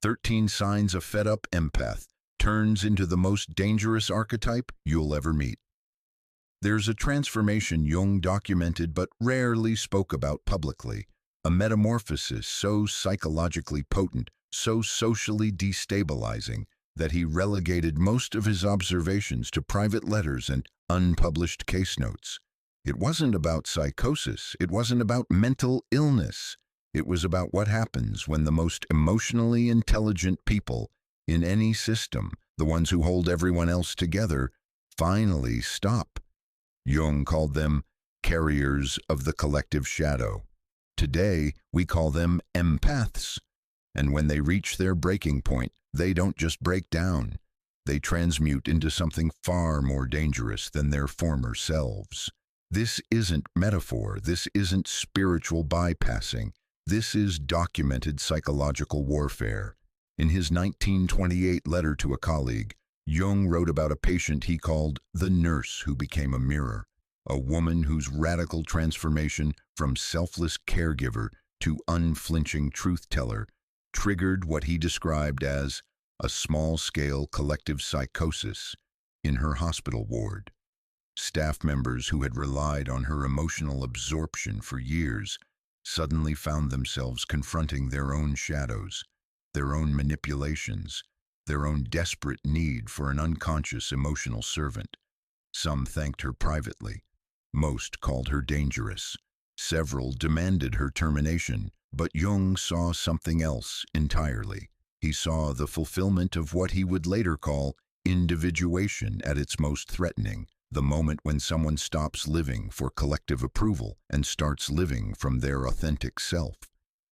13 Signs a Fed-Up Empath Turns into the Most Dangerous Archetype You'll Ever Meet. There's a transformation Jung documented but rarely spoke about publicly, a metamorphosis so psychologically potent, so socially destabilizing, that he relegated most of his observations to private letters and unpublished case notes. It wasn't about psychosis, it wasn't about mental illness. It was about what happens when the most emotionally intelligent people in any system, the ones who hold everyone else together, finally stop. Jung called them carriers of the collective shadow. Today, we call them empaths. And when they reach their breaking point, they don't just break down. They transmute into something far more dangerous than their former selves. This isn't metaphor. This isn't spiritual bypassing. This is documented psychological warfare. In his 1928 letter to a colleague, Jung wrote about a patient he called the nurse who became a mirror, a woman whose radical transformation from selfless caregiver to unflinching truth-teller triggered what he described as a small-scale collective psychosis in her hospital ward. Staff members who had relied on her emotional absorption for years suddenly found themselves confronting their own shadows, their own manipulations, their own desperate need for an unconscious emotional servant. Some thanked her privately. Most called her dangerous. Several demanded her termination, but Jung saw something else entirely. He saw the fulfillment of what he would later call individuation at its most threatening, the moment when someone stops living for collective approval and starts living from their authentic self.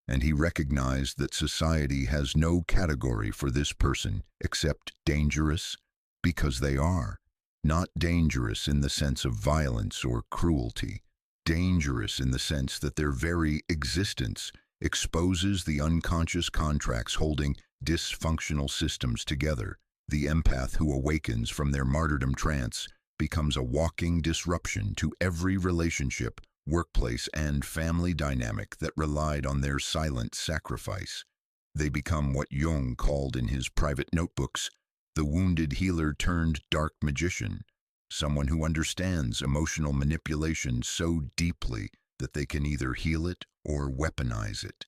And he recognized that society has no category for this person except dangerous because they are. Not dangerous in the sense of violence or cruelty, dangerous in the sense that their very existence exposes the unconscious contracts holding dysfunctional systems together. The empath who awakens from their martyrdom trance becomes a walking disruption to every relationship, workplace, and family dynamic that relied on their silent sacrifice. They become what Jung called in his private notebooks the wounded healer turned dark magician, someone who understands emotional manipulation so deeply that they can either heal it or weaponize it.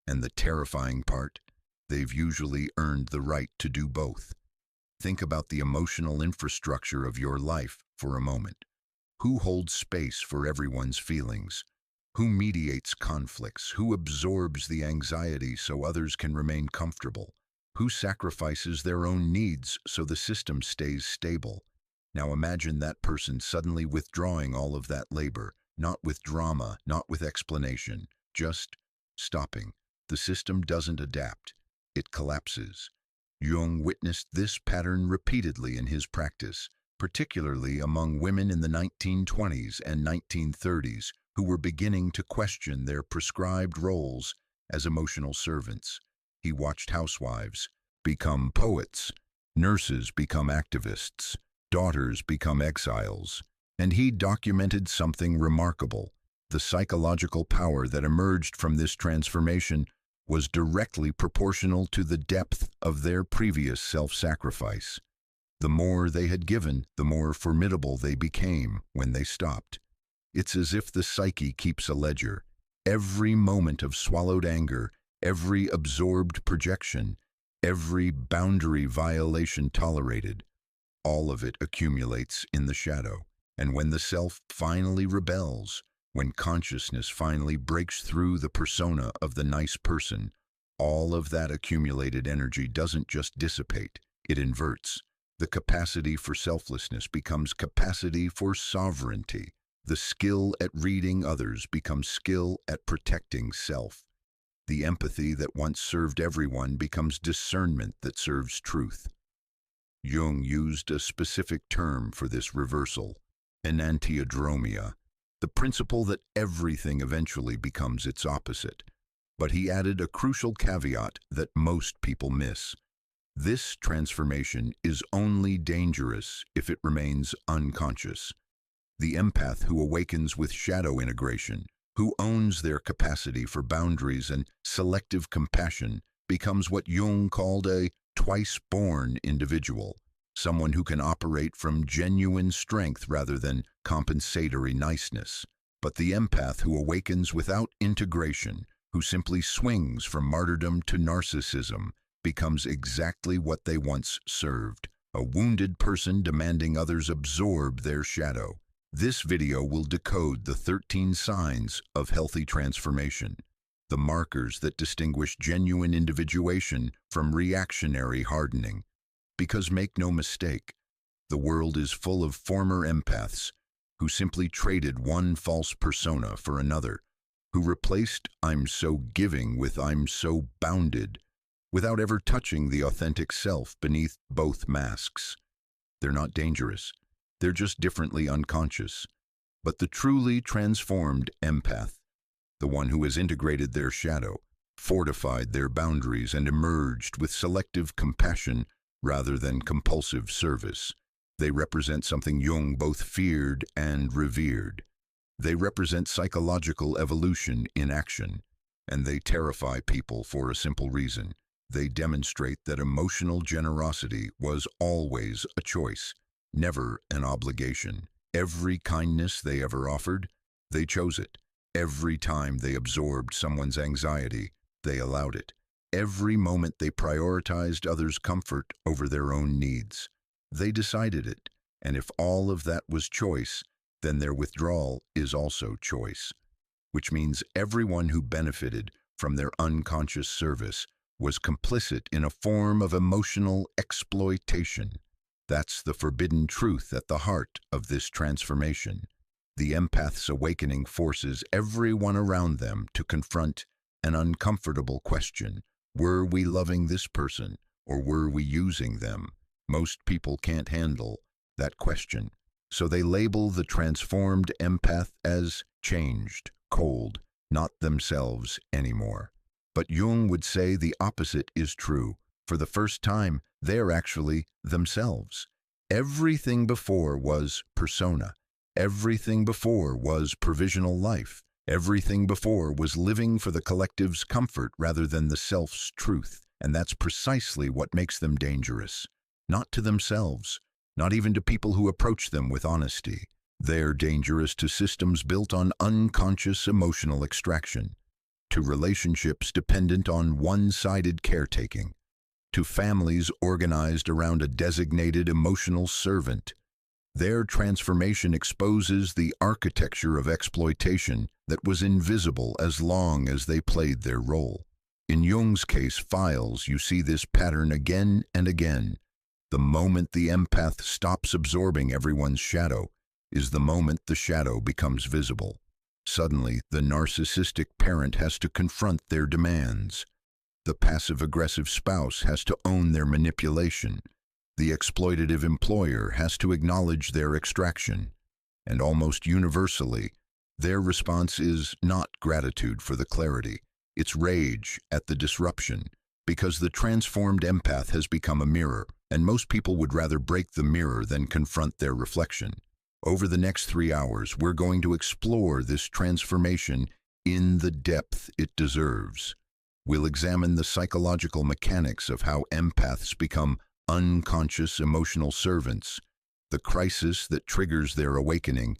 And the terrifying part, they've usually earned the right to do both. Think about the emotional infrastructure of your life for a moment. Who holds space for everyone's feelings? Who mediates conflicts? Who absorbs the anxiety so others can remain comfortable? Who sacrifices their own needs so the system stays stable? Now imagine that person suddenly withdrawing all of that labor, not with drama, not with explanation, just stopping. The system doesn't adapt. It collapses. Jung witnessed this pattern repeatedly in his practice, particularly among women in the 1920s and 1930s who were beginning to question their prescribed roles as emotional servants. He watched housewives become poets, nurses become activists, daughters become exiles, and he documented something remarkable. The psychological power that emerged from this transformation was directly proportional to the depth of their previous self-sacrifice. The more they had given, the more formidable they became when they stopped. It's as if the psyche keeps a ledger. Every moment of swallowed anger, every absorbed projection, every boundary violation tolerated, all of it accumulates in the shadow. And when the self finally rebels, when consciousness finally breaks through the persona of the nice person, all of that accumulated energy doesn't just dissipate, it inverts. The capacity for selflessness becomes capacity for sovereignty. The skill at reading others becomes skill at protecting self. The empathy that once served everyone becomes discernment that serves truth. Jung used a specific term for this reversal, Enantiodromia, the principle that everything eventually becomes its opposite. But he added a crucial caveat that most people miss. This transformation is only dangerous if it remains unconscious. The empath who awakens with shadow integration, who owns their capacity for boundaries and selective compassion, becomes what Jung called a twice-born individual, someone who can operate from genuine strength rather than compensatory niceness. But the empath who awakens without integration, who simply swings from martyrdom to narcissism, becomes exactly what they once served, a wounded person demanding others absorb their shadow. This video will decode the 13 signs of healthy transformation, the markers that distinguish genuine individuation from reactionary hardening. Because make no mistake, the world is full of former empaths who simply traded one false persona for another, who replaced "I'm so giving" with "I'm so bounded," without ever touching the authentic self beneath both masks. They're not dangerous. They're just differently unconscious. But the truly transformed empath, the one who has integrated their shadow, fortified their boundaries, and emerged with selective compassion rather than compulsive service, they represent something Jung both feared and revered. They represent psychological evolution in action, and they terrify people for a simple reason. They demonstrate that emotional generosity was always a choice, never an obligation. Every kindness they ever offered, they chose it. Every time they absorbed someone's anxiety, they allowed it. Every moment they prioritized others' comfort over their own needs, they decided it. And if all of that was choice, then their withdrawal is also choice, which means everyone who benefited from their unconscious service was complicit in a form of emotional exploitation. That's the forbidden truth at the heart of this transformation. The empath's awakening forces everyone around them to confront an uncomfortable question. Were we loving this person, or were we using them? Most people can't handle that question, so they label the transformed empath as changed, cold, not themselves anymore. But Jung would say the opposite is true. For the first time, they're actually themselves. Everything before was persona. Everything before was provisional life. Everything before was living for the collective's comfort rather than the self's truth. And that's precisely what makes them dangerous. Not to themselves, not even to people who approach them with honesty. They're dangerous to systems built on unconscious emotional extraction, to relationships dependent on one-sided caretaking, to families organized around a designated emotional servant. Their transformation exposes the architecture of exploitation that was invisible as long as they played their role. In Jung's case files, you see this pattern again and again. The moment the empath stops absorbing everyone's shadow is the moment the shadow becomes visible. Suddenly, the narcissistic parent has to confront their demands. The passive-aggressive spouse has to own their manipulation. The exploitative employer has to acknowledge their extraction. And almost universally, their response is not gratitude for the clarity. It's rage at the disruption, because the transformed empath has become a mirror, and most people would rather break the mirror than confront their reflection. Over the next 3 hours, we're going to explore this transformation in the depth it deserves. We'll examine the psychological mechanics of how empaths become unconscious emotional servants, the crisis that triggers their awakening,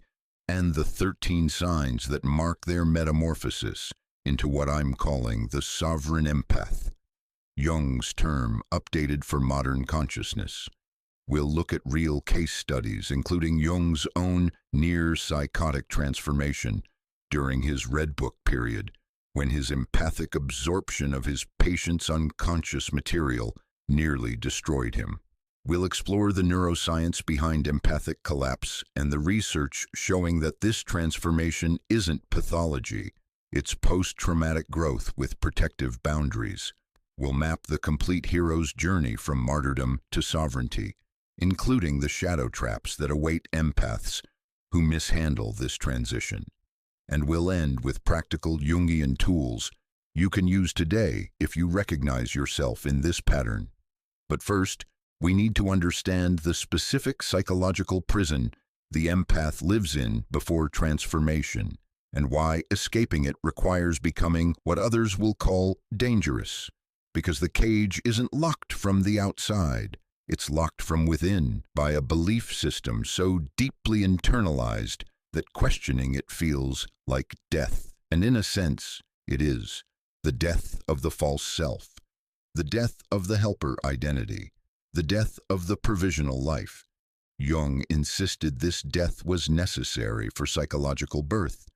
and the 13 signs that mark their metamorphosis into what I'm calling the sovereign empath, Jung's term updated for modern consciousness. We'll look at real case studies, including Jung's own near-psychotic transformation during his Red Book period, when his empathic absorption of his patient's unconscious material nearly destroyed him. We'll explore the neuroscience behind empathic collapse and the research showing that this transformation isn't pathology, it's post-traumatic growth with protective boundaries. We'll map the complete hero's journey from martyrdom to sovereignty, including the shadow traps that await empaths who mishandle this transition. And we'll end with practical Jungian tools you can use today if you recognize yourself in this pattern. But first, we need to understand the specific psychological prison the empath lives in before transformation, and why escaping it requires becoming what others will call dangerous. because the cage isn't locked from the outside. It's locked from within by a belief system so deeply internalized that questioning it feels like death. And in a sense, it is the death of the false self, the death of the helper identity, the death of the provisional life. Jung insisted this death was necessary for psychological birth,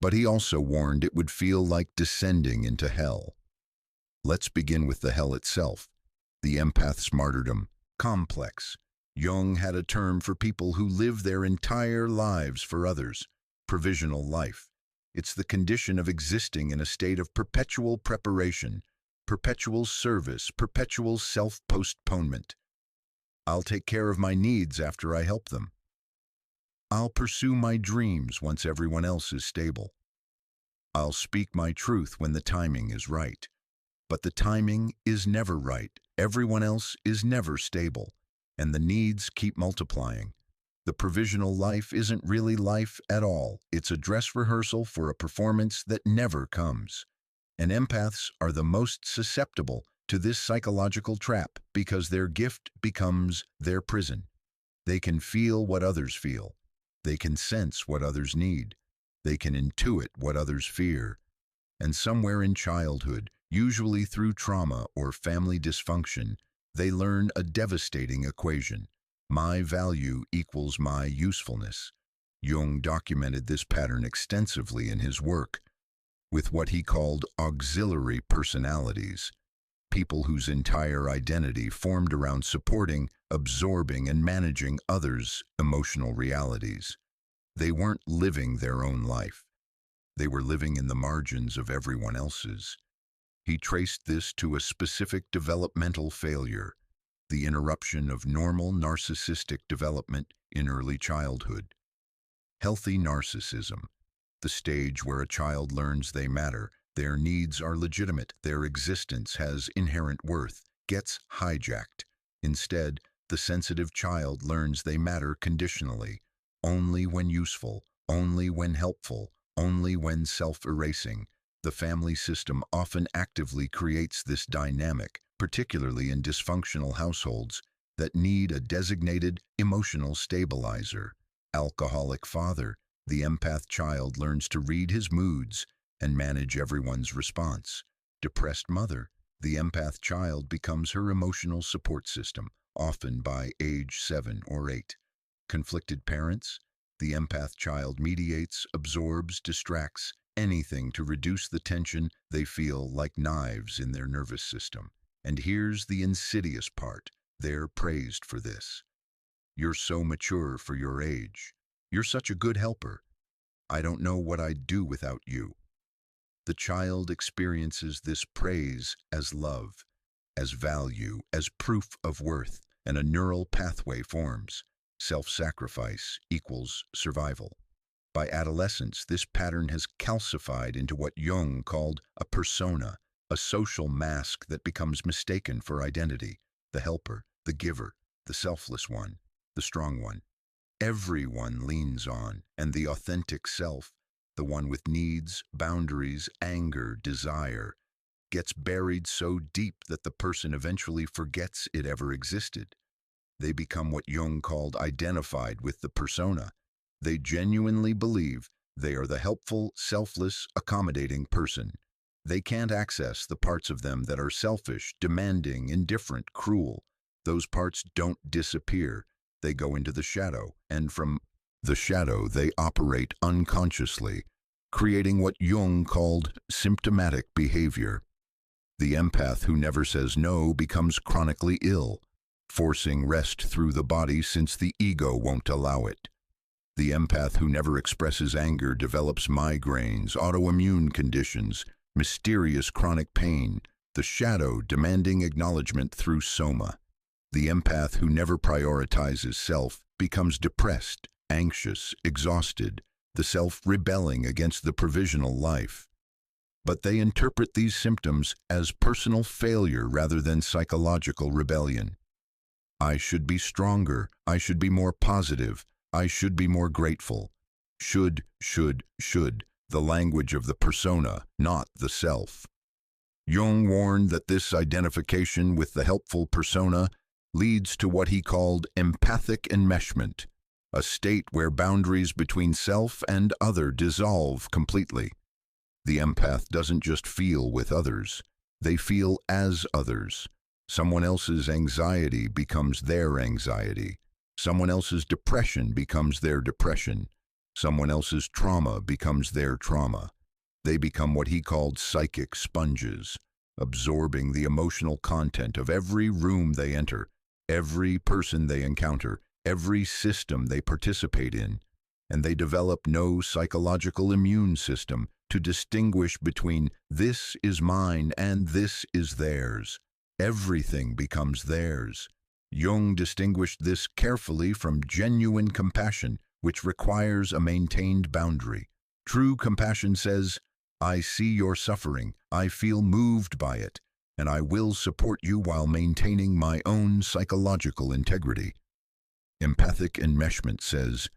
but he also warned it would feel like descending into hell. Let's begin with the hell itself, the empath's martyrdom complex. Jung had a term for people who live their entire lives for others, provisional life. It's the condition of existing in a state of perpetual preparation, perpetual service, perpetual self-postponement. I'll take care of my needs after I help them. I'll pursue my dreams once everyone else is stable. I'll speak my truth when the timing is right. But the timing is never right. Everyone else is never stable, and the needs keep multiplying. The provisional life isn't really life at all. It's a dress rehearsal for a performance that never comes. And empaths are the most susceptible to this psychological trap because their gift becomes their prison. They can feel what others feel. They can sense what others need. They can intuit what others fear. And somewhere in childhood, usually through trauma or family dysfunction, they learn a devastating equation. My value equals my usefulness. Jung documented this pattern extensively in his work, with what he called auxiliary personalities, people whose entire identity formed around supporting, absorbing, and managing others' emotional realities. They weren't living their own life. They were living in the margins of everyone else's. He traced this to a specific developmental failure, the interruption of normal narcissistic development in early childhood. Healthy narcissism, the stage where a child learns they matter, their needs are legitimate, their existence has inherent worth, gets hijacked. Instead, the sensitive child learns they matter conditionally, only when useful, only when helpful, only when self-erasing. The family system often actively creates this dynamic, particularly in dysfunctional households that need a designated emotional stabilizer. Alcoholic father, the empath child learns to read his moods and manage everyone's response. Depressed mother, the empath child becomes her emotional support system, often by age 7 or 8. Conflicted parents, the empath child mediates, absorbs, distracts, anything to reduce the tension they feel like knives in their nervous system. And here's the insidious part. They're praised for this. You're so mature for your age. You're such a good helper. I don't know what I'd do without you. The child experiences this praise as love, as value, as proof of worth, and a neural pathway forms. Self-sacrifice equals survival. By adolescence, this pattern has calcified into what Jung called a persona, a social mask that becomes mistaken for identity, the helper, the giver, the selfless one, the strong one. Everyone leans on, and the authentic self, the one with needs, boundaries, anger, desire, gets buried so deep that the person eventually forgets it ever existed. They become what Jung called identified with the persona. They genuinely believe they are the helpful, selfless, accommodating person. They can't access the parts of them that are selfish, demanding, indifferent, cruel. Those parts don't disappear. They go into the shadow, and from the shadow they operate unconsciously, creating what Jung called symptomatic behavior. The empath who never says no becomes chronically ill, forcing rest through the body since the ego won't allow it. The empath who never expresses anger develops migraines, autoimmune conditions, mysterious chronic pain, the shadow demanding acknowledgement through soma. The empath who never prioritizes self becomes depressed, anxious, exhausted, the self rebelling against the provisional life. But they interpret these symptoms as personal failure rather than psychological rebellion. I should be stronger, I should be more positive, I should be more grateful. Should, the language of the persona, not the self. Jung warned that this identification with the helpful persona leads to what he called empathic enmeshment, a state where boundaries between self and other dissolve completely. The empath doesn't just feel with others, they feel as others. Someone else's anxiety becomes their anxiety. Someone else's depression becomes their depression. Someone else's trauma becomes their trauma. They become what he called psychic sponges, absorbing the emotional content of every room they enter, every person they encounter, every system they participate in, and they develop no psychological immune system to distinguish between this is mine and this is theirs. Everything becomes theirs. Jung distinguished this carefully from genuine compassion, which requires a maintained boundary. True compassion says, I see your suffering, I feel moved by it, and I will support you while maintaining my own psychological integrity. Empathic enmeshment says,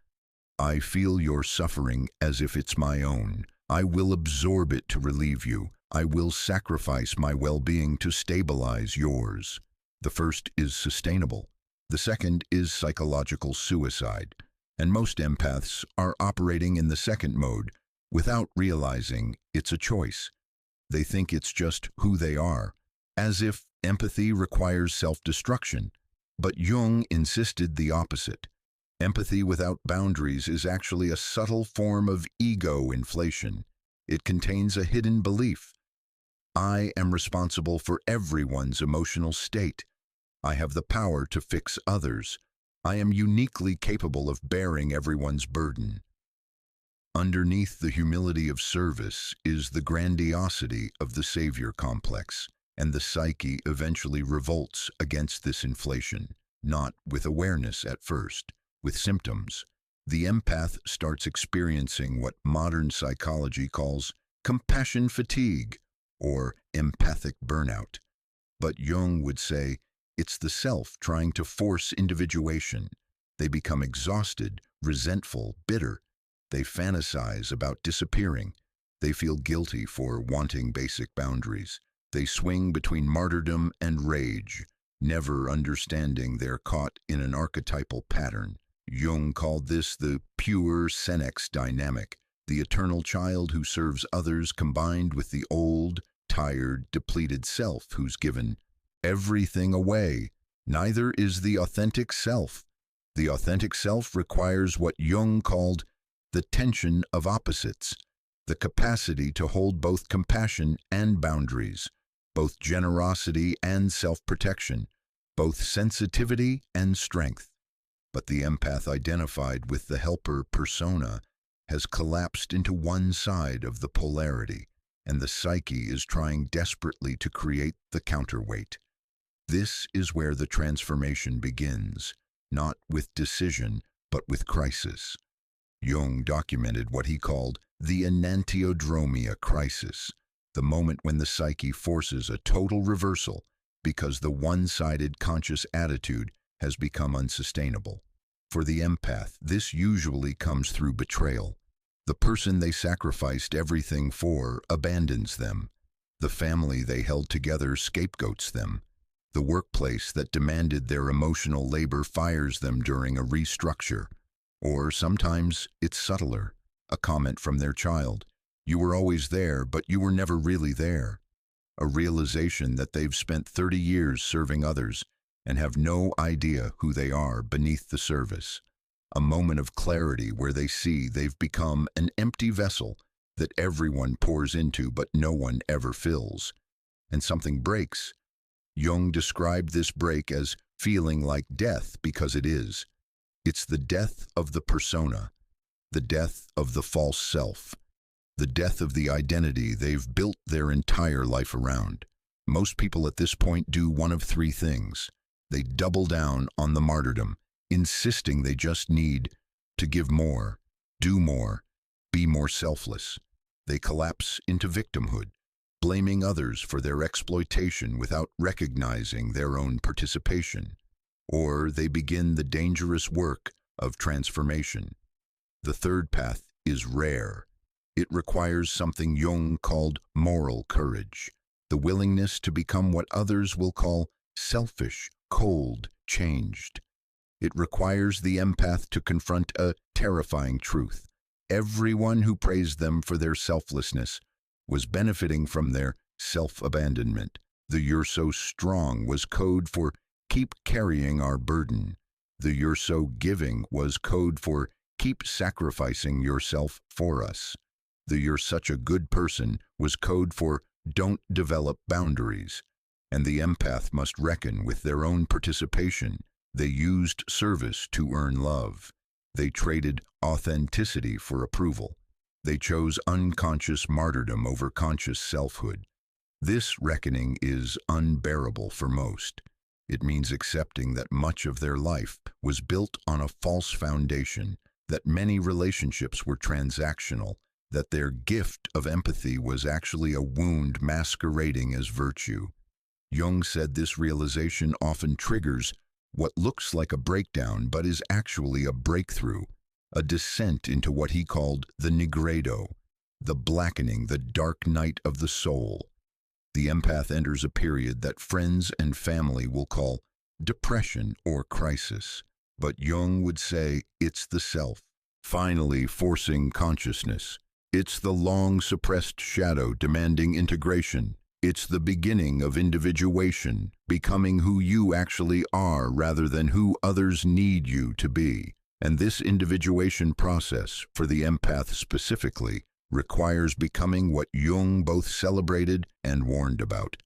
I feel your suffering as if it's my own. I will absorb it to relieve you. I will sacrifice my well-being to stabilize yours. The first is sustainable. The second is psychological suicide. And most empaths are operating in the second mode without realizing it's a choice. They think it's just who they are, as if empathy requires self-destruction. But Jung insisted the opposite. Empathy without boundaries is actually a subtle form of ego inflation. It contains a hidden belief. I am responsible for everyone's emotional state. I have the power to fix others. I am uniquely capable of bearing everyone's burden. Underneath the humility of service is the grandiosity of the savior complex, and the psyche eventually revolts against this inflation, not with awareness at first, with symptoms. The empath starts experiencing what modern psychology calls compassion fatigue or empathic burnout. But Jung would say it's the self trying to force individuation. They become exhausted, resentful, bitter. They fantasize about disappearing. They feel guilty for wanting basic boundaries. They swing between martyrdom and rage, never understanding they're caught in an archetypal pattern. Jung called this the pure senex dynamic, the eternal child who serves others combined with the old, tired, depleted self who's given everything away. Neither is the authentic self. The authentic self requires what Jung called the tension of opposites, the capacity to hold both compassion and boundaries, both generosity and self-protection, both sensitivity and strength. But the empath identified with the helper persona has collapsed into one side of the polarity, and the psyche is trying desperately to create the counterweight. This is where the transformation begins, not with decision, but with crisis. Jung documented what he called the Enantiodromia crisis, the moment when the psyche forces a total reversal because the one-sided conscious attitude has become unsustainable. For the empath, this usually comes through betrayal. The person they sacrificed everything for abandons them. The family they held together scapegoats them. The workplace that demanded their emotional labor fires them during a restructure. Or sometimes it's subtler, a comment from their child. You were always there, but you were never really there. A realization that they've spent 30 years serving others and have no idea who they are beneath the service. A moment of clarity where they see they've become an empty vessel that everyone pours into but no one ever fills. And something breaks. Jung described this break as feeling like death because it is. It's the death of the persona, the death of the false self, the death of the identity they've built their entire life around. Most people at this point do one of three things. They double down on the martyrdom, insisting they just need to give more, do more, be more selfless. They collapse into victimhood, blaming others for their exploitation without recognizing their own participation. Or they begin the dangerous work of transformation. The third path is rare. It requires something Jung called moral courage. the willingness to become what others will call selfish, cold, changed. It requires the empath to confront a terrifying truth. Everyone who praised them for their selflessness was benefiting from their self-abandonment. The "you're so strong" was code for "keep carrying our burden." The "you're so giving" was code for "keep sacrificing yourself for us." The "you're such a good person" was code for "don't develop boundaries." And the empath must reckon with their own participation. They used service to earn love. They traded authenticity for approval. They chose unconscious martyrdom over conscious selfhood. This reckoning is unbearable for most. It means accepting that much of their life was built on a false foundation, that many relationships were transactional, that their gift of empathy was actually a wound masquerading as virtue. Jung said this realization often triggers what looks like a breakdown but is actually a breakthrough, a descent into what he called the nigredo, the blackening, the dark night of the soul. The empath enters a period that friends and family will call depression or crisis, but Jung would say it's the self, finally forcing consciousness. It's the long-suppressed shadow demanding integration. It's the beginning of individuation, becoming who you actually are rather than who others need you to be. And this individuation process, for the empath specifically, requires becoming what Jung both celebrated and warned about.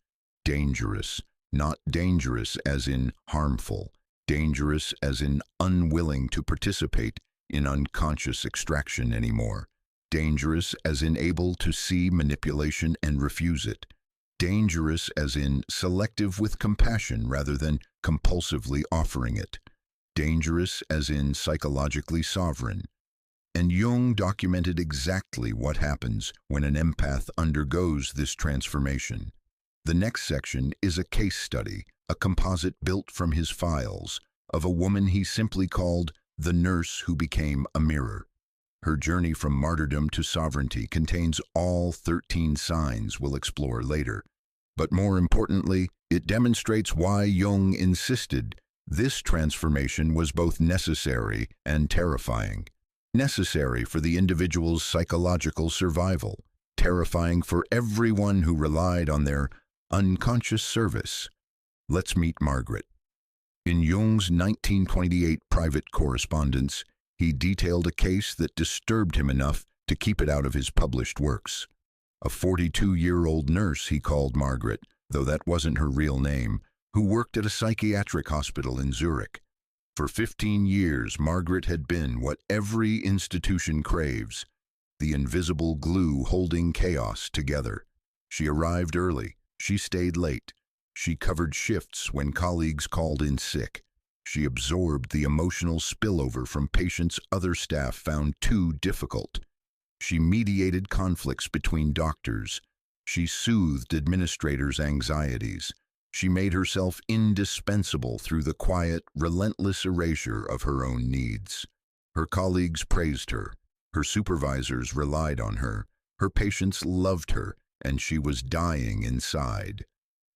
Dangerous, not dangerous as in harmful, dangerous as in unwilling to participate in unconscious extraction anymore, dangerous as in able to see manipulation and refuse it, dangerous as in selective with compassion rather than compulsively offering it, dangerous as in psychologically sovereign. And Jung documented exactly what happens when an empath undergoes this transformation. The next section is a case study, a composite built from his files, of a woman he simply called the nurse who became a mirror. Her journey from martyrdom to sovereignty contains all 13 signs we'll explore later. But more importantly, it demonstrates why Jung insisted this transformation was both necessary and terrifying. Necessary for the individual's psychological survival, terrifying for everyone who relied on their unconscious service. Let's meet Margaret. In Jung's 1928 private correspondence, he detailed a case that disturbed him enough to keep it out of his published works. A 42-year-old nurse he called Margaret, though that wasn't her real name, who worked at a psychiatric hospital in Zurich. For 15 years, Margaret had been what every institution craves, the invisible glue holding chaos together. She arrived early. She stayed late. She covered shifts when colleagues called in sick. She absorbed the emotional spillover from patients other staff found too difficult. She mediated conflicts between doctors. She soothed administrators' anxieties. She made herself indispensable through the quiet, relentless erasure of her own needs. Her colleagues praised her. Her supervisors relied on her. Her patients loved her, and she was dying inside.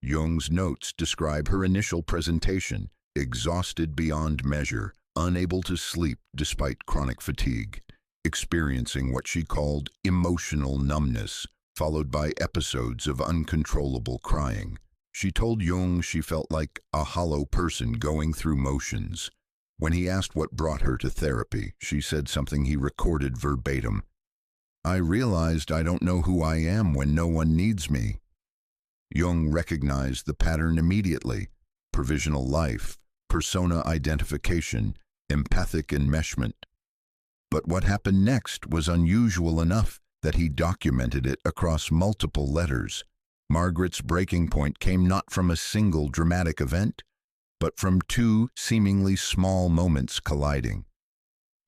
Jung's notes describe her initial presentation, exhausted beyond measure, unable to sleep despite chronic fatigue, experiencing what she called emotional numbness, followed by episodes of uncontrollable crying. She told Jung she felt like a hollow person going through motions. When he asked what brought her to therapy, she said something he recorded verbatim. "I realized I don't know who I am when no one needs me." Jung recognized the pattern immediately: provisional life, persona identification, empathic enmeshment. But what happened next was unusual enough that he documented it across multiple letters. Margaret's breaking point came not from a single dramatic event, but from two seemingly small moments colliding.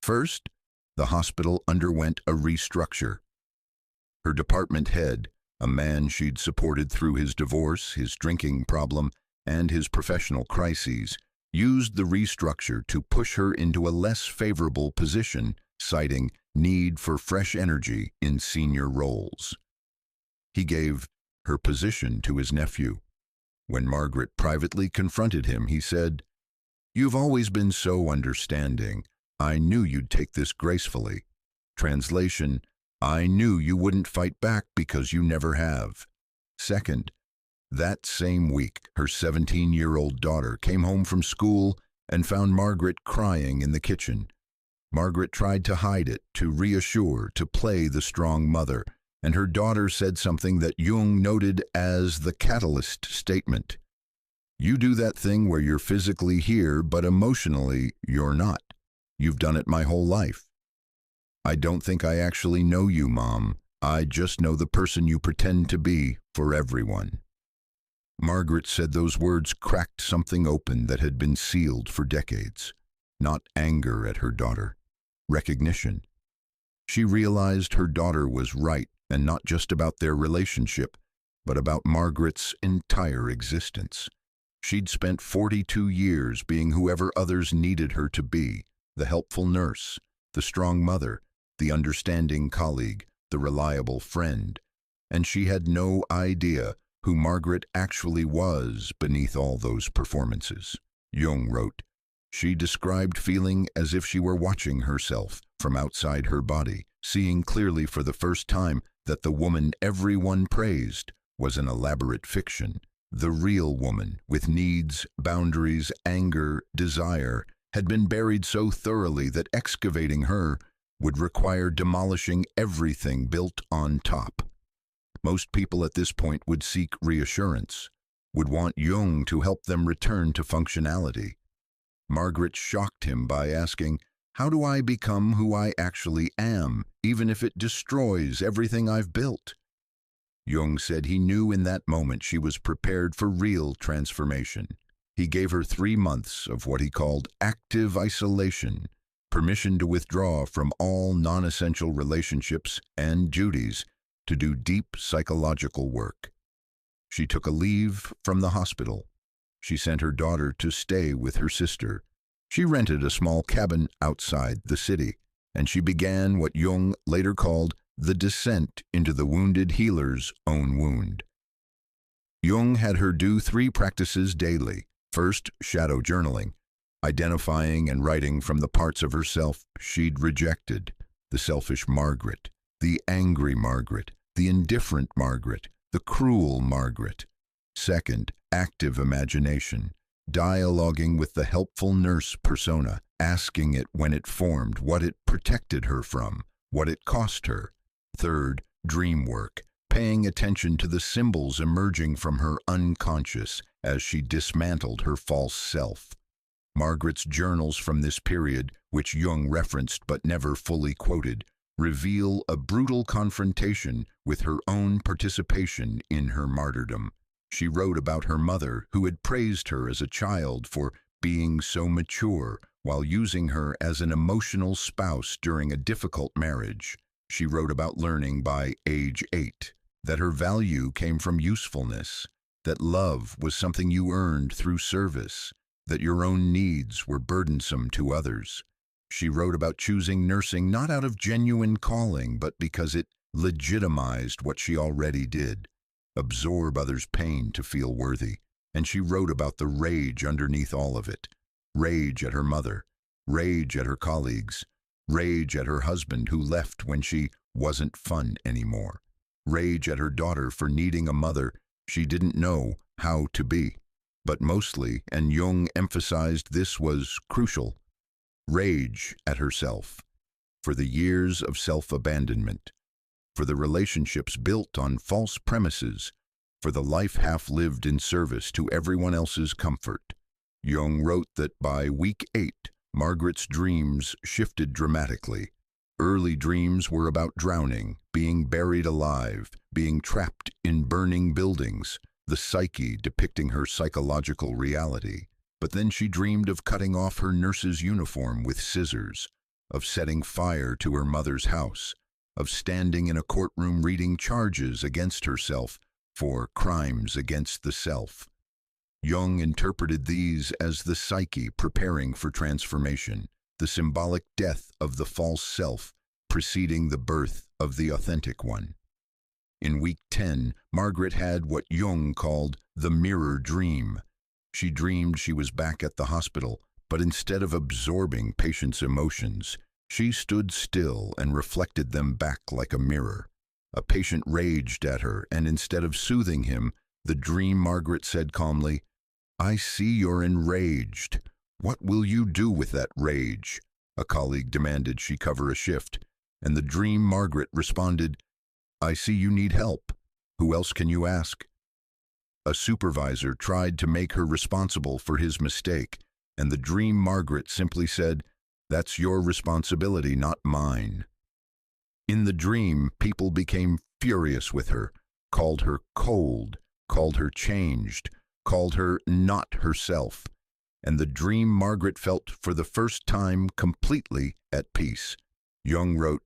First, the hospital underwent a restructure. Her department head, a man she'd supported through his divorce, his drinking problem, and his professional crises, used the restructure to push her into a less favorable position, citing need for fresh energy in senior roles. He gave her position to his nephew. When Margaret privately confronted him, he said, "You've always been so understanding. I knew you'd take this gracefully." Translation, I knew you wouldn't fight back because you never have. Second, that same week, her 17-year-old daughter came home from school and found Margaret crying in the kitchen. Margaret tried to hide it, to reassure, to play the strong mother, and her daughter said something that Jung noted as the catalyst statement. "You do that thing where you're physically here, but emotionally you're not. You've done it my whole life. I don't think I actually know you, Mom. I just know the person you pretend to be for everyone." Margaret said those words cracked something open that had been sealed for decades. Not anger at her daughter, recognition. She realized her daughter was right, and not just about their relationship, but about Margaret's entire existence. She'd spent 42 years being whoever others needed her to be, the helpful nurse, the strong mother, the understanding colleague, the reliable friend, and she had no idea who Margaret actually was beneath all those performances. Jung wrote, "She described feeling as if she were watching herself from outside her body, seeing clearly for the first time that the woman everyone praised was an elaborate fiction. The real woman, with needs, boundaries, anger, desire, had been buried so thoroughly that excavating her would require demolishing everything built on top." Most people at this point would seek reassurance, would want Jung to help them return to functionality. Margaret shocked him by asking, "How do I become who I actually am, even if it destroys everything I've built?" Jung said he knew in that moment she was prepared for real transformation. He gave her 3 months of what he called active isolation, permission to withdraw from all non-essential relationships and duties to do deep psychological work. She took a leave from the hospital. She sent her daughter to stay with her sister. She rented a small cabin outside the city, and she began what Jung later called the descent into the wounded healer's own wound. Jung had her do 3 practices daily. First, shadow journaling, identifying and writing from the parts of herself she'd rejected, the selfish Margaret, the angry Margaret, the indifferent Margaret, the cruel Margaret. Second, active imagination, dialoguing with the helpful nurse persona, asking it when it formed, what it protected her from, what it cost her. Third, dream work, paying attention to the symbols emerging from her unconscious as she dismantled her false self. Margaret's journals from this period, which Jung referenced but never fully quoted, reveal a brutal confrontation with her own participation in her martyrdom. She wrote about her mother, who had praised her as a child for being so mature, while using her as an emotional spouse during a difficult marriage. She wrote about learning by age 8 that her value came from usefulness, that love was something you earned through service, that your own needs were burdensome to others. She wrote about choosing nursing not out of genuine calling, but because it legitimized what she already did, absorb others' pain to feel worthy. And she wrote about the rage underneath all of it. Rage at her mother, rage at her colleagues, rage at her husband who left when she wasn't fun anymore, rage at her daughter for needing a mother she didn't know how to be. But mostly, and Jung emphasized this was crucial, rage at herself, for the years of self-abandonment, for the relationships built on false premises, for the life half-lived in service to everyone else's comfort. Jung wrote that by week 8, Margaret's dreams shifted dramatically. Early dreams were about drowning, being buried alive, being trapped in burning buildings, the psyche depicting her psychological reality. But then she dreamed of cutting off her nurse's uniform with scissors, of setting fire to her mother's house, of standing in a courtroom reading charges against herself for crimes against the self. Jung interpreted these as the psyche preparing for transformation, the symbolic death of the false self preceding the birth of the authentic one. In week 10, Margaret had what Jung called the mirror dream. She dreamed she was back at the hospital, but instead of absorbing patients' emotions, she stood still and reflected them back like a mirror. A patient raged at her, and instead of soothing him, the dream Margaret said calmly, "I see you're enraged. What will you do with that rage?" A colleague demanded she cover a shift, and the dream Margaret responded, "I see you need help. Who else can you ask?" A supervisor tried to make her responsible for his mistake, and the dream Margaret simply said, "That's your responsibility, not mine." In the dream, people became furious with her, called her cold, called her changed, called her not herself, and the dream Margaret felt for the first time completely at peace. Jung wrote,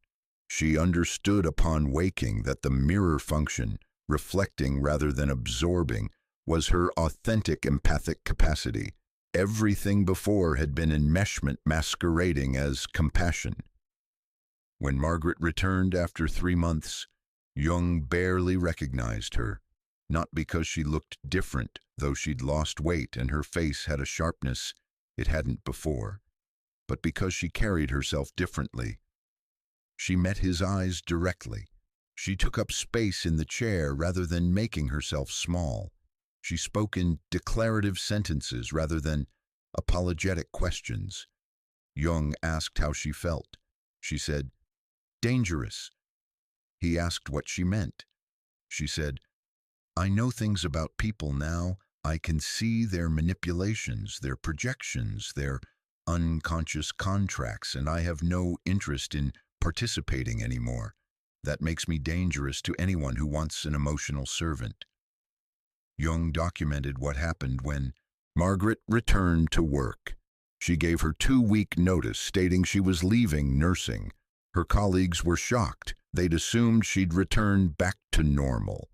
"She understood upon waking that the mirror function, reflecting rather than absorbing, was her authentic empathic capacity. Everything before had been enmeshment masquerading as compassion." When Margaret returned after 3 months, Jung barely recognized her, not because she looked different, though she'd lost weight and her face had a sharpness it hadn't before, but because she carried herself differently. She met his eyes directly. She took up space in the chair rather than making herself small. She spoke in declarative sentences rather than apologetic questions. Jung asked how she felt. She said, "Dangerous." He asked what she meant. She said, "I know things about people now. I can see their manipulations, their projections, their unconscious contracts, and I have no interest in participating anymore. That makes me dangerous to anyone who wants an emotional servant." Jung documented what happened when Margaret returned to work. She gave her 2-week notice stating she was leaving nursing. Her colleagues were shocked. They'd assumed she'd return back to normal.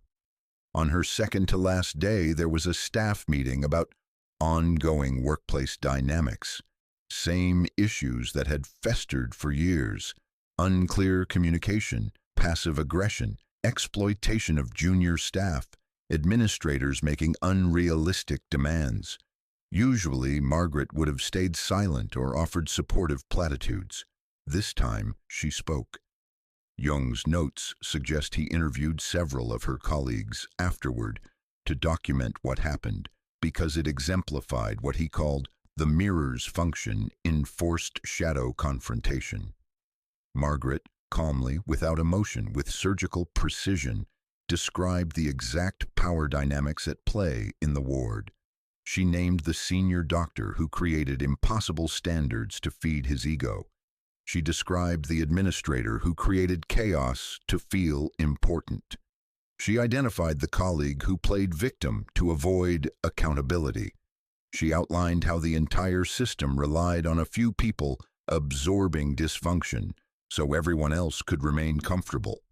On her second-to-last day, there was a staff meeting about ongoing workplace dynamics. Same issues that had festered for years. Unclear communication, passive aggression, exploitation of junior staff, administrators making unrealistic demands. Usually, Margaret would have stayed silent or offered supportive platitudes. This time, she spoke. Jung's notes suggest he interviewed several of her colleagues afterward to document what happened, because it exemplified what he called the mirror's function in forced shadow confrontation. Margaret, calmly, without emotion, with surgical precision, described the exact power dynamics at play in the ward. She named the senior doctor who created impossible standards to feed his ego. She described the administrator who created chaos to feel important. She identified the colleague who played victim to avoid accountability. She outlined how the entire system relied on a few people absorbing dysfunction so everyone else could remain comfortable.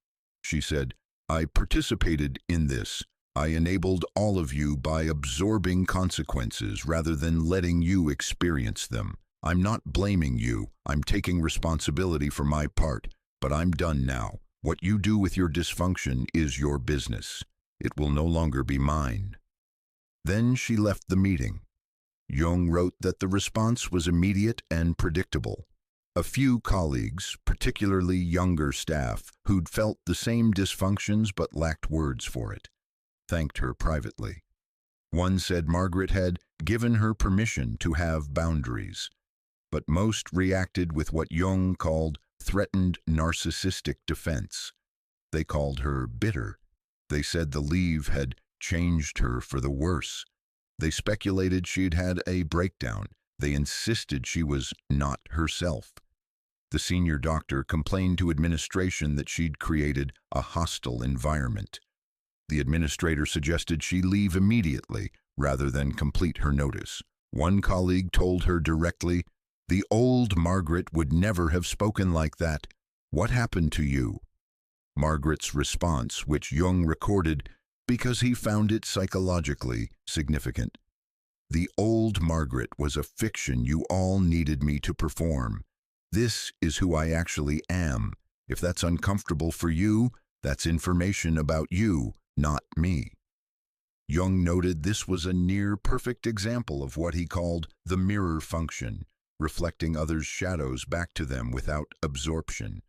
She said, "I participated in this. I enabled all of you by absorbing consequences rather than letting you experience them. I'm not blaming you. I'm taking responsibility for my part, but I'm done now. What you do with your dysfunction is your business. It will no longer be mine." Then she left the meeting. Jung wrote that the response was immediate and predictable. A few colleagues, particularly younger staff, who'd felt the same dysfunctions but lacked words for it, thanked her privately. One said Margaret had given her permission to have boundaries, but most reacted with what Jung called threatened narcissistic defense. They called her bitter. They said the leave had changed her for the worse. They speculated she'd had a breakdown. They insisted she was not herself. The senior doctor complained to administration that she'd created a hostile environment. The administrator suggested she leave immediately rather than complete her notice. One colleague told her directly, "The old Margaret would never have spoken like that. What happened to you?" Margaret's response, which Jung recorded because he found it psychologically significant. "The old Margaret was a fiction you all needed me to perform. This is who I actually am. If that's uncomfortable for you, That's information about you, not me. Jung noted this was a near-perfect example of what he called the mirror function, reflecting others' shadows back to them without absorption.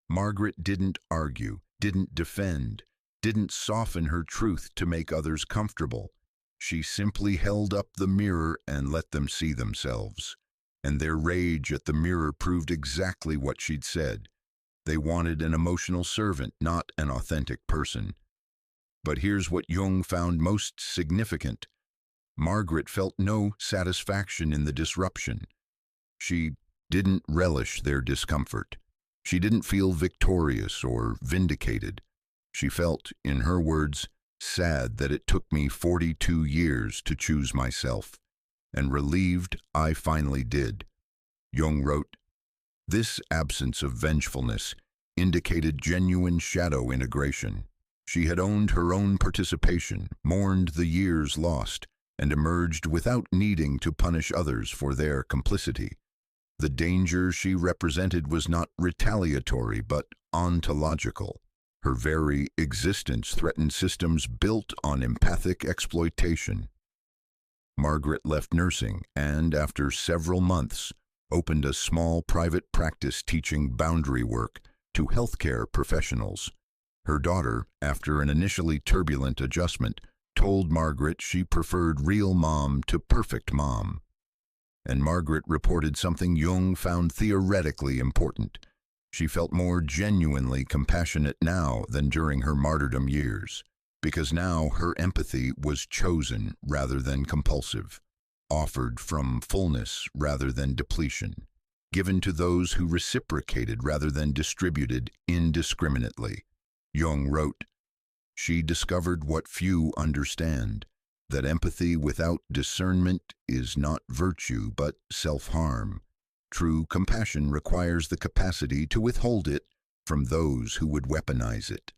Margaret didn't argue, didn't defend, didn't soften her truth to make others comfortable. She simply held up the mirror and let them see themselves. And their rage at the mirror proved exactly what she'd said. They wanted an emotional servant, not an authentic person. But here's what Jung found most significant. Margaret felt no satisfaction in the disruption. She didn't relish their discomfort. She didn't feel victorious or vindicated. She felt, in her words, sad that it took me 42 years to choose myself, and relieved I finally did. Jung wrote, "This absence of vengefulness indicated genuine shadow integration. She had owned her own participation, mourned the years lost, and emerged without needing to punish others for their complicity. The danger she represented was not retaliatory but ontological. Her very existence threatened systems built on empathic exploitation." Margaret left nursing and, after several months, opened a small private practice teaching boundary work to healthcare professionals. Her daughter, after an initially turbulent adjustment, told Margaret she preferred real mom to perfect mom. And Margaret reported something Jung found theoretically important. She felt more genuinely compassionate now than during her martyrdom years, because now her empathy was chosen rather than compulsive, offered from fullness rather than depletion, given to those who reciprocated rather than distributed indiscriminately. Jung wrote, "She discovered what few understand, that empathy without discernment is not virtue but self-harm. True compassion requires the capacity to withhold it from those who would weaponize it."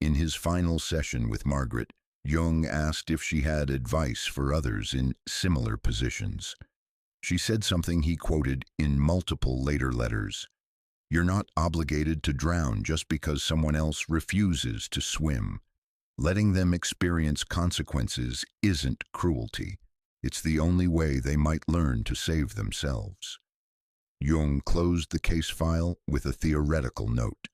In his final session with Margaret, Jung asked if she had advice for others in similar positions. She said something he quoted in multiple later letters. "You're not obligated to drown just because someone else refuses to swim. Letting them experience consequences isn't cruelty. It's the only way they might learn to save themselves." Jung closed the case file with a theoretical note.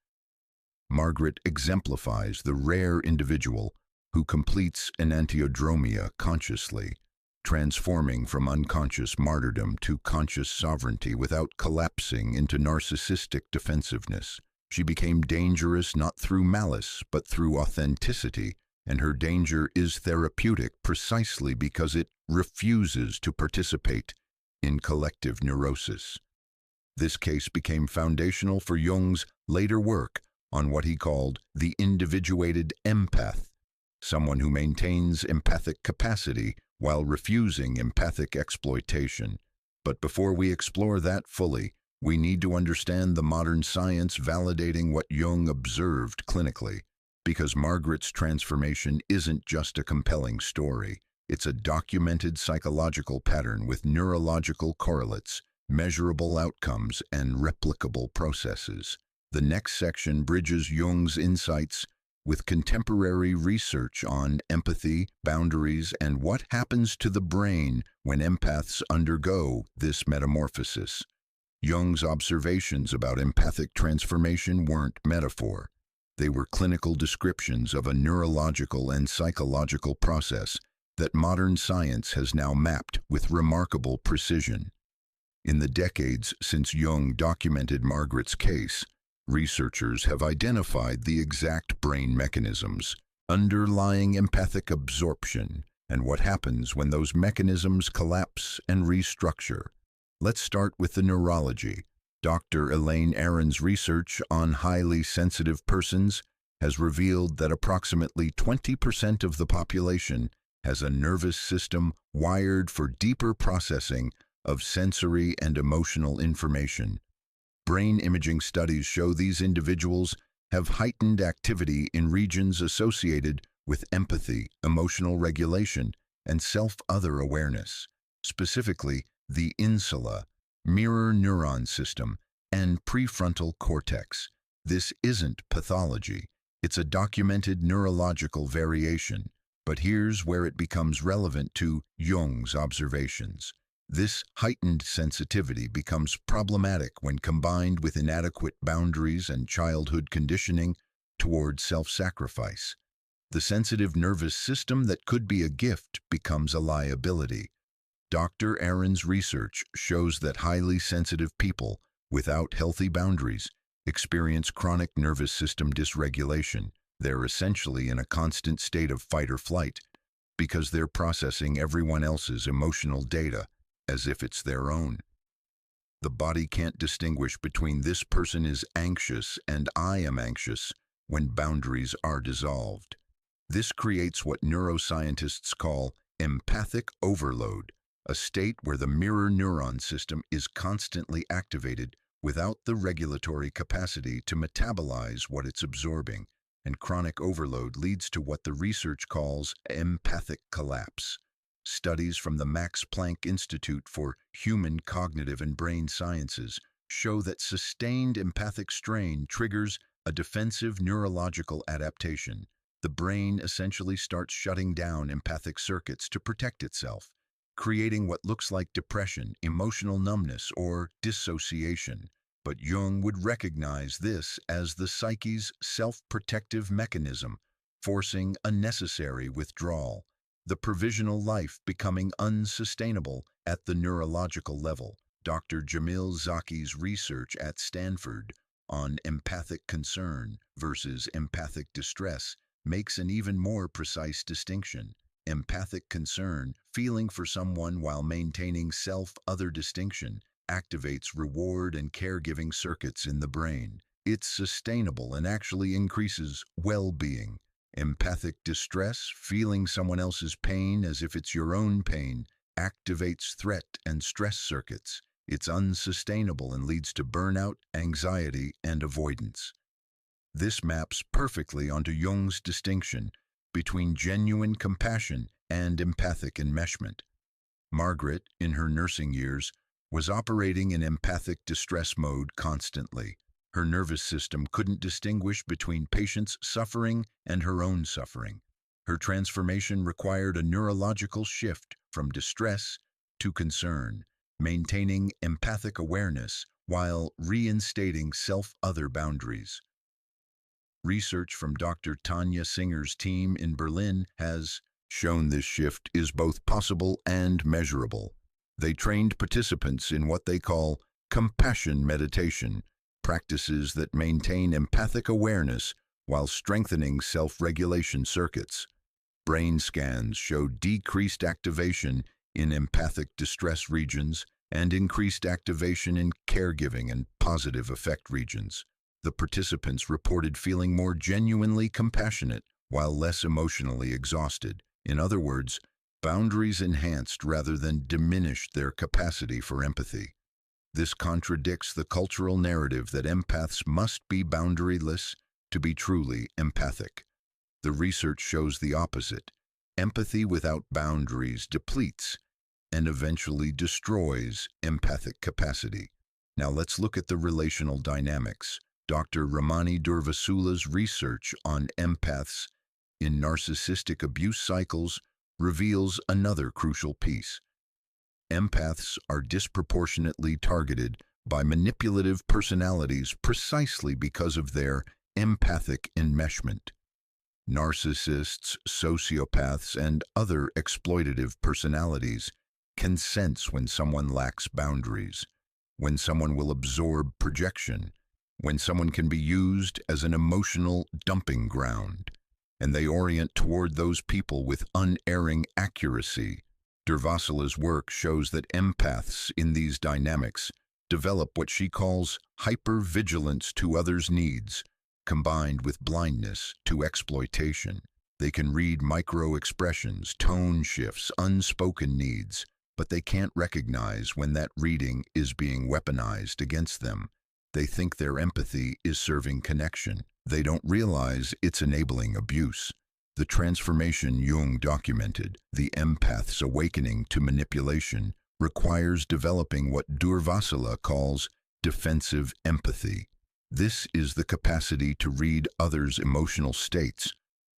Margaret exemplifies the rare individual who completes Enantiodromia consciously, transforming from unconscious martyrdom to conscious sovereignty without collapsing into narcissistic defensiveness. She became dangerous not through malice, but through authenticity, and her danger is therapeutic precisely because it refuses to participate in collective neurosis. This case became foundational for Jung's later work on what he called the individuated empath, someone who maintains empathic capacity while refusing empathic exploitation. But before we explore that fully, we need to understand the modern science validating what Jung observed clinically, because Margaret's transformation isn't just a compelling story. It's a documented psychological pattern with neurological correlates, measurable outcomes, and replicable processes. The next section bridges Jung's insights with contemporary research on empathy, boundaries, and what happens to the brain when empaths undergo this metamorphosis. Jung's observations about empathic transformation weren't metaphor. They were clinical descriptions of a neurological and psychological process that modern science has now mapped with remarkable precision. In the decades since Jung documented Margaret's case, researchers have identified the exact brain mechanisms underlying empathic absorption and what happens when those mechanisms collapse and restructure. Let's start with the neurology. Dr. Elaine Aron's research on highly sensitive persons has revealed that approximately 20% of the population has a nervous system wired for deeper processing of sensory and emotional information. Brain imaging studies show these individuals have heightened activity in regions associated with empathy, emotional regulation, and self-other awareness, specifically the insula, mirror neuron system, and prefrontal cortex. This isn't pathology. It's a documented neurological variation, but here's where it becomes relevant to Jung's observations. This heightened sensitivity becomes problematic when combined with inadequate boundaries and childhood conditioning toward self-sacrifice. The sensitive nervous system that could be a gift becomes a liability. Dr. Aaron's research shows that highly sensitive people, without healthy boundaries, experience chronic nervous system dysregulation. They're essentially in a constant state of fight or flight because they're processing everyone else's emotional data as if it's their own. The body can't distinguish between this person is anxious and I am anxious when boundaries are dissolved. This creates what neuroscientists call empathic overload, a state where the mirror neuron system is constantly activated without the regulatory capacity to metabolize what it's absorbing, and chronic overload leads to what the research calls empathic collapse. Studies from the Max Planck Institute for Human Cognitive and Brain Sciences show that sustained empathic strain triggers a defensive neurological adaptation. The brain essentially starts shutting down empathic circuits to protect itself, creating what looks like depression, emotional numbness, or dissociation. But Jung would recognize this as the psyche's self-protective mechanism, forcing a necessary withdrawal, the provisional life becoming unsustainable at the neurological level. Dr. Jamil Zaki's research at Stanford on empathic concern versus empathic distress makes an even more precise distinction. Empathic concern, feeling for someone while maintaining self-other distinction, activates reward and caregiving circuits in the brain. It's sustainable and actually increases well-being. Empathic distress, feeling someone else's pain as if it's your own pain, activates threat and stress circuits. It's unsustainable and leads to burnout, anxiety, and avoidance. This maps perfectly onto Jung's distinction between genuine compassion and empathic enmeshment. Margaret, in her nursing years, was operating in empathic distress mode constantly. Her nervous system couldn't distinguish between patients' suffering and her own suffering. Her transformation required a neurological shift from distress to concern, maintaining empathic awareness while reinstating self-other boundaries. Research from Dr. Tanya Singer's team in Berlin has shown this shift is both possible and measurable. They trained participants in what they call compassion meditation, practices that maintain empathic awareness while strengthening self-regulation circuits. Brain scans showed decreased activation in empathic distress regions and increased activation in caregiving and positive affect regions. The participants reported feeling more genuinely compassionate while less emotionally exhausted. In other words, boundaries enhanced rather than diminished their capacity for empathy. This contradicts the cultural narrative that empaths must be boundaryless to be truly empathic. The research shows the opposite. Empathy without boundaries depletes and eventually destroys empathic capacity. Now let's look at the relational dynamics. Dr. Ramani Durvasula's research on empaths in narcissistic abuse cycles reveals another crucial piece. Empaths are disproportionately targeted by manipulative personalities precisely because of their empathic enmeshment. Narcissists, sociopaths, and other exploitative personalities can sense when someone lacks boundaries, when someone will absorb projection, when someone can be used as an emotional dumping ground, and they orient toward those people with unerring accuracy. Durvasula's work shows that empaths in these dynamics develop what she calls hypervigilance to others' needs, combined with blindness to exploitation. They can read micro-expressions, tone shifts, unspoken needs, but they can't recognize when that reading is being weaponized against them. They think their empathy is serving connection. They don't realize it's enabling abuse. The transformation Jung documented, the empath's awakening to manipulation, requires developing what Durvasula calls defensive empathy. This is the capacity to read others' emotional states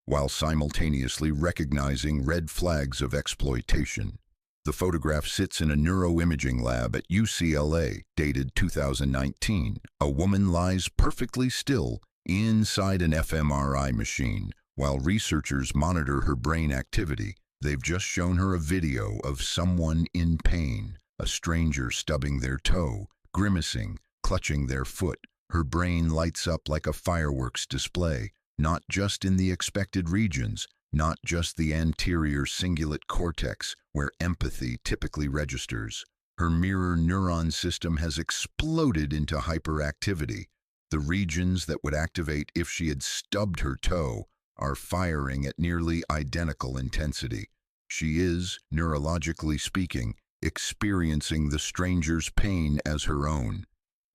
while simultaneously recognizing red flags of exploitation. The photograph sits in a neuroimaging lab at UCLA, dated 2019. A woman lies perfectly still inside an fMRI machine while researchers monitor her brain activity. They've just shown her a video of someone in pain, a stranger stubbing their toe, grimacing, clutching their foot. Her brain lights up like a fireworks display, not just in the expected regions, not just the anterior cingulate cortex, where empathy typically registers. Her mirror neuron system has exploded into hyperactivity. The regions that would activate if she had stubbed her toe are firing at nearly identical intensity. She is, neurologically speaking, experiencing the stranger's pain as her own.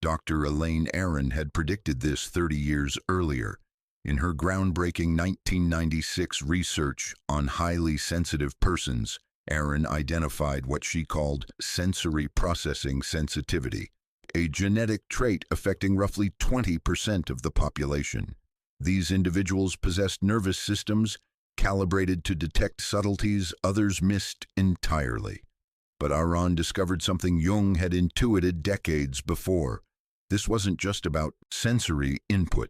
Dr. Elaine Aron had predicted this 30 years earlier. In her groundbreaking 1996 research on highly sensitive persons, Aron identified what she called sensory processing sensitivity, a genetic trait affecting roughly 20% of the population. These individuals possessed nervous systems calibrated to detect subtleties others missed entirely. But Aron discovered something Jung had intuited decades before. This wasn't just about sensory input.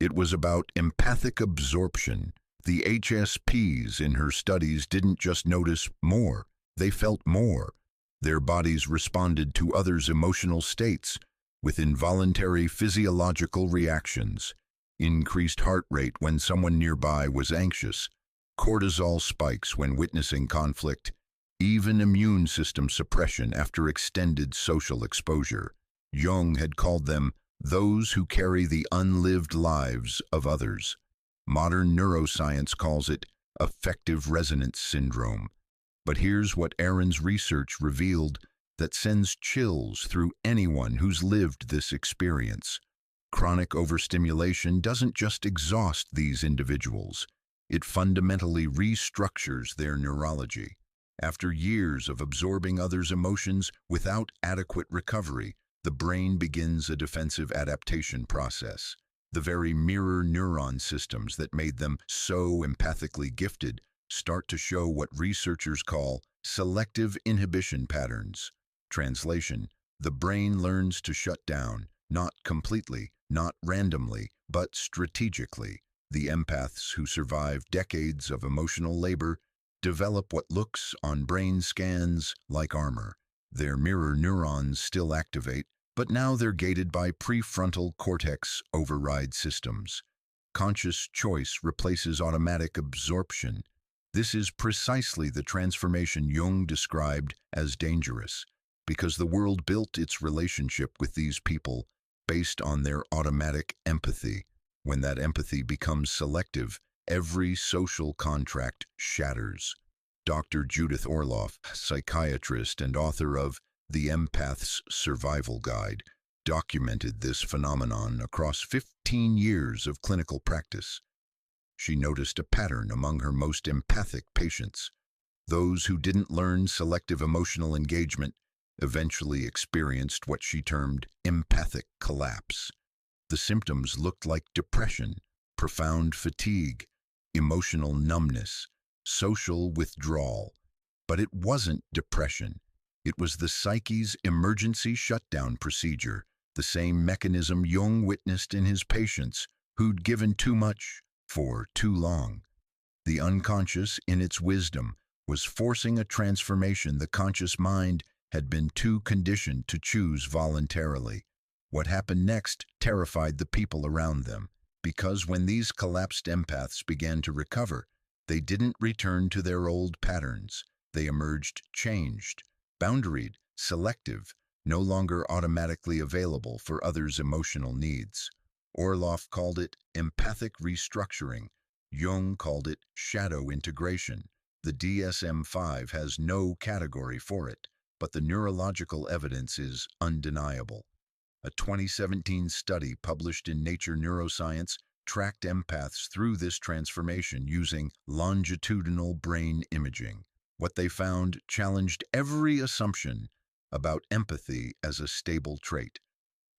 It was about empathic absorption. The HSPs in her studies didn't just notice more, they felt more. Their bodies responded to others' emotional states with involuntary physiological reactions. Increased heart rate when someone nearby was anxious, cortisol spikes when witnessing conflict, even immune system suppression after extended social exposure. Jung had called them those who carry the unlived lives of others. Modern neuroscience calls it affective resonance syndrome. But here's what Aron's research revealed that sends chills through anyone who's lived this experience. Chronic overstimulation doesn't just exhaust these individuals, it fundamentally restructures their neurology. After years of absorbing others' emotions without adequate recovery, the brain begins a defensive adaptation process. The very mirror neuron systems that made them so empathically gifted start to show what researchers call selective inhibition patterns. Translation: the brain learns to shut down, not completely, not randomly, but strategically. The empaths who survive decades of emotional labor develop what looks on brain scans like armor. Their mirror neurons still activate, but now they're gated by prefrontal cortex override systems. Conscious choice replaces automatic absorption. This is precisely the transformation Jung described as dangerous, because the world built its relationship with these people based on their automatic empathy. When that empathy becomes selective, every social contract shatters. Dr. Judith Orloff, psychiatrist and author of The Empath's Survival Guide, documented this phenomenon across 15 years of clinical practice. She noticed a pattern among her most empathic patients. Those who didn't learn selective emotional engagement eventually experienced what she termed empathic collapse. The symptoms looked like depression, profound fatigue, emotional numbness, social withdrawal. But it wasn't depression. It was the psyche's emergency shutdown procedure, the same mechanism Jung witnessed in his patients who'd given too much for too long. The unconscious, in its wisdom, was forcing a transformation the conscious mind had been too conditioned to choose voluntarily. What happened next terrified the people around them, because when these collapsed empaths began to recover, they didn't return to their old patterns. They emerged changed, boundaried, selective, no longer automatically available for others' emotional needs. Orloff called it empathic restructuring. Jung called it shadow integration. The DSM-5 has no category for it, but the neurological evidence is undeniable. A 2017 study published in Nature Neuroscience tracked empaths through this transformation using longitudinal brain imaging. What they found challenged every assumption about empathy as a stable trait.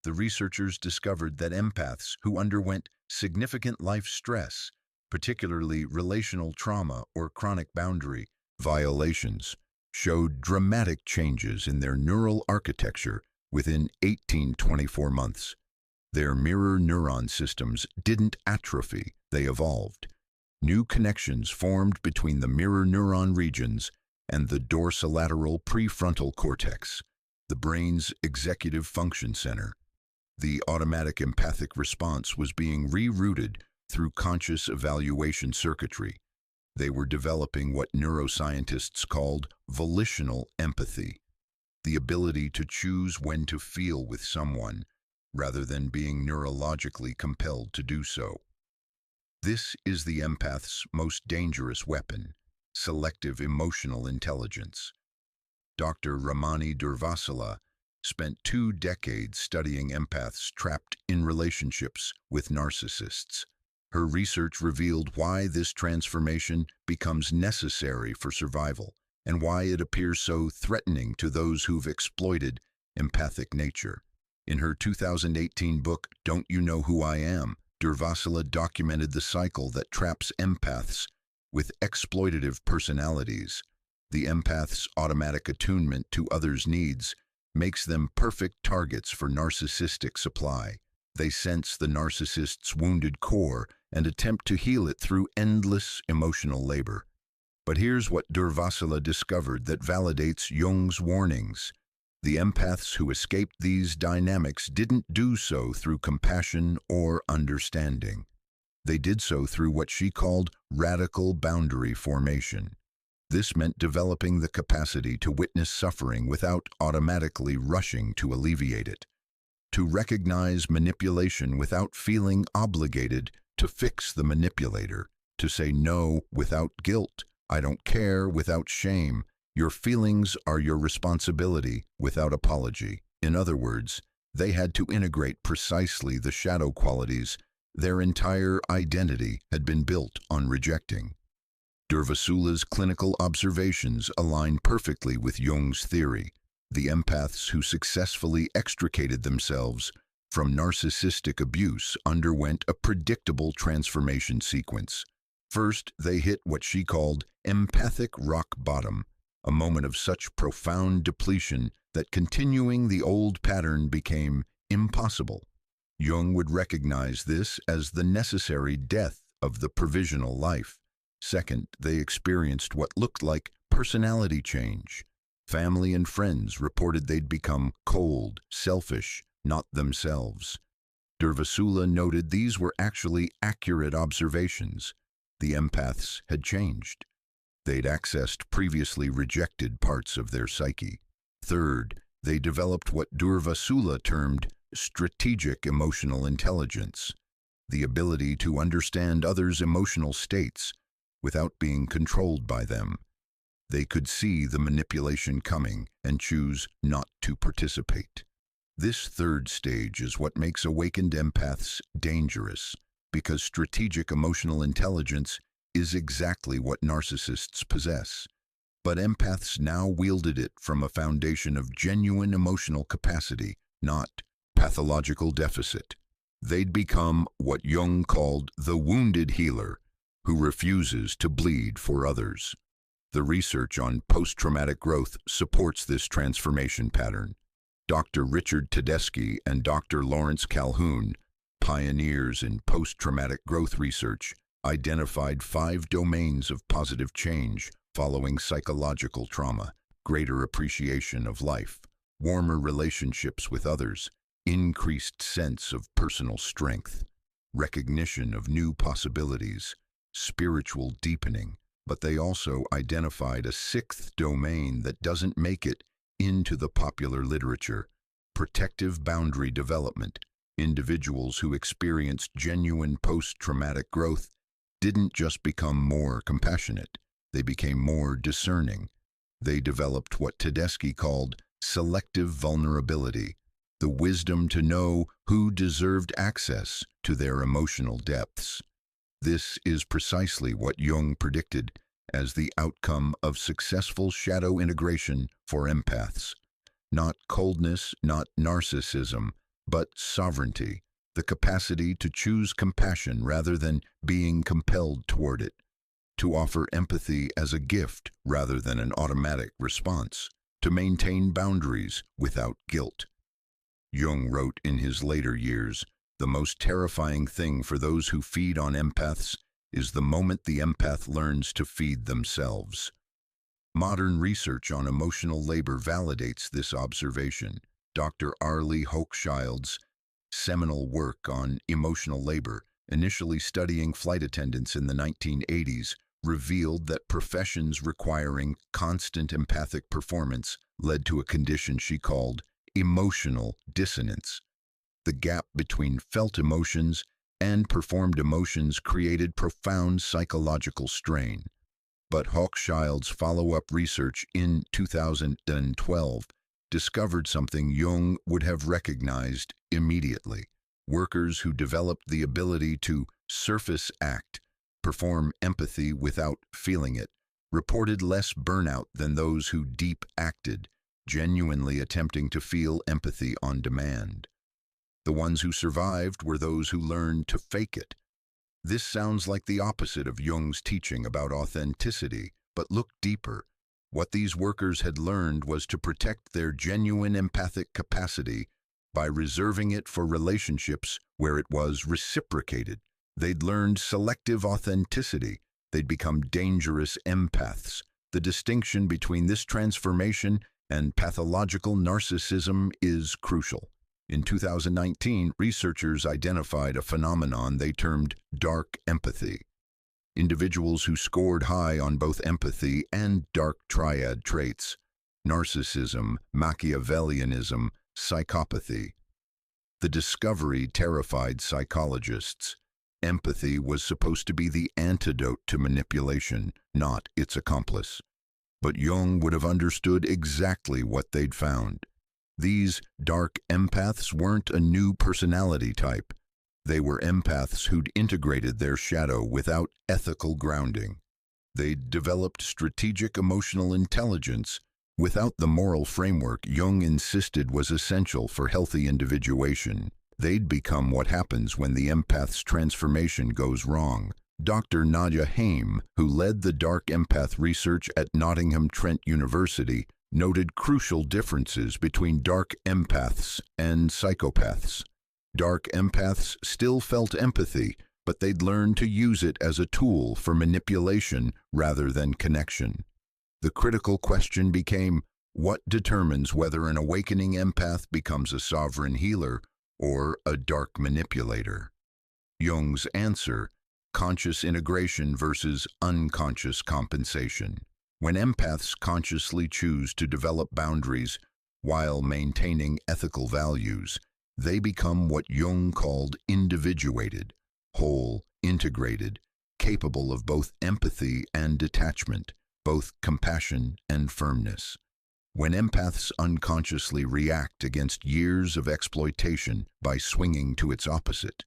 The researchers discovered that empaths who underwent significant life stress, particularly relational trauma or chronic boundary violations, showed dramatic changes in their neural architecture within 18-24 months. Their mirror neuron systems didn't atrophy, they evolved. New connections formed between the mirror neuron regions and the dorsolateral prefrontal cortex, the brain's executive function center. The automatic empathic response was being rerouted through conscious evaluation circuitry. They were developing what neuroscientists called volitional empathy, the ability to choose when to feel with someone rather than being neurologically compelled to do so. This is the empath's most dangerous weapon, selective emotional intelligence. Dr. Ramani Durvasula spent 2 decades studying empaths trapped in relationships with narcissists. Her research revealed why this transformation becomes necessary for survival and why it appears so threatening to those who've exploited empathic nature. In her 2018 book, Don't You Know Who I Am?, Durvasula documented the cycle that traps empaths with exploitative personalities. The empath's automatic attunement to others' needs makes them perfect targets for narcissistic supply. They sense the narcissist's wounded core and attempt to heal it through endless emotional labor. But here's what Durvasula discovered that validates Jung's warnings. The empaths who escaped these dynamics didn't do so through compassion or understanding. They did so through what she called radical boundary formation. This meant developing the capacity to witness suffering without automatically rushing to alleviate it, to recognize manipulation without feeling obligated to fix the manipulator, to say no without guilt, I don't care without shame, your feelings are your responsibility without apology. In other words, they had to integrate precisely the shadow qualities their entire identity had been built on rejecting. Durvasula's clinical observations align perfectly with Jung's theory. The empaths who successfully extricated themselves from narcissistic abuse underwent a predictable transformation sequence. First, they hit what she called empathic rock bottom, a moment of such profound depletion that continuing the old pattern became impossible. Jung would recognize this as the necessary death of the provisional life. Second, they experienced what looked like personality change. Family and friends reported they'd become cold, selfish, not themselves. Durvasula noted these were actually accurate observations. The empaths had changed. They'd accessed previously rejected parts of their psyche. Third, they developed what Durvasula termed strategic emotional intelligence, the ability to understand others' emotional states without being controlled by them. They could see the manipulation coming and choose not to participate. This third stage is what makes awakened empaths dangerous, because strategic emotional intelligence is exactly what narcissists possess. But empaths now wielded it from a foundation of genuine emotional capacity, not pathological deficit. They'd become what Jung called the wounded healer, who refuses to bleed for others. The research on post-traumatic growth supports this transformation pattern. Dr. Richard Tedeschi and Dr. Lawrence Calhoun, pioneers in post-traumatic growth research, identified 5 domains of positive change following psychological trauma: greater appreciation of life, warmer relationships with others, increased sense of personal strength, recognition of new possibilities, spiritual deepening. But they also identified a 6th domain that doesn't make it into the popular literature: protective boundary development. Individuals who experienced genuine post-traumatic growth didn't just become more compassionate, they became more discerning. They developed what Tedeschi called selective vulnerability, the wisdom to know who deserved access to their emotional depths. This is precisely what Jung predicted as the outcome of successful shadow integration for empaths. Not coldness, not narcissism, but sovereignty, the capacity to choose compassion rather than being compelled toward it, to offer empathy as a gift rather than an automatic response, to maintain boundaries without guilt. Jung wrote in his later years, "The most terrifying thing for those who feed on empaths is the moment the empath learns to feed themselves." Modern research on emotional labor validates this observation. Dr. Arlie Hochschild's seminal work on emotional labor, initially studying flight attendants in the 1980s, revealed that professions requiring constant empathic performance led to a condition she called emotional dissonance. The gap between felt emotions and performed emotions created profound psychological strain. But Hochschild's follow-up research in 2012 discovered something Jung would have recognized immediately. Workers who developed the ability to surface act, perform empathy without feeling it, reported less burnout than those who deep acted, genuinely attempting to feel empathy on demand. The ones who survived were those who learned to fake it. This sounds like the opposite of Jung's teaching about authenticity, but look deeper. What these workers had learned was to protect their genuine empathic capacity by reserving it for relationships where it was reciprocated. They'd learned selective authenticity. They'd become dangerous empaths. The distinction between this transformation and pathological narcissism is crucial. In 2019, researchers identified a phenomenon they termed dark empathy. Individuals who scored high on both empathy and dark triad traits, narcissism, Machiavellianism, psychopathy. The discovery terrified psychologists. Empathy was supposed to be the antidote to manipulation, not its accomplice. But Jung would have understood exactly what they'd found. These dark empaths weren't a new personality type. They were empaths who'd integrated their shadow without ethical grounding. They'd developed strategic emotional intelligence without the moral framework Jung insisted was essential for healthy individuation. They'd become what happens when the empath's transformation goes wrong. Dr. Nadia Haim, who led the dark empath research at Nottingham Trent University, noted crucial differences between dark empaths and psychopaths. Dark empaths still felt empathy, but they'd learned to use it as a tool for manipulation rather than connection. The critical question became, what determines whether an awakening empath becomes a sovereign healer or a dark manipulator? Jung's answer: conscious integration versus unconscious compensation. When empaths consciously choose to develop boundaries while maintaining ethical values, they become what Jung called individuated, whole, integrated, capable of both empathy and detachment, both compassion and firmness. When empaths unconsciously react against years of exploitation by swinging to its opposite,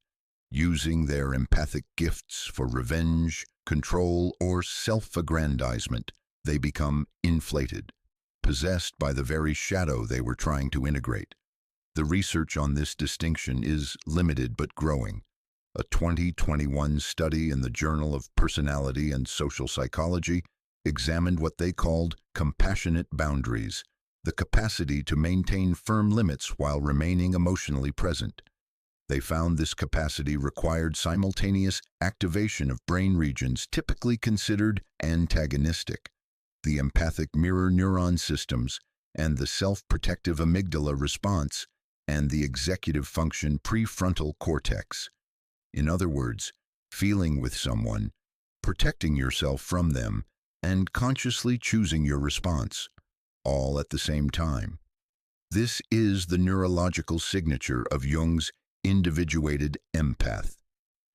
using their empathic gifts for revenge, control, or self-aggrandizement, they become inflated, possessed by the very shadow they were trying to integrate. The research on this distinction is limited but growing. A 2021 study in the Journal of Personality and Social Psychology examined what they called compassionate boundaries, the capacity to maintain firm limits while remaining emotionally present. They found this capacity required simultaneous activation of brain regions typically considered antagonistic, the empathic mirror neuron systems, and the self-protective amygdala response, and the executive function prefrontal cortex. In other words, feeling with someone, protecting yourself from them, and consciously choosing your response, all at the same time. This is the neurological signature of Jung's individuated empath.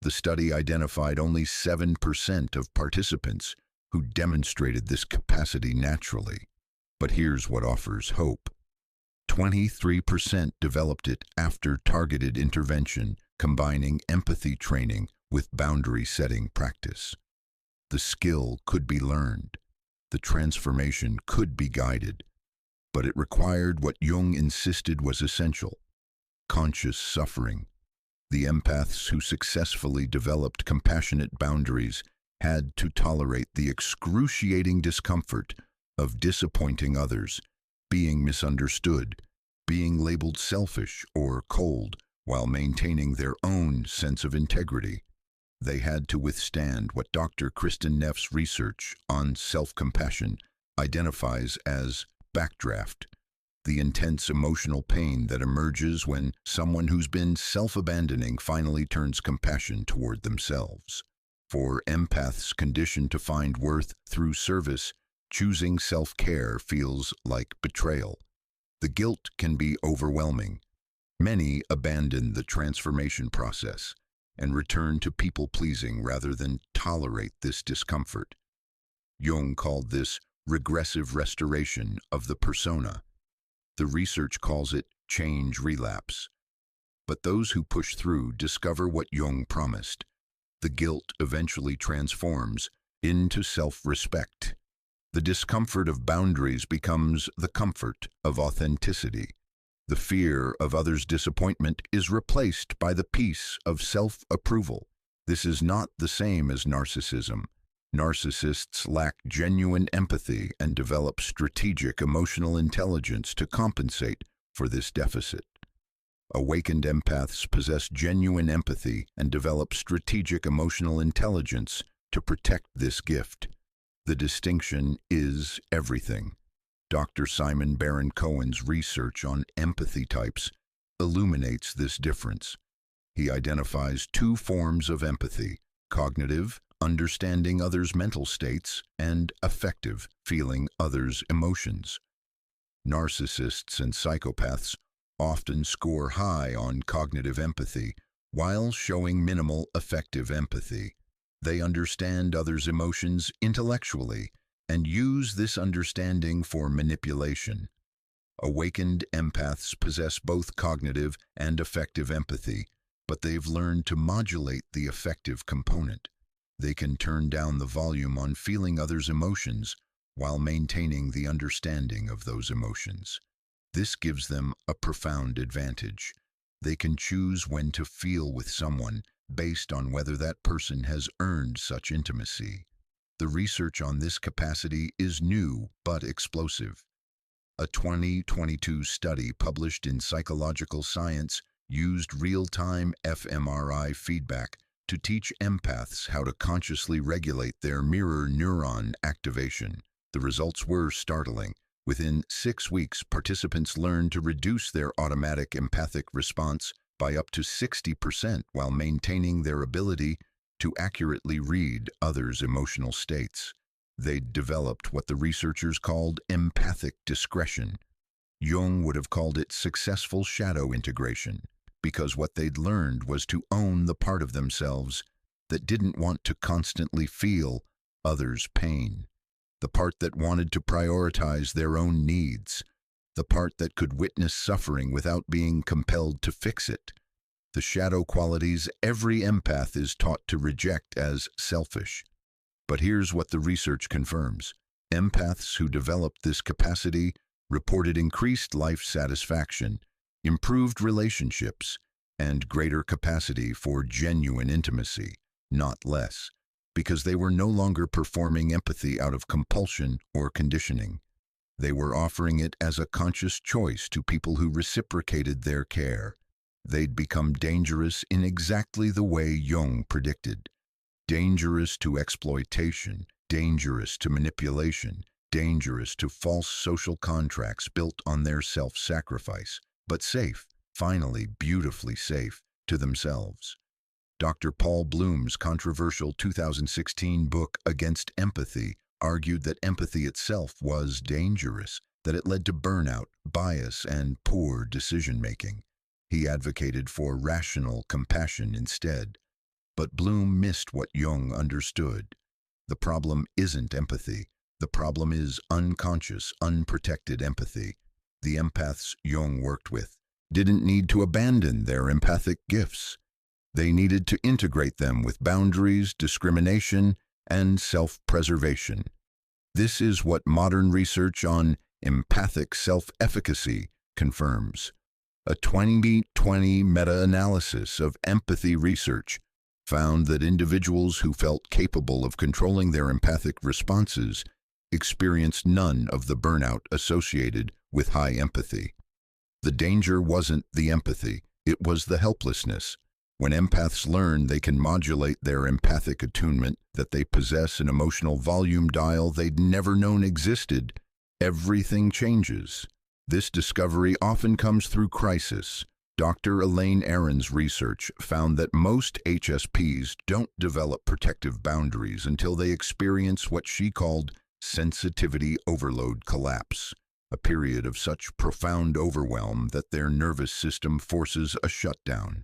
The study identified only 7% of participants who demonstrated this capacity naturally. But here's what offers hope. 23% developed it after targeted intervention, combining empathy training with boundary-setting practice. The skill could be learned. The transformation could be guided. But it required what Jung insisted was essential: conscious suffering. The empaths who successfully developed compassionate boundaries had to tolerate the excruciating discomfort of disappointing others, being misunderstood, being labeled selfish or cold, while maintaining their own sense of integrity. They had to withstand what Dr. Kristen Neff's research on self-compassion identifies as backdraft, the intense emotional pain that emerges when someone who's been self-abandoning finally turns compassion toward themselves. For empaths conditioned to find worth through service, choosing self-care feels like betrayal. The guilt can be overwhelming. Many abandon the transformation process and return to people-pleasing rather than tolerate this discomfort. Jung called this regressive restoration of the persona. The research calls it change relapse. But those who push through discover what Jung promised. The guilt eventually transforms into self-respect. The discomfort of boundaries becomes the comfort of authenticity. The fear of others' disappointment is replaced by the peace of self-approval. This is not the same as narcissism. Narcissists lack genuine empathy and develop strategic emotional intelligence to compensate for this deficit. Awakened empaths possess genuine empathy and develop strategic emotional intelligence to protect this gift. The distinction is everything. Dr. Simon Baron-Cohen's research on empathy types illuminates this difference. He identifies two forms of empathy: cognitive, understanding others' mental states, and affective, feeling others' emotions. Narcissists and psychopaths often score high on cognitive empathy while showing minimal affective empathy. They understand others' emotions intellectually and use this understanding for manipulation. Awakened empaths possess both cognitive and affective empathy, but they've learned to modulate the affective component. They can turn down the volume on feeling others' emotions while maintaining the understanding of those emotions. This gives them a profound advantage. They can choose when to feel with someone based on whether that person has earned such intimacy. The research on this capacity is new but explosive. A 2022 study published in Psychological Science used real-time fMRI feedback to teach empaths how to consciously regulate their mirror neuron activation. The results were startling. Within 6 weeks, participants learned to reduce their automatic empathic response by up to 60% while maintaining their ability to accurately read others' emotional states. They developed what the researchers called empathic discretion. Jung would have called it successful shadow integration, because what they'd learned was to own the part of themselves that didn't want to constantly feel others' pain, the part that wanted to prioritize their own needs, the part that could witness suffering without being compelled to fix it. The shadow qualities every empath is taught to reject as selfish. But here's what the research confirms. Empaths who developed this capacity reported increased life satisfaction, improved relationships, and greater capacity for genuine intimacy, not less, because they were no longer performing empathy out of compulsion or conditioning. They were offering it as a conscious choice to people who reciprocated their care. They'd become dangerous in exactly the way Jung predicted. Dangerous to exploitation, dangerous to manipulation, dangerous to false social contracts built on their self-sacrifice, but safe, finally beautifully safe, to themselves. Dr. Paul Bloom's controversial 2016 book Against Empathy argued that empathy itself was dangerous, that it led to burnout, bias, and poor decision-making. He advocated for rational compassion instead. But Bloom missed what Jung understood. The problem isn't empathy. The problem is unconscious, unprotected empathy. The empaths Jung worked with didn't need to abandon their empathic gifts. They needed to integrate them with boundaries, discrimination, and self-preservation. This is what modern research on empathic self-efficacy confirms. A 2020 meta-analysis of empathy research found that individuals who felt capable of controlling their empathic responses experienced none of the burnout associated with high empathy. The danger wasn't the empathy, it was the helplessness. When empaths learn they can modulate their empathic attunement, that they possess an emotional volume dial they'd never known existed, everything changes. This discovery often comes through crisis. Dr. Elaine Aron's research found that most HSPs don't develop protective boundaries until they experience what she called sensitivity overload collapse, a period of such profound overwhelm that their nervous system forces a shutdown.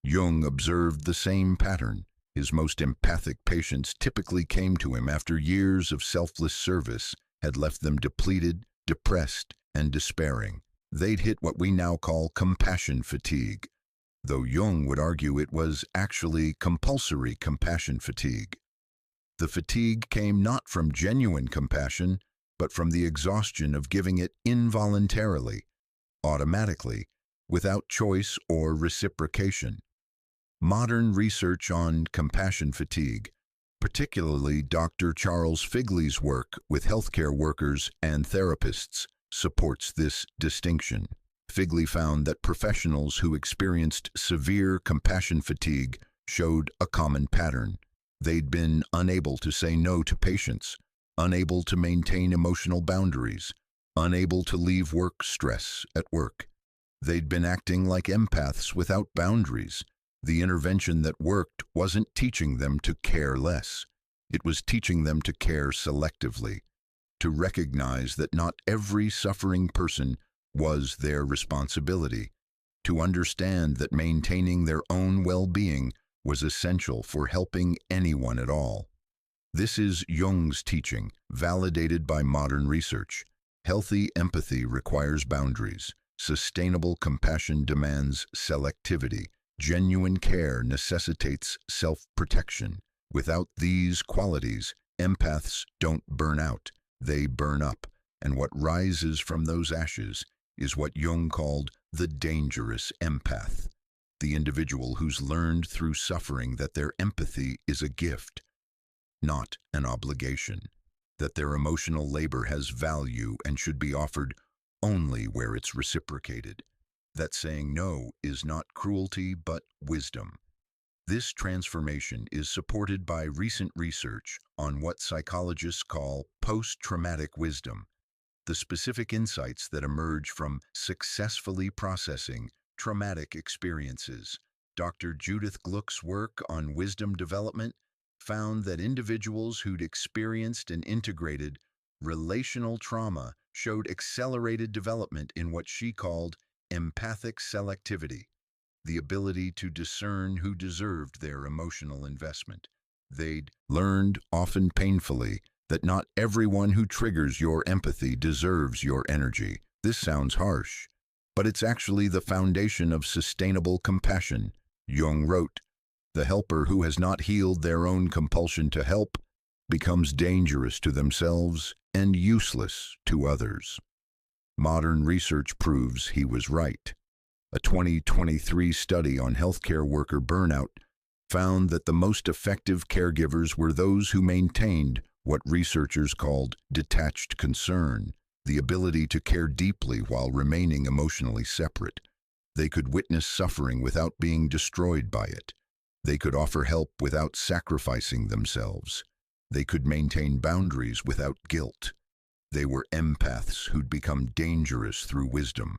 Jung observed the same pattern. His most empathic patients typically came to him after years of selfless service had left them depleted, depressed, and despairing. They'd hit what we now call compassion fatigue, though Jung would argue it was actually compulsory compassion fatigue. The fatigue came not from genuine compassion, but from the exhaustion of giving it involuntarily, automatically, without choice or reciprocation. Modern research on compassion fatigue, particularly Dr. Charles Figley's work with healthcare workers and therapists, supports this distinction. Figley found that professionals who experienced severe compassion fatigue showed a common pattern. They'd been unable to say no to patients, unable to maintain emotional boundaries, unable to leave work stress at work. They'd been acting like empaths without boundaries. The intervention that worked wasn't teaching them to care less. It was teaching them to care selectively, to recognize that not every suffering person was their responsibility, to understand that maintaining their own well-being was essential for helping anyone at all. This is Jung's teaching, validated by modern research. Healthy empathy requires boundaries. Sustainable compassion demands selectivity. Genuine care necessitates self-protection. Without these qualities, empaths don't burn out, they burn up, and what rises from those ashes is what Jung called the dangerous empath, the individual who's learned through suffering that their empathy is a gift, not an obligation, that their emotional labor has value and should be offered only where it's reciprocated, that saying no is not cruelty but wisdom. This transformation is supported by recent research on what psychologists call post-traumatic wisdom, the specific insights that emerge from successfully processing traumatic experiences. Dr. Judith Gluck's work on wisdom development found that individuals who'd experienced and integrated relational trauma showed accelerated development in what she called empathic selectivity, the ability to discern who deserved their emotional investment. They'd learned, often painfully, that not everyone who triggers your empathy deserves your energy. This sounds harsh, but it's actually the foundation of sustainable compassion. Jung wrote, "The helper who has not healed their own compulsion to help becomes dangerous to themselves and useless to others." Modern research proves he was right. A 2023 study on healthcare worker burnout found that the most effective caregivers were those who maintained what researchers called detached concern, the ability to care deeply while remaining emotionally separate. They could witness suffering without being destroyed by it. They could offer help without sacrificing themselves. They could maintain boundaries without guilt. They were empaths who'd become dangerous through wisdom.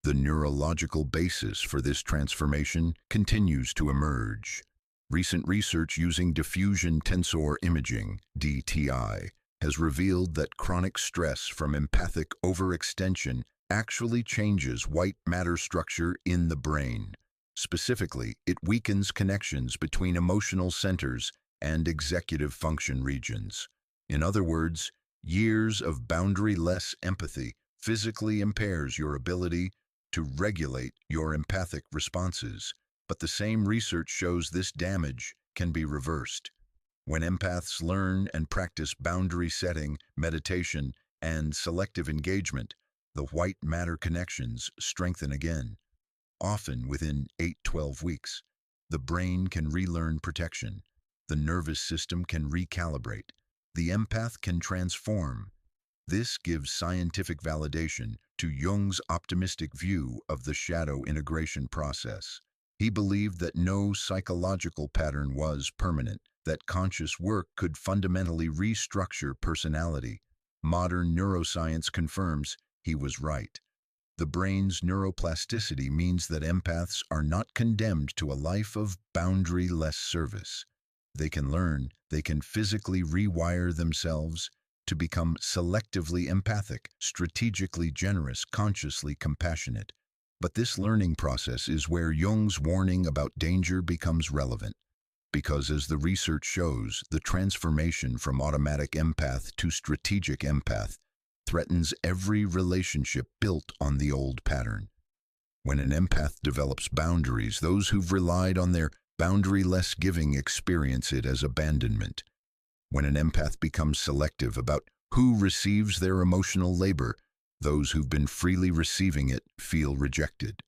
The neurological basis for this transformation continues to emerge. Recent research using diffusion tensor imaging, DTI, has revealed that chronic stress from empathic overextension actually changes white matter structure in the brain. Specifically, it weakens connections between emotional centers and executive function regions. In other words, years of boundary-less empathy physically impairs your ability to regulate your empathic responses. But the same research shows this damage can be reversed. When empaths learn and practice boundary setting, meditation, and selective engagement, the white matter connections strengthen again. often within 8–12 weeks. The brain can relearn protection. The nervous system can recalibrate. The empath can transform. This gives scientific validation to Jung's optimistic view of the shadow integration process. He believed that no psychological pattern was permanent, that conscious work could fundamentally restructure personality. Modern neuroscience confirms he was right. The brain's neuroplasticity means that empaths are not condemned to a life of boundary-less service. They can learn, they can physically rewire themselves to become selectively empathic, strategically generous, consciously compassionate. But this learning process is where Jung's warning about danger becomes relevant. Because as the research shows, the transformation from automatic empath to strategic empath threatens every relationship built on the old pattern. When an empath develops boundaries, those who've relied on their boundary-less giving experience it as abandonment. When an empath becomes selective about who receives their emotional labor, those who've been freely receiving it feel rejected.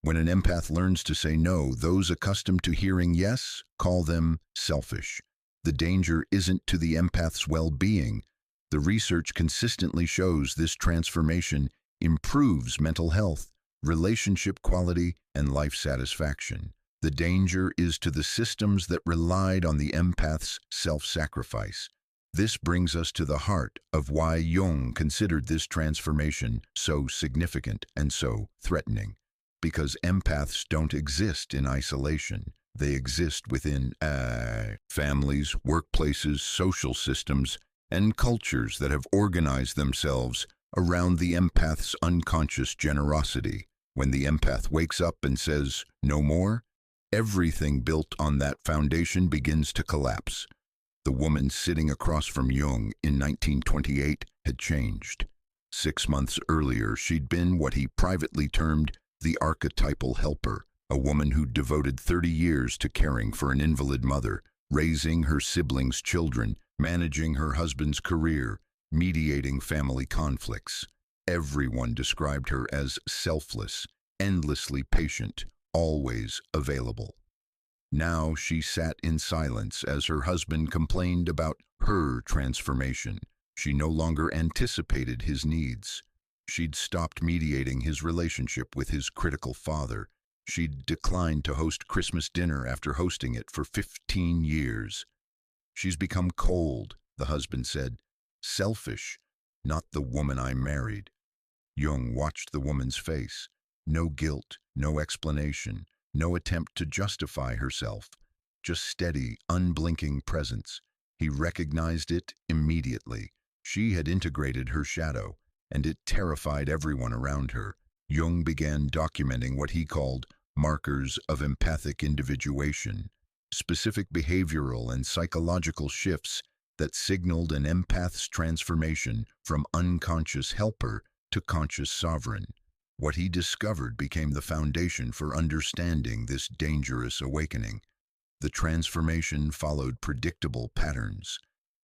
When an empath learns to say no, those accustomed to hearing yes call them selfish. The danger isn't to the empath's well-being. The research consistently shows this transformation improves mental health, relationship quality, and life satisfaction. The danger is to the systems that relied on the empath's self-sacrifice. This brings us to the heart of why Jung considered this transformation so significant and so threatening. Because empaths don't exist in isolation. They exist within families, workplaces, social systems, and cultures that have organized themselves around the empath's unconscious generosity. When the empath wakes up and says, "No more," everything built on that foundation begins to collapse. The woman sitting across from Jung in 1928 had changed. 6 months earlier, she'd been what he privately termed the archetypal helper, a woman who'd devoted 30 years to caring for an invalid mother, raising her siblings' children, managing her husband's career, mediating family conflicts. Everyone described her as selfless, endlessly patient, always available. Now she sat in silence as her husband complained about her transformation. She no longer anticipated his needs. She'd stopped mediating his relationship with his critical father. She'd declined to host Christmas dinner after hosting it for 15 years. "She's become cold," the husband said. "Selfish, not the woman I married." Jung watched the woman's face. No guilt, no explanation, no attempt to justify herself. Just steady, unblinking presence. He recognized it immediately. She had integrated her shadow, and it terrified everyone around her. Jung began documenting what he called markers of empathic individuation, specific behavioral and psychological shifts that signaled an empath's transformation from unconscious helper to conscious sovereign. What he discovered became the foundation for understanding this dangerous awakening. The transformation followed predictable patterns.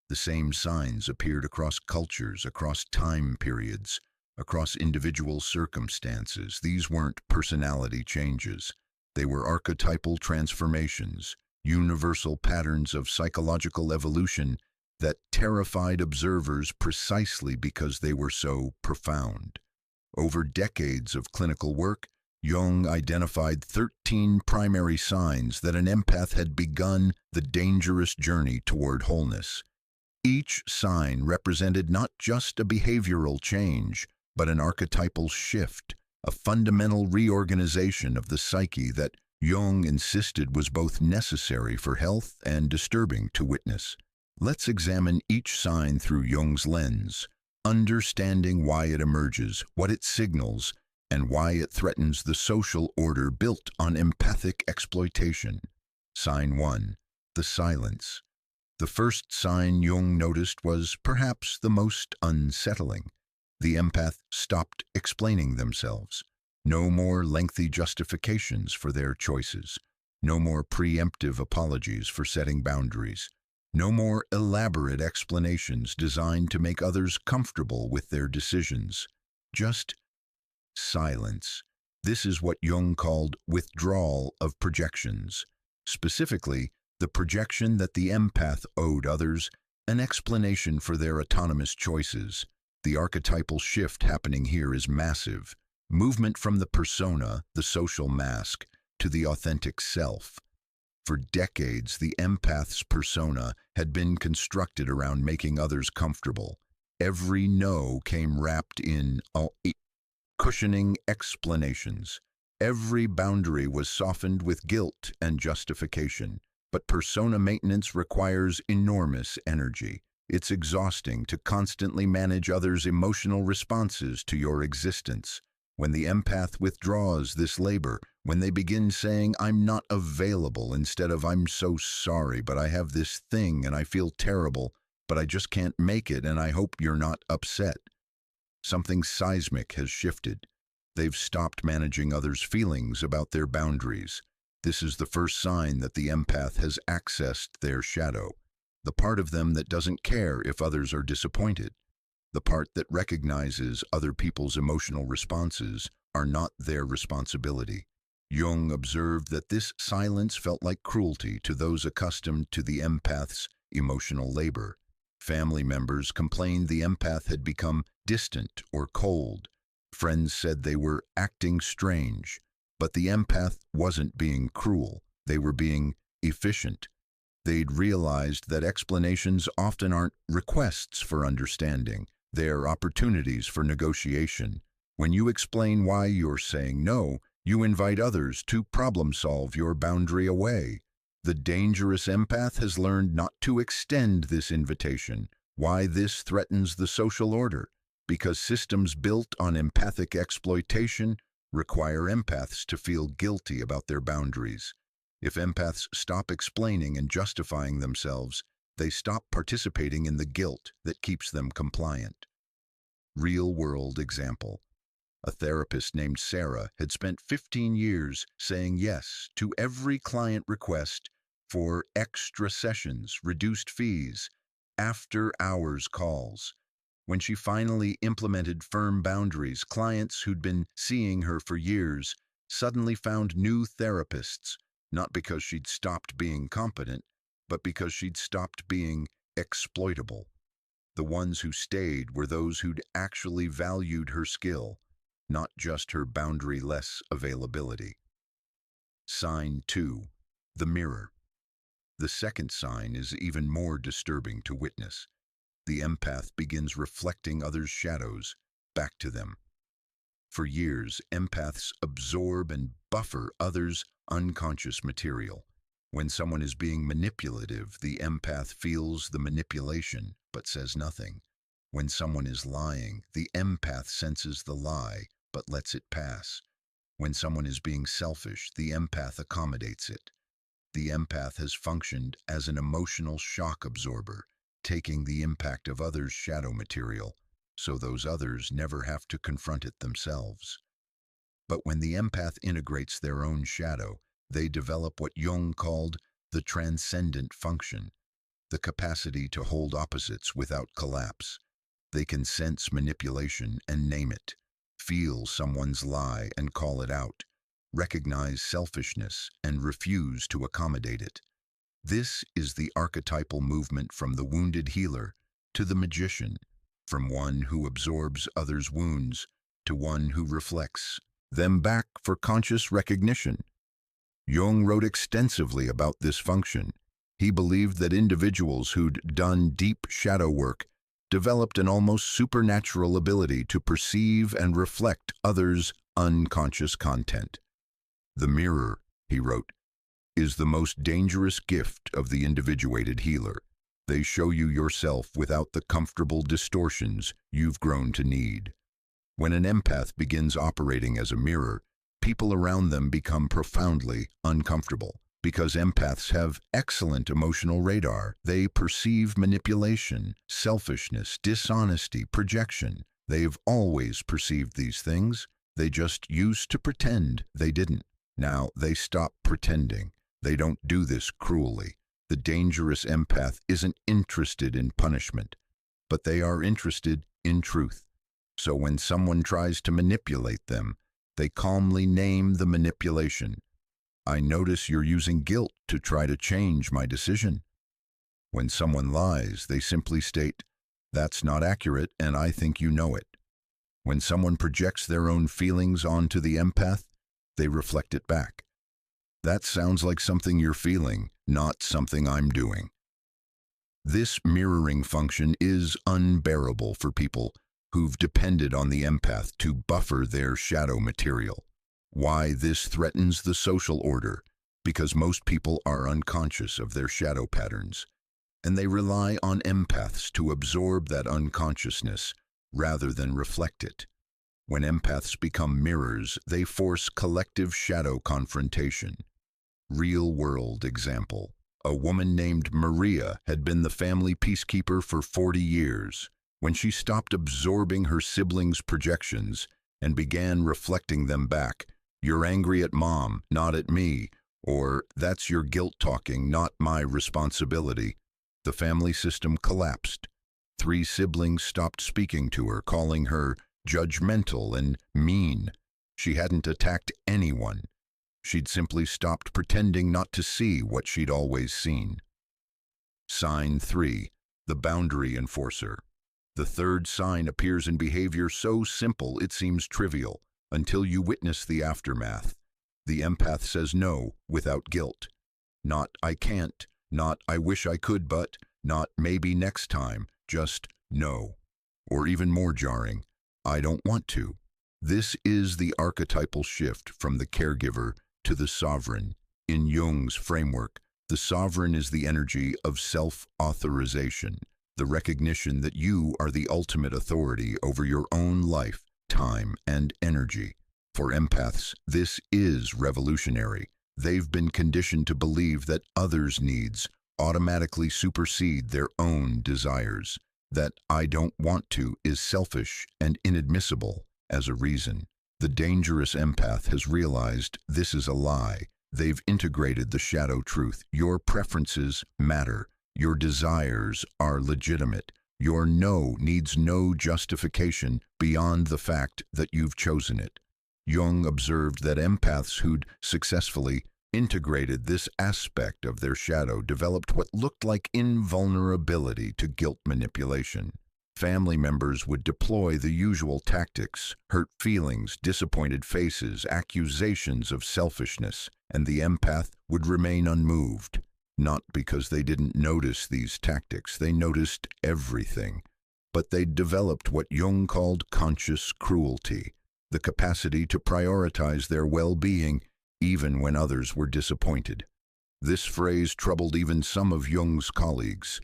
The same signs appeared across cultures, across time periods, across individual circumstances. These weren't personality changes. They were archetypal transformations, universal patterns of psychological evolution that terrified observers precisely because they were so profound. Over decades of clinical work, Jung identified 13 primary signs that an empath had begun the dangerous journey toward wholeness. Each sign represented not just a behavioral change, but an archetypal shift, a fundamental reorganization of the psyche that Jung insisted was both necessary for health and disturbing to witness. Let's examine each sign through Jung's lens, understanding why it emerges, what it signals, and why it threatens the social order built on empathic exploitation. Sign 1. The silence. The first sign Jung noticed was perhaps the most unsettling. The empath stopped explaining themselves. No more lengthy justifications for their choices. No more preemptive apologies for setting boundaries. No more elaborate explanations designed to make others comfortable with their decisions. Just silence. This is what Jung called withdrawal of projections, specifically the projection that the empath owed others an explanation for their autonomous choices. The archetypal shift happening here is massive. Movement from the persona, the social mask, to the authentic self. For decades, the empath's persona had been constructed around making others comfortable. Every no came wrapped in cushioning explanations. Every boundary was softened with guilt and justification. But persona maintenance requires enormous energy. It's exhausting to constantly manage others' emotional responses to your existence. When the empath withdraws this labor, when they begin saying, "I'm not available," instead of "I'm so sorry, but I have this thing and I feel terrible, but I just can't make it and I hope you're not upset," something seismic has shifted. They've stopped managing others' feelings about their boundaries. This is the first sign that the empath has accessed their shadow, the part of them that doesn't care if others are disappointed, the part that recognizes other people's emotional responses are not their responsibility. Jung observed that this silence felt like cruelty to those accustomed to the empath's emotional labor. Family members complained the empath had become distant or cold. Friends said they were acting strange. But the empath wasn't being cruel. They were being efficient. They'd realized that explanations often aren't requests for understanding. They're opportunities for negotiation. When you explain why you're saying no, you invite others to problem-solve your boundary away. The dangerous empath has learned not to extend this invitation. Why this threatens the social order? Because systems built on empathic exploitation require empaths to feel guilty about their boundaries. If empaths stop explaining and justifying themselves, they stop participating in the guilt that keeps them compliant. Real-world example. A therapist named Sarah had spent 15 years saying yes to every client request for extra sessions, reduced fees, after-hours calls. When she finally implemented firm boundaries, clients who'd been seeing her for years suddenly found new therapists, not because she'd stopped being competent, but because she'd stopped being exploitable. The ones who stayed were those who'd actually valued her skill, not just her boundary-less availability. Sign 2. The mirror. The second sign is even more disturbing to witness. The empath begins reflecting others' shadows back to them. For years, empaths absorb and buffer others' unconscious material. When someone is being manipulative, the empath feels the manipulation but says nothing. When someone is lying, the empath senses the lie but lets it pass. When someone is being selfish, the empath accommodates it. The empath has functioned as an emotional shock absorber, taking the impact of others' shadow material, so those others never have to confront it themselves. But when the empath integrates their own shadow, they develop what Jung called the transcendent function, the capacity to hold opposites without collapse. They can sense manipulation and name it, feel someone's lie and call it out, recognize selfishness and refuse to accommodate it. This is the archetypal movement from the wounded healer to the magician, from one who absorbs others' wounds to one who reflects them back for conscious recognition. Jung wrote extensively about this function. He believed that individuals who'd done deep shadow work developed an almost supernatural ability to perceive and reflect others' unconscious content. The mirror, he wrote, is the most dangerous gift of the individuated healer. They show you yourself without the comfortable distortions you've grown to need. When an empath begins operating as a mirror, people around them become profoundly uncomfortable. Because empaths have excellent emotional radar, they perceive manipulation, selfishness, dishonesty, projection. They've always perceived these things. They just used to pretend they didn't. Now they stop pretending. They don't do this cruelly. The dangerous empath isn't interested in punishment, but they are interested in truth. So when someone tries to manipulate them, They calmly name the manipulation. I notice you're using guilt to try to change my decision. When someone lies, they simply state, that's not accurate and I think you know it. When someone projects their own feelings onto the empath, they reflect it back. That sounds like something you're feeling, not something I'm doing. This mirroring function is unbearable for people who've depended on the empath to buffer their shadow material. Why this threatens the social order? Because most people are unconscious of their shadow patterns, and they rely on empaths to absorb that unconsciousness rather than reflect it. When empaths become mirrors, they force collective shadow confrontation. Real-world example. A woman named Maria had been the family peacekeeper for 40 years. When she stopped absorbing her siblings' projections and began reflecting them back, "You're angry at Mom, not at me," or "That's your guilt talking, not my responsibility," the family system collapsed. 3 siblings stopped speaking to her, calling her judgmental and mean. She hadn't attacked anyone. She'd simply stopped pretending not to see what she'd always seen. Sign 3. The boundary enforcer. The third sign appears in behavior so simple it seems trivial, until you witness the aftermath. The empath says no without guilt. Not "I can't," not "I wish I could but," not "maybe next time," just no. Or even more jarring, "I don't want to." This is the archetypal shift from the caregiver to the sovereign. In Jung's framework, the sovereign is the energy of self-authorization, the recognition that you are the ultimate authority over your own life, time, and energy. For empaths, this is revolutionary. They've been conditioned to believe that others' needs automatically supersede their own desires, that "I don't want to" is selfish and inadmissible as a reason. The dangerous empath has realized this is a lie. They've integrated the shadow truth. Your preferences matter. Your desires are legitimate. Your no needs no justification beyond the fact that you've chosen it. Jung observed that empaths who'd successfully integrated this aspect of their shadow developed what looked like invulnerability to guilt manipulation. Family members would deploy the usual tactics: hurt feelings, disappointed faces, accusations of selfishness, and the empath would remain unmoved. Not because they didn't notice these tactics, they noticed everything. But they developed what Jung called conscious cruelty, the capacity to prioritize their well-being even when others were disappointed. This phrase troubled even some of Jung's colleagues.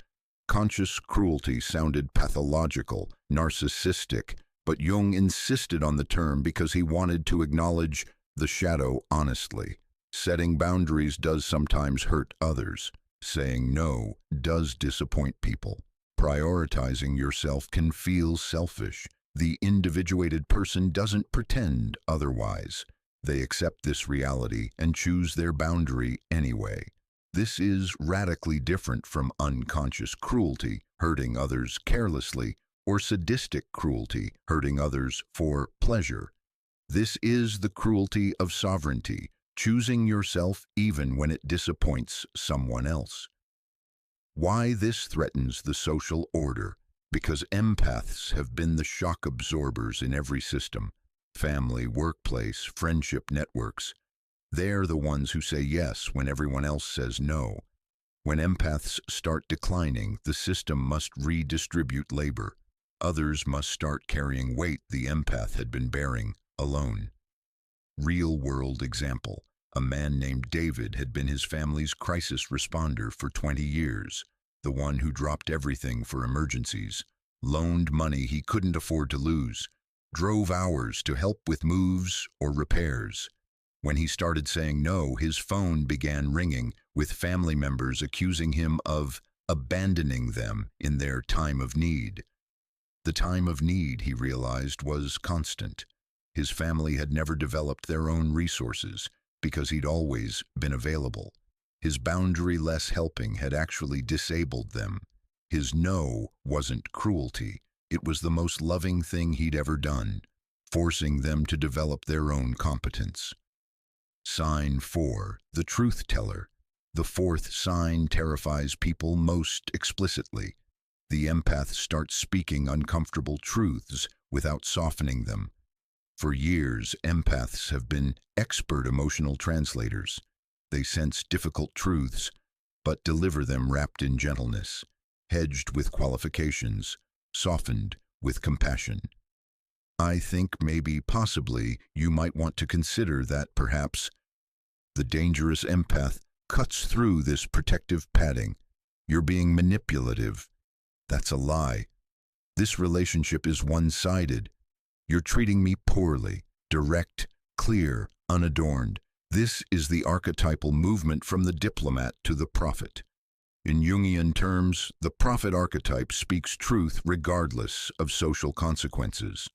Conscious cruelty sounded pathological, narcissistic, but Jung insisted on the term because he wanted to acknowledge the shadow honestly. Setting boundaries does sometimes hurt others. Saying no does disappoint people. Prioritizing yourself can feel selfish. The individuated person doesn't pretend otherwise. They accept this reality and choose their boundary anyway. This is radically different from unconscious cruelty, hurting others carelessly, or sadistic cruelty, hurting others for pleasure. This is the cruelty of sovereignty, choosing yourself even when it disappoints someone else. Why this threatens the social order? Because empaths have been the shock absorbers in every system: family, workplace, friendship networks. They're the ones who say yes when everyone else says no. When empaths start declining, the system must redistribute labor. Others must start carrying weight the empath had been bearing alone. Real-world example. A man named David had been his family's crisis responder for 20 years, the one who dropped everything for emergencies, loaned money he couldn't afford to lose, drove hours to help with moves or repairs. When he started saying no, his phone began ringing, with family members accusing him of abandoning them in their time of need. The time of need, he realized, was constant. His family had never developed their own resources because he'd always been available. His boundary-less helping had actually disabled them. His no wasn't cruelty. It was the most loving thing he'd ever done. forcing them to develop their own competence. Sign 4, the truth teller. The fourth sign terrifies people most explicitly. The empath starts speaking uncomfortable truths without softening them. For years, empaths have been expert emotional translators. They sense difficult truths, but deliver them wrapped in gentleness, hedged with qualifications, softened with compassion. I think maybe, possibly, you might want to consider that perhaps the dangerous empath cuts through this protective padding. You're being manipulative. That's a lie. This relationship is one-sided. You're treating me poorly, direct, clear, unadorned. This is the archetypal movement from the diplomat to the prophet. In Jungian terms, the prophet archetype speaks truth regardless of social consequences.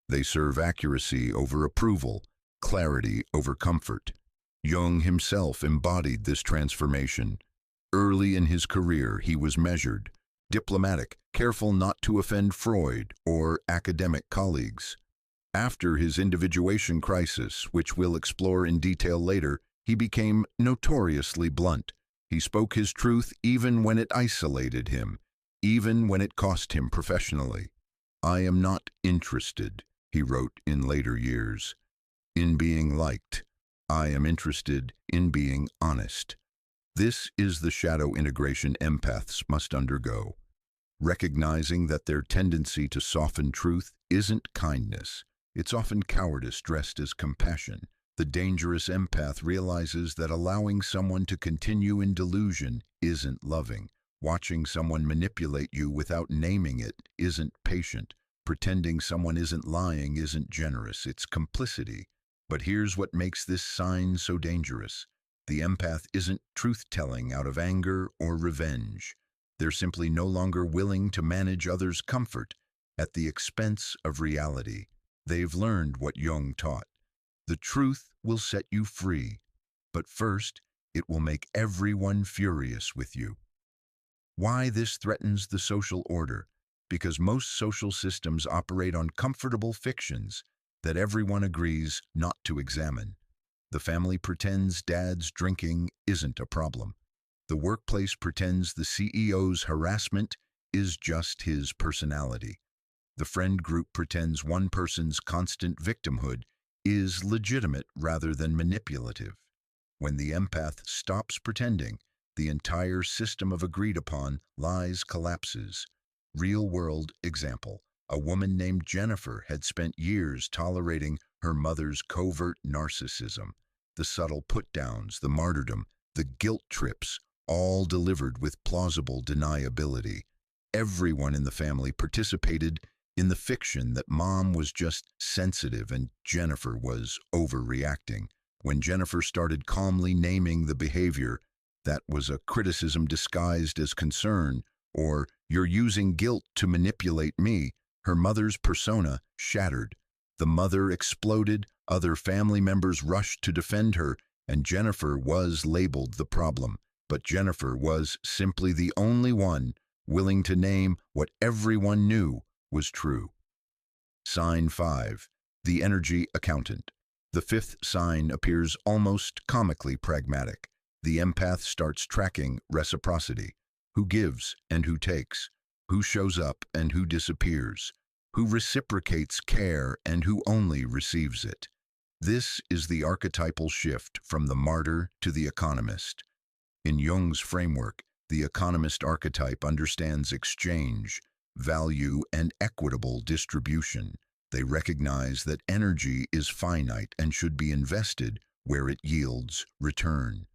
They serve accuracy over approval, clarity over comfort. Jung himself embodied this transformation. Early in his career, he was measured, diplomatic, careful not to offend Freud or academic colleagues. After his individuation crisis, which we'll explore in detail later, he became notoriously blunt. He spoke his truth even when it isolated him, even when it cost him professionally. "I am not interested," he wrote in later years, "in being liked. I am interested in being honest." This is the shadow integration empaths must undergo, recognizing that their tendency to soften truth isn't kindness. It's often cowardice dressed as compassion. The dangerous empath realizes that allowing someone to continue in delusion isn't loving. Watching someone manipulate you without naming it isn't patient. Pretending someone isn't lying isn't generous. It's complicity. But here's what makes this sign so dangerous. The empath isn't truth-telling out of anger or revenge. They're simply no longer willing to manage others' comfort at the expense of reality. They've learned what Jung taught. The truth will set you free, but first, it will make everyone furious with you. Why this threatens the social order? Because most social systems operate on comfortable fictions that everyone agrees not to examine. The family pretends dad's drinking isn't a problem. The workplace pretends the CEO's harassment is just his personality. The friend group pretends one person's constant victimhood is legitimate rather than manipulative. When the empath stops pretending, the entire system of agreed-upon lies collapses. Real-world example. A woman named Jennifer had spent years tolerating her mother's covert narcissism. The subtle put-downs, the martyrdom, the guilt trips, all delivered with plausible deniability. Everyone in the family participated in the fiction that Mom was just sensitive and Jennifer was overreacting. When Jennifer started calmly naming the behavior, that was a criticism disguised as concern, or "you're using guilt to manipulate me," her mother's persona shattered. The mother exploded, other family members rushed to defend her, and Jennifer was labeled the problem. But Jennifer was simply the only one willing to name what everyone knew was true. Sign 5, the energy accountant. The fifth sign appears almost comically pragmatic. The empath starts tracking reciprocity. Who gives and who takes? Who shows up and who disappears? Who reciprocates care and who only receives it? This is the archetypal shift from the martyr to the economist. In Jung's framework, the economist archetype understands exchange, value, and equitable distribution. They recognize that energy is finite and should be invested where it yields return.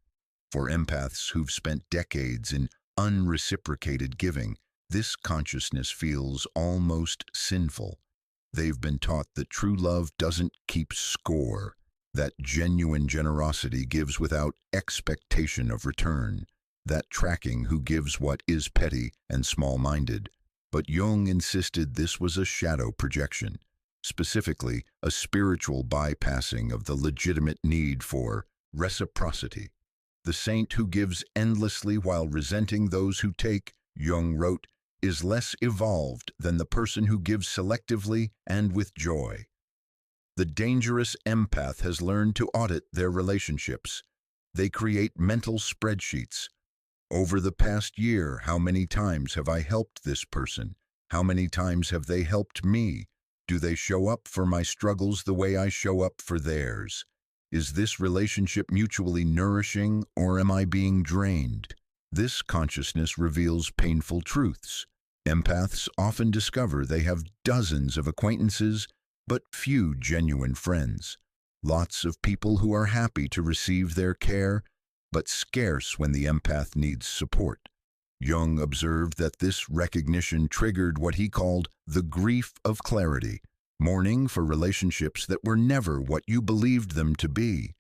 For empaths who've spent decades in unreciprocated giving, this consciousness feels almost sinful. They've been taught that true love doesn't keep score, that genuine generosity gives without expectation of return, that tracking who gives what is petty and small-minded. But Jung insisted this was a shadow projection, specifically a spiritual bypassing of the legitimate need for reciprocity. The saint who gives endlessly while resenting those who take, Jung wrote, is less evolved than the person who gives selectively and with joy. The dangerous empath has learned to audit their relationships. They create mental spreadsheets. Over the past year, how many times have I helped this person? How many times have they helped me? Do they show up for my struggles the way I show up for theirs? Is this relationship mutually nourishing, or am I being drained? This consciousness reveals painful truths. Empaths often discover they have dozens of acquaintances, but few genuine friends. Lots of people who are happy to receive their care, but scarce when the empath needs support. Jung observed that this recognition triggered what he called the grief of clarity, mourning for relationships that were never what you believed them to be.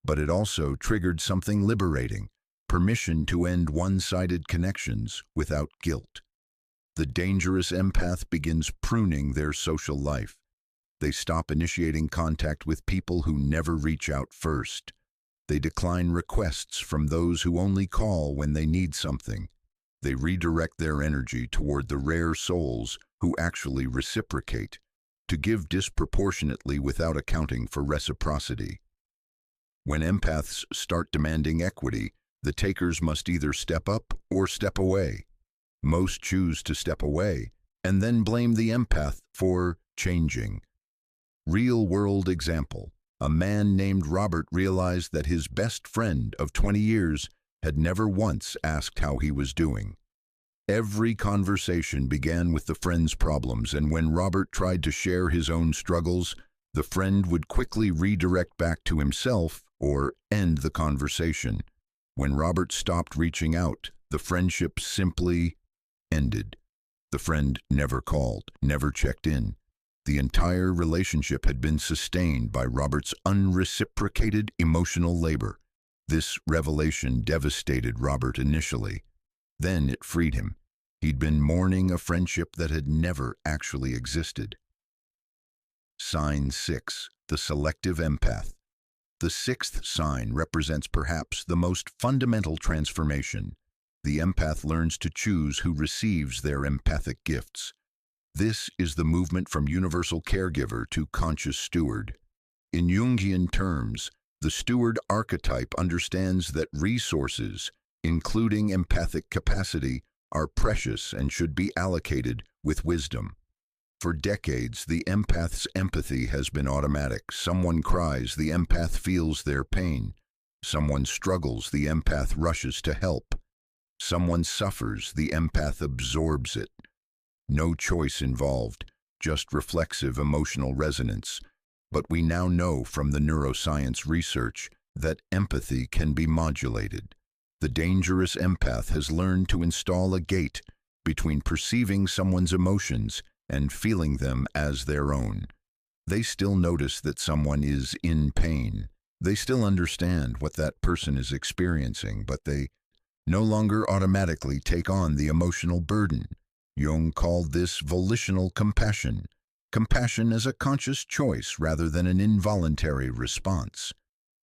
But it also triggered something liberating, permission to end one-sided connections without guilt. The dangerous empath begins pruning their social life. They stop initiating contact with people who never reach out first. They decline requests from those who only call when they need something. They redirect their energy toward the rare souls who actually reciprocate, to give disproportionately without accounting for reciprocity. When empaths start demanding equity, the takers must either step up or step away. Most choose to step away and then blame the empath for changing. Real-world example. A man named Robert realized that his best friend of 20 years had never once asked how he was doing. Every conversation began with the friend's problems, and when Robert tried to share his own struggles, the friend would quickly redirect back to himself or end the conversation. When Robert stopped reaching out, the friendship simply ended. The friend never called, never checked in. The entire relationship had been sustained by Robert's unreciprocated emotional labor. This revelation devastated Robert initially. Then it freed him. He'd been mourning a friendship that had never actually existed. Sign 6. The selective empath. The sixth sign represents perhaps the most fundamental transformation. The empath learns to choose who receives their empathic gifts. This is the movement from universal caregiver to conscious steward. In Jungian terms, the steward archetype understands that resources, including empathic capacity, are precious and should be allocated with wisdom. For decades, the empath's empathy has been automatic. Someone cries, the empath feels their pain. Someone struggles, the empath rushes to help. Someone suffers, the empath absorbs it. No choice involved, just reflexive emotional resonance. But we now know from the neuroscience research that empathy can be modulated. The dangerous empath has learned to install a gate between perceiving someone's emotions and feeling them as their own. They still notice that someone is in pain. They still understand what that person is experiencing, but they no longer automatically take on the emotional burden. Jung called this volitional compassion. Compassion as a conscious choice rather than an involuntary response.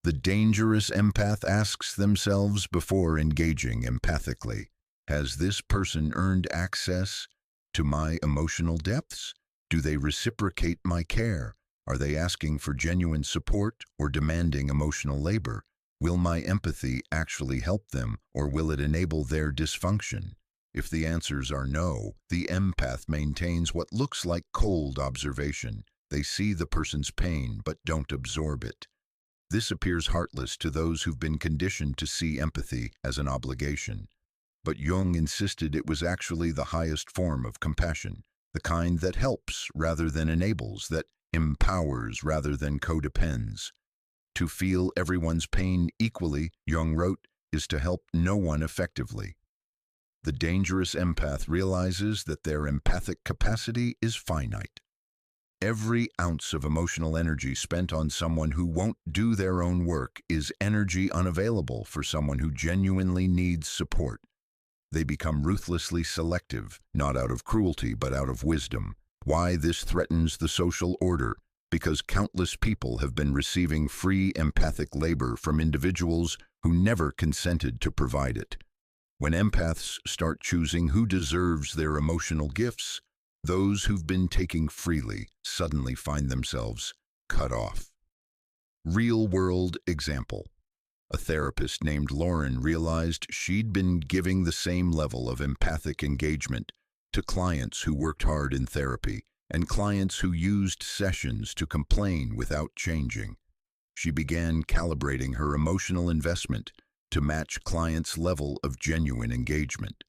The dangerous empath asks themselves before engaging empathically, has this person earned access to my emotional depths? Do they reciprocate my care? Are they asking for genuine support or demanding emotional labor? Will my empathy actually help them, or will it enable their dysfunction? If the answers are no, the empath maintains what looks like cold observation. They see the person's pain but don't absorb it. This appears heartless to those who've been conditioned to see empathy as an obligation. But Jung insisted it was actually the highest form of compassion, the kind that helps rather than enables, that empowers rather than codepends. To feel everyone's pain equally, Jung wrote, is to help no one effectively. The dangerous empath realizes that their empathic capacity is finite. Every ounce of emotional energy spent on someone who won't do their own work is energy unavailable for someone who genuinely needs support. They become ruthlessly selective, not out of cruelty but out of wisdom. Why this threatens the social order? Because countless people have been receiving free empathic labor from individuals who never consented to provide it. When empaths start choosing who deserves their emotional gifts, those who've been taking freely suddenly find themselves cut off. Real-world example. A therapist named Lauren realized she'd been giving the same level of empathic engagement to clients who worked hard in therapy and clients who used sessions to complain without changing. She began calibrating her emotional investment to match clients' level of genuine engagement.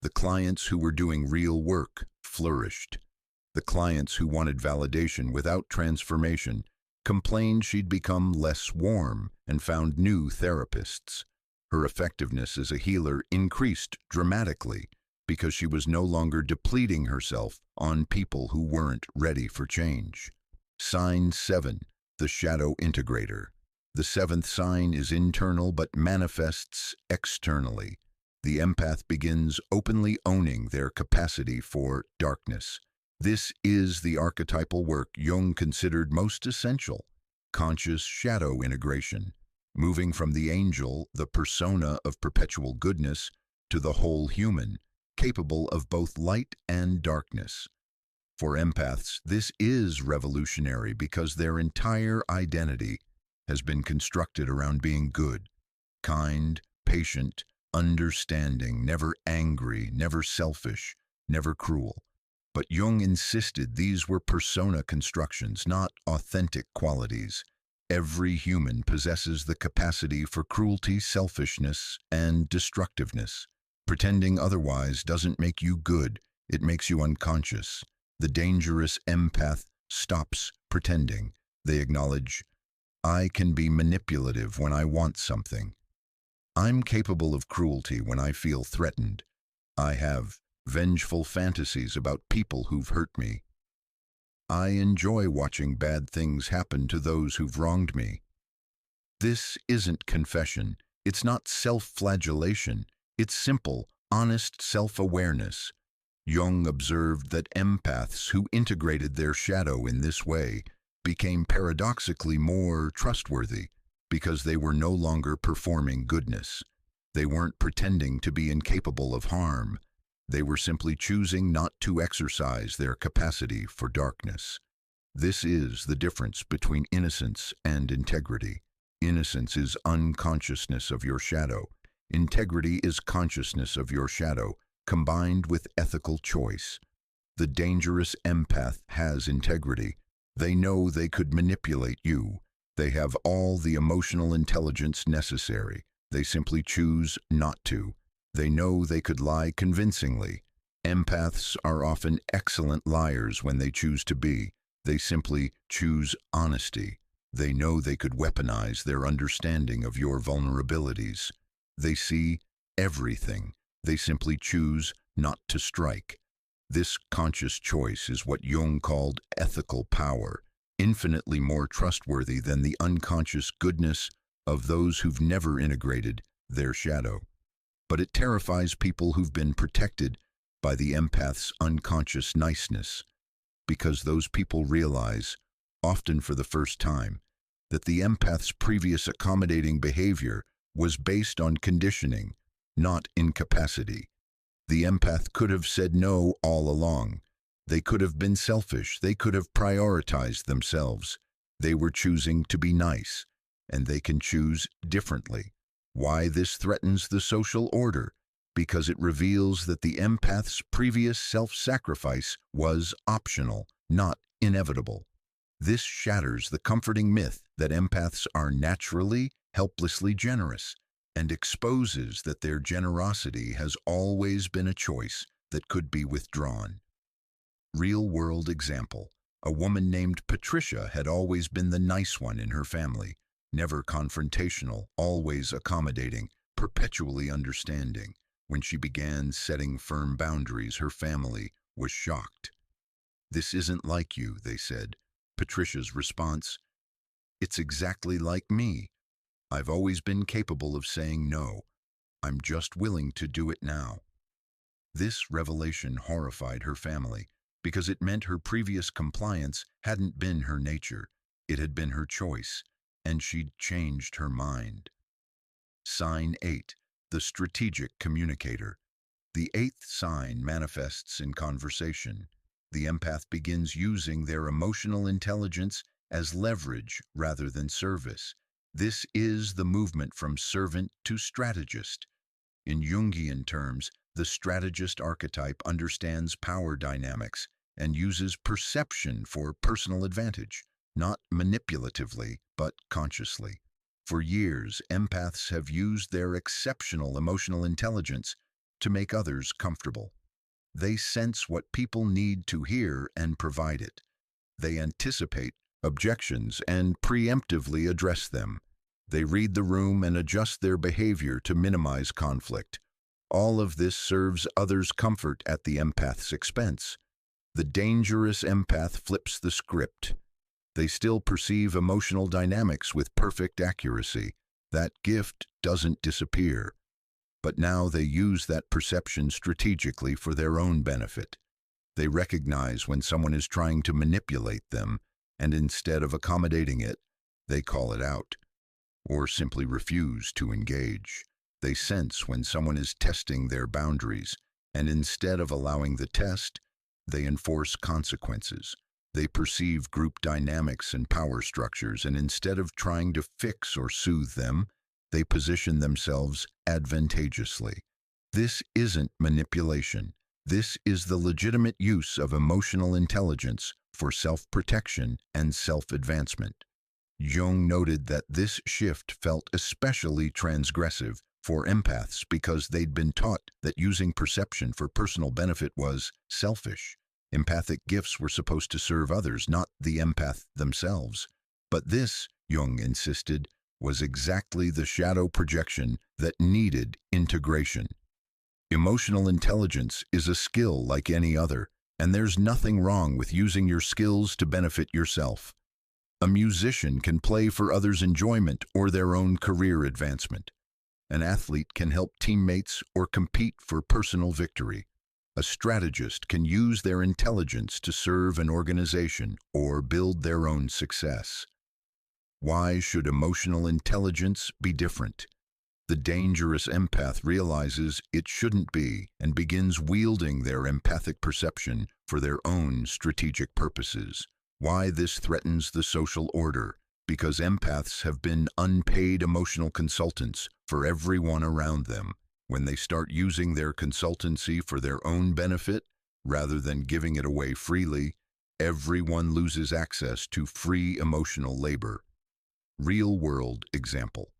The clients who were doing real work flourished. The clients who wanted validation without transformation complained she'd become less warm and found new therapists. Her effectiveness as a healer increased dramatically because she was no longer depleting herself on people who weren't ready for change. Sign 7, the shadow integrator. The 7th sign is internal but manifests externally. The empath begins openly owning their capacity for darkness. This is the archetypal work Jung considered most essential: conscious shadow integration, moving from the angel, the persona of perpetual goodness, to the whole human, capable of both light and darkness. For empaths, this is revolutionary because their entire identity has been constructed around being good, kind, patient, understanding, never angry, never selfish, never cruel. But Jung insisted these were persona constructions, not authentic qualities. Every human possesses the capacity for cruelty, selfishness, and destructiveness. Pretending otherwise doesn't make you good, it makes you unconscious. The dangerous empath stops pretending. They acknowledge, I can be manipulative when I want something. I'm capable of cruelty when I feel threatened. I have vengeful fantasies about people who've hurt me. I enjoy watching bad things happen to those who've wronged me. This isn't confession. It's not self-flagellation. It's simple, honest self-awareness. Jung observed that empaths who integrated their shadow in this way became paradoxically more trustworthy because they were no longer performing goodness. They weren't pretending to be incapable of harm. They were simply choosing not to exercise their capacity for darkness. This is the difference between innocence and integrity. Innocence is unconsciousness of your shadow. Integrity is consciousness of your shadow, combined with ethical choice. The dangerous empath has integrity. They know they could manipulate you. They have all the emotional intelligence necessary. They simply choose not to. They know they could lie convincingly. Empaths are often excellent liars when they choose to be. They simply choose honesty. They know they could weaponize their understanding of your vulnerabilities. They see everything. They simply choose not to strike. This conscious choice is what Jung called ethical power, infinitely more trustworthy than the unconscious goodness of those who've never integrated their shadow. But it terrifies people who've been protected by the empath's unconscious niceness, because those people realize, often for the first time, that the empath's previous accommodating behavior was based on conditioning, not incapacity. The empath could have said no all along. They could have been selfish. They could have prioritized themselves. They were choosing to be nice, and they can choose differently. Why this threatens the social order? Because it reveals that the empath's previous self-sacrifice was optional, not inevitable. This shatters the comforting myth that empaths are naturally, helplessly generous, and exposes that their generosity has always been a choice that could be withdrawn. Real-world example. A woman named Patricia had always been the nice one in her family, never confrontational, always accommodating, perpetually understanding. When she began setting firm boundaries, her family was shocked. "This isn't like you," they said. Patricia's response, "It's exactly like me. I've always been capable of saying no. I'm just willing to do it now." This revelation horrified her family because it meant her previous compliance hadn't been her nature. It had been her choice, and she'd changed her mind. Sign 8, the strategic communicator. The 8th sign manifests in conversation. The empath begins using their emotional intelligence as leverage rather than service. This is the movement from servant to strategist. In Jungian terms, the strategist archetype understands power dynamics and uses perception for personal advantage, not manipulatively, but consciously. For years, empaths have used their exceptional emotional intelligence to make others comfortable. They sense what people need to hear and provide it. They anticipate objections and preemptively address them. They read the room and adjust their behavior to minimize conflict. All of this serves others' comfort at the empath's expense. The dangerous empath flips the script. They still perceive emotional dynamics with perfect accuracy. That gift doesn't disappear. But now they use that perception strategically for their own benefit. They recognize when someone is trying to manipulate them, and instead of accommodating it, they call it out, or simply refuse to engage. They sense when someone is testing their boundaries, and instead of allowing the test, they enforce consequences. They perceive group dynamics and power structures, and instead of trying to fix or soothe them, they position themselves advantageously. This isn't manipulation. This is the legitimate use of emotional intelligence for self-protection and self-advancement. Jung noted that this shift felt especially transgressive for empaths because they'd been taught that using perception for personal benefit was selfish. Empathic gifts were supposed to serve others, not the empath themselves. But this, Jung insisted, was exactly the shadow projection that needed integration. Emotional intelligence is a skill like any other, and there's nothing wrong with using your skills to benefit yourself. A musician can play for others' enjoyment or their own career advancement. An athlete can help teammates or compete for personal victory. A strategist can use their intelligence to serve an organization or build their own success. Why should emotional intelligence be different? The dangerous empath realizes it shouldn't be and begins wielding their empathic perception for their own strategic purposes. Why this threatens the social order? Because empaths have been unpaid emotional consultants for everyone around them. When they start using their consultancy for their own benefit, rather than giving it away freely, everyone loses access to free emotional labor. Real-world example.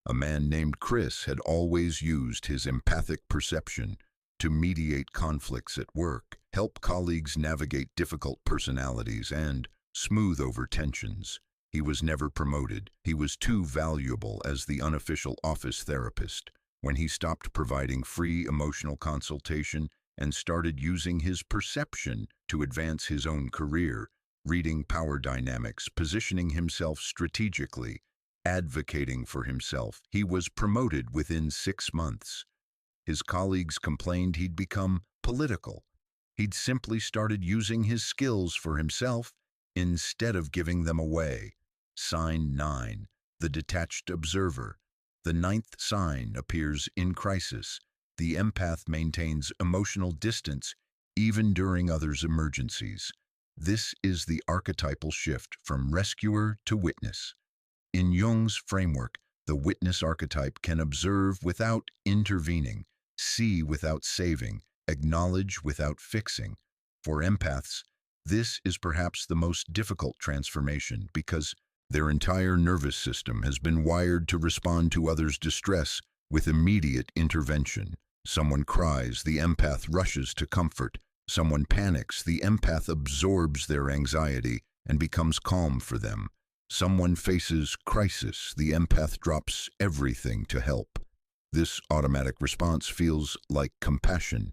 A man named Chris had always used his empathic perception to mediate conflicts at work, help colleagues navigate difficult personalities, and smooth over tensions. He was never promoted. He was too valuable as the unofficial office therapist. When he stopped providing free emotional consultation and started using his perception to advance his own career, reading power dynamics, positioning himself strategically, advocating for himself, he was promoted within 6 months. His colleagues complained he'd become political. He'd simply started using his skills for himself instead of giving them away. Sign 9, the detached observer. The 9th sign appears in crisis. The empath maintains emotional distance even during others' emergencies. This is the archetypal shift from rescuer to witness. In Jung's framework, the witness archetype can observe without intervening, see without saving, acknowledge without fixing. For empaths, this is perhaps the most difficult transformation because their entire nervous system has been wired to respond to others' distress with immediate intervention. Someone cries, the empath rushes to comfort. Someone panics, the empath absorbs their anxiety and becomes calm for them. Someone faces crisis, the empath drops everything to help. This automatic response feels like compassion,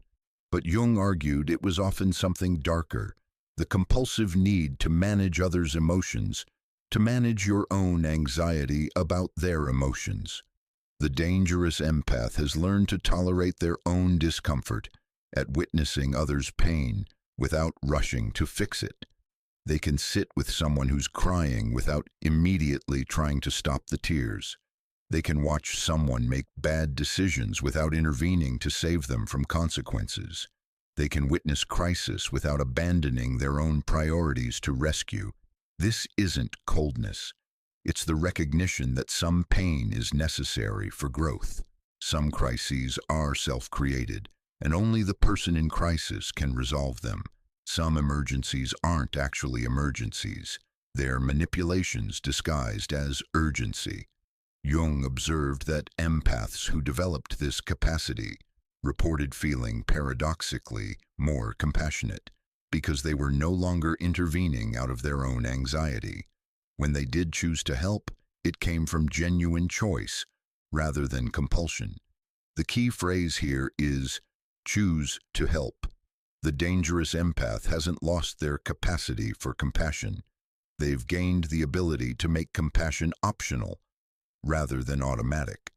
but Jung argued it was often something darker, the compulsive need to manage others' emotions, to manage your own anxiety about their emotions. The dangerous empath has learned to tolerate their own discomfort at witnessing others' pain without rushing to fix it. They can sit with someone who's crying without immediately trying to stop the tears. They can watch someone make bad decisions without intervening to save them from consequences. They can witness crisis without abandoning their own priorities to rescue. This isn't coldness. It's the recognition that some pain is necessary for growth. Some crises are self-created, and only the person in crisis can resolve them. Some emergencies aren't actually emergencies. They're manipulations disguised as urgency. Jung observed that empaths who developed this capacity reported feeling paradoxically more compassionate because they were no longer intervening out of their own anxiety. When they did choose to help, it came from genuine choice rather than compulsion. The key phrase here is choose to help. The dangerous empath hasn't lost their capacity for compassion. They've gained the ability to make compassion optional rather than automatic.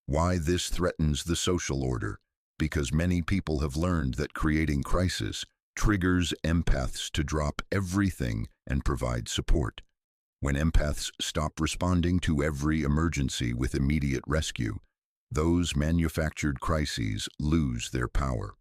Why this threatens the social order? Because many people have learned that creating crisis triggers empaths to drop everything and provide support. When empaths stop responding to every emergency with immediate rescue, those manufactured crises lose their power.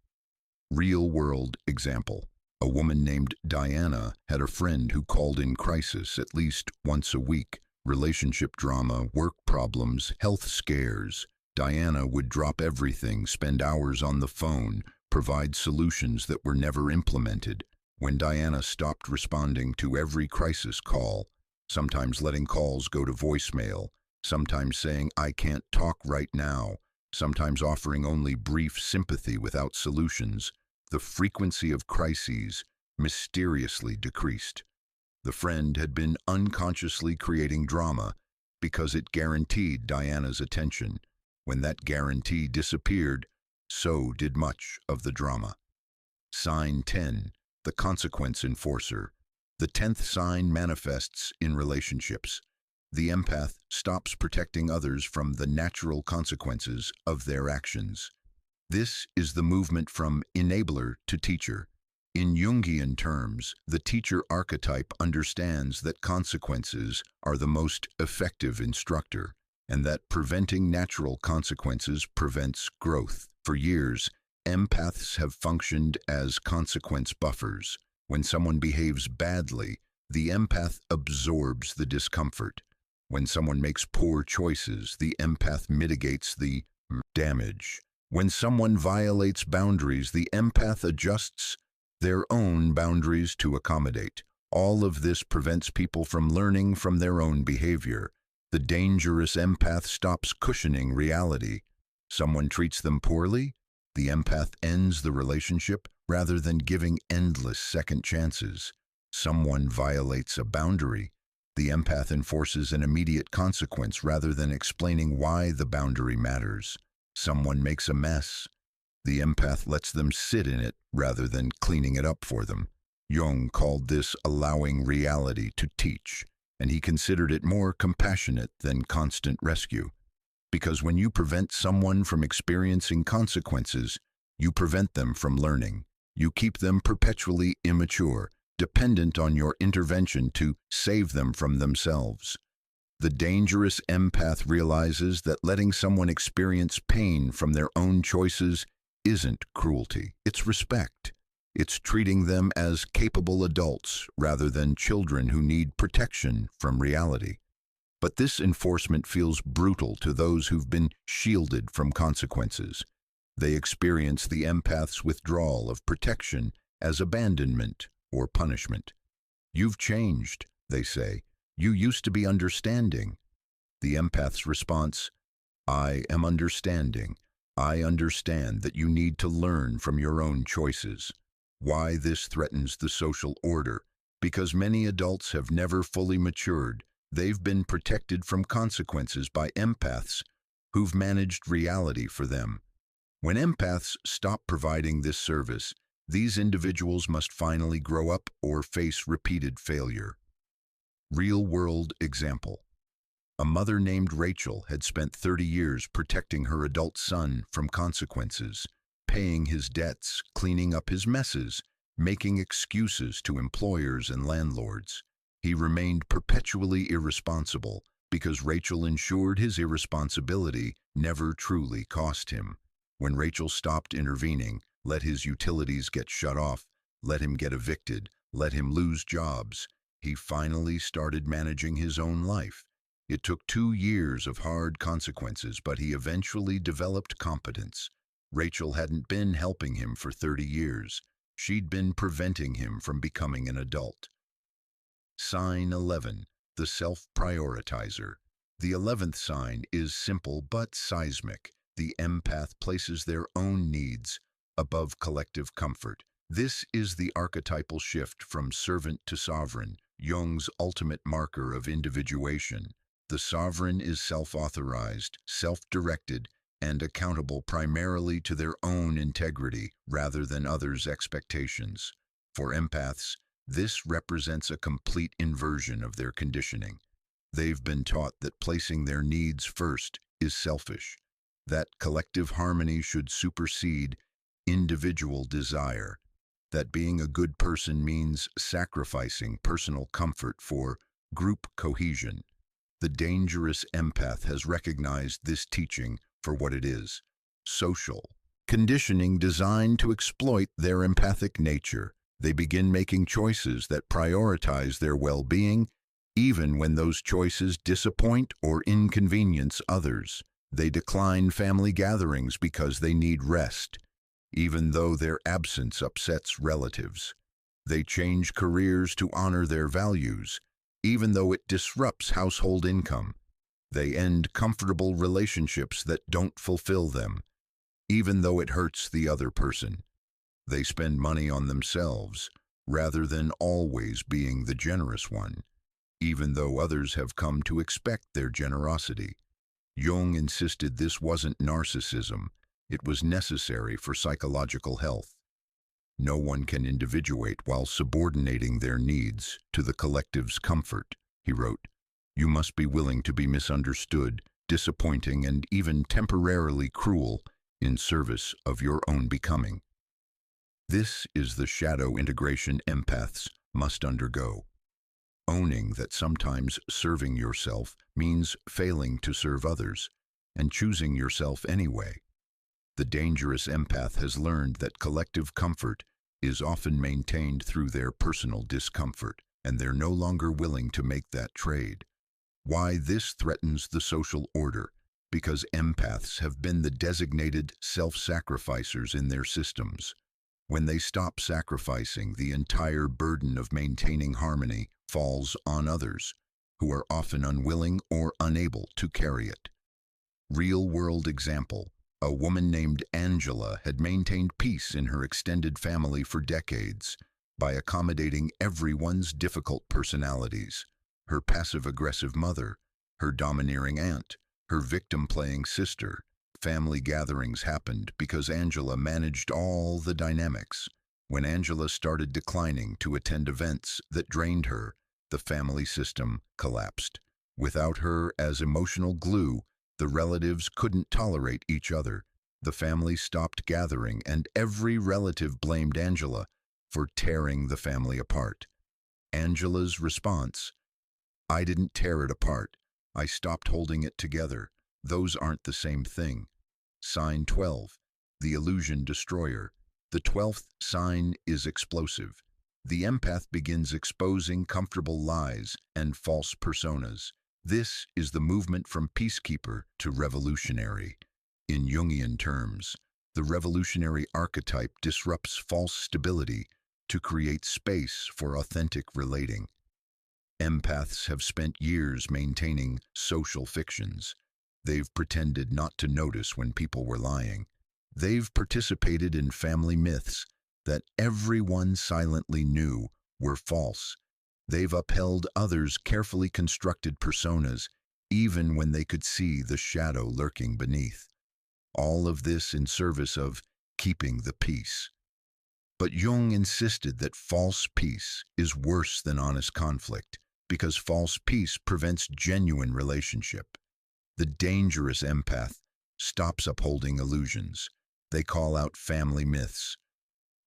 Real-world example. A woman named Diana had a friend who called in crisis at least once a week. Relationship drama, work problems, health scares. Diana would drop everything, spend hours on the phone, provide solutions that were never implemented. When Diana stopped responding to every crisis call, sometimes letting calls go to voicemail, sometimes saying, "I can't talk right now," sometimes offering only brief sympathy without solutions, the frequency of crises mysteriously decreased. The friend had been unconsciously creating drama because it guaranteed Diana's attention. When that guarantee disappeared, so did much of the drama. Sign 10, the consequence enforcer. The 10th sign manifests in relationships. The empath stops protecting others from the natural consequences of their actions. This is the movement from enabler to teacher. In Jungian terms, the teacher archetype understands that consequences are the most effective instructor, and that preventing natural consequences prevents growth. For years, empaths have functioned as consequence buffers. When someone behaves badly, the empath absorbs the discomfort. When someone makes poor choices, the empath mitigates the damage. When someone violates boundaries, the empath adjusts their own boundaries to accommodate. All of this prevents people from learning from their own behavior. The dangerous empath stops cushioning reality. Someone treats them poorly, the empath ends the relationship rather than giving endless second chances. Someone violates a boundary, the empath enforces an immediate consequence rather than explaining why the boundary matters. Someone makes a mess, the empath lets them sit in it rather than cleaning it up for them. Jung called this allowing reality to teach, and he considered it more compassionate than constant rescue. Because when you prevent someone from experiencing consequences, you prevent them from learning. You keep them perpetually immature, dependent on your intervention to save them from themselves. The dangerous empath realizes that letting someone experience pain from their own choices isn't cruelty, it's respect. It's treating them as capable adults rather than children who need protection from reality. But this enforcement feels brutal to those who've been shielded from consequences. They experience the empath's withdrawal of protection as abandonment or punishment. "You've changed," they say. "You used to be understanding." The empath's response, "I am understanding. I understand that you need to learn from your own choices." Why this threatens the social order? Because many adults have never fully matured. They've been protected from consequences by empaths who've managed reality for them. When empaths stop providing this service, these individuals must finally grow up or face repeated failure. Real-world example. A mother named Rachel had spent 30 years protecting her adult son from consequences, paying his debts, cleaning up his messes, making excuses to employers and landlords. He remained perpetually irresponsible because Rachel ensured his irresponsibility never truly cost him. When Rachel stopped intervening, let his utilities get shut off, let him get evicted, let him lose jobs, He finally started managing his own life. It took 2 years of hard consequences, but he eventually developed competence. Rachel hadn't been helping him for 30 years. She'd been preventing him from becoming an adult. Sign 11, the self-prioritizer. The 11th sign is simple but seismic. The empath places their own needs above collective comfort. This is the archetypal shift from servant to sovereign, Jung's ultimate marker of individuation. The sovereign is self-authorized, self-directed, and accountable primarily to their own integrity rather than others' expectations. For empaths, this represents a complete inversion of their conditioning. They've been taught that placing their needs first is selfish, that collective harmony should supersede individual desire, that being a good person means sacrificing personal comfort for group cohesion. The dangerous empath has recognized this teaching for what it is: social conditioning designed to exploit their empathic nature. They begin making choices that prioritize their well-being, even when those choices disappoint or inconvenience others. They decline family gatherings because they need rest, even though their absence upsets relatives. They change careers to honor their values, even though it disrupts household income. They end comfortable relationships that don't fulfill them, even though it hurts the other person. They spend money on themselves, rather than always being the generous one, even though others have come to expect their generosity. Jung insisted this wasn't narcissism, it was necessary for psychological health. No one can individuate while subordinating their needs to the collective's comfort, he wrote. You must be willing to be misunderstood, disappointing, and even temporarily cruel in service of your own becoming. This is the shadow integration empaths must undergo. Owning that sometimes serving yourself means failing to serve others, and choosing yourself anyway. The dangerous empath has learned that collective comfort is often maintained through their personal discomfort, and they're no longer willing to make that trade. Why this threatens the social order? Because empaths have been the designated self-sacrificers in their systems. When they stop sacrificing, the entire burden of maintaining harmony falls on others, who are often unwilling or unable to carry it. Real-world example: a woman named Angela had maintained peace in her extended family for decades by accommodating everyone's difficult personalities: her passive-aggressive mother, her domineering aunt, her victim-playing sister. Family gatherings happened because Angela managed all the dynamics. When Angela started declining to attend events that drained her, the family system collapsed. Without her as emotional glue, the relatives couldn't tolerate each other. The family stopped gathering, and every relative blamed Angela for tearing the family apart. Angela's response: I didn't tear it apart. I stopped holding it together. Those aren't the same thing. Sign 12, the illusion destroyer. The 12th sign is explosive. The empath begins exposing comfortable lies and false personas. This is the movement from peacekeeper to revolutionary. In Jungian terms, the revolutionary archetype disrupts false stability to create space for authentic relating. Empaths have spent years maintaining social fictions. They've pretended not to notice when people were lying. They've participated in family myths that everyone silently knew were false. They've upheld others' carefully constructed personas, even when they could see the shadow lurking beneath. All of this in service of keeping the peace. But Jung insisted that false peace is worse than honest conflict, because false peace prevents genuine relationship. The dangerous empath stops upholding illusions. They call out family myths.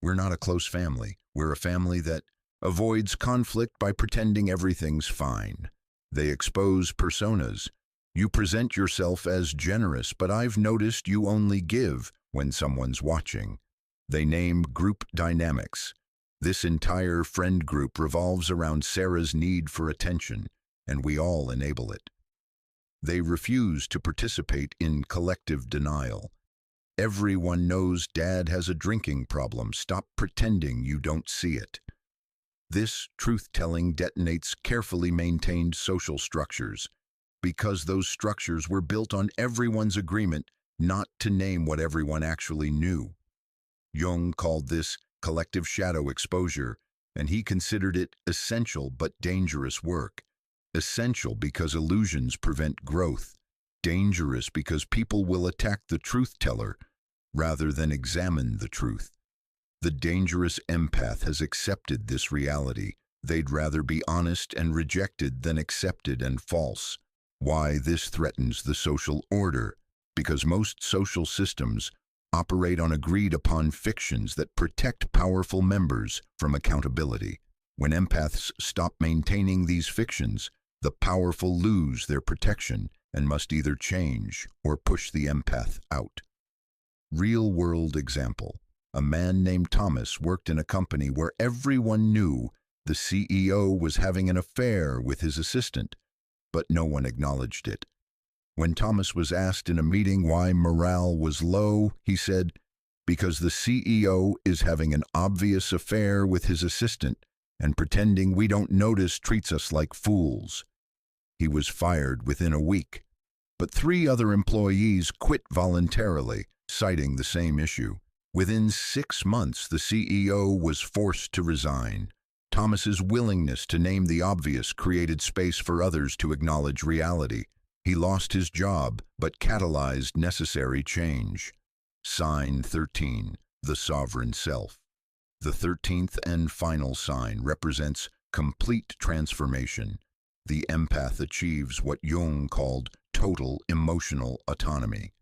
We're not a close family. We're a family that avoids conflict by pretending everything's fine. They expose personas. You present yourself as generous, but I've noticed you only give when someone's watching. They name group dynamics. This entire friend group revolves around Sarah's need for attention, and we all enable it. They refuse to participate in collective denial. Everyone knows Dad has a drinking problem. Stop pretending you don't see it. This truth-telling detonates carefully maintained social structures, because those structures were built on everyone's agreement not to name what everyone actually knew. Jung called this collective shadow exposure, and he considered it essential but dangerous work. Essential because illusions prevent growth. Dangerous because people will attack the truth-teller rather than examine the truth. The dangerous empath has accepted this reality. They'd rather be honest and rejected than accepted and false. Why this threatens the social order? Because most social systems operate on agreed-upon fictions that protect powerful members from accountability. When empaths stop maintaining these fictions, the powerful lose their protection and must either change or push the empath out. Real-world example. A man named Thomas worked in a company where everyone knew the CEO was having an affair with his assistant, but no one acknowledged it. When Thomas was asked in a meeting why morale was low, he said, "Because the CEO is having an obvious affair with his assistant, and pretending we don't notice treats us like fools." He was fired within a week, but 3 other employees quit voluntarily, citing the same issue. Within 6 months, the CEO was forced to resign. Thomas's willingness to name the obvious created space for others to acknowledge reality. He lost his job, but catalyzed necessary change. Sign 13, the sovereign self. The 13th and final sign represents complete transformation. The empath achieves what Jung called total emotional autonomy.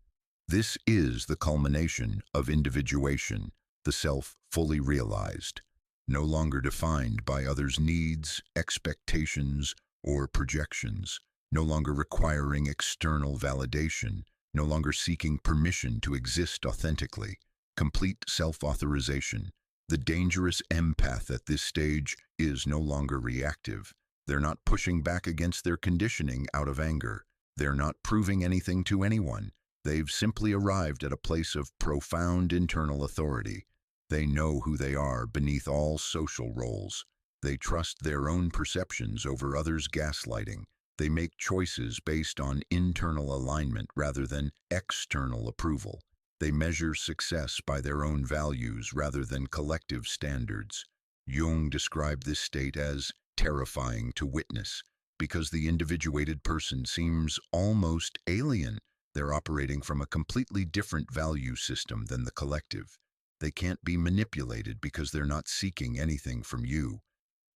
This is the culmination of individuation, the self fully realized, no longer defined by others' needs, expectations, or projections, no longer requiring external validation, no longer seeking permission to exist authentically. Complete self-authorization. The dangerous empath at this stage is no longer reactive. They're not pushing back against their conditioning out of anger. They're not proving anything to anyone. They've simply arrived at a place of profound internal authority. They know who they are beneath all social roles. They trust their own perceptions over others' gaslighting. They make choices based on internal alignment rather than external approval. They measure success by their own values rather than collective standards. Jung described this state as terrifying to witness because the individuated person seems almost alien. They're operating from a completely different value system than the collective. They can't be manipulated because they're not seeking anything from you.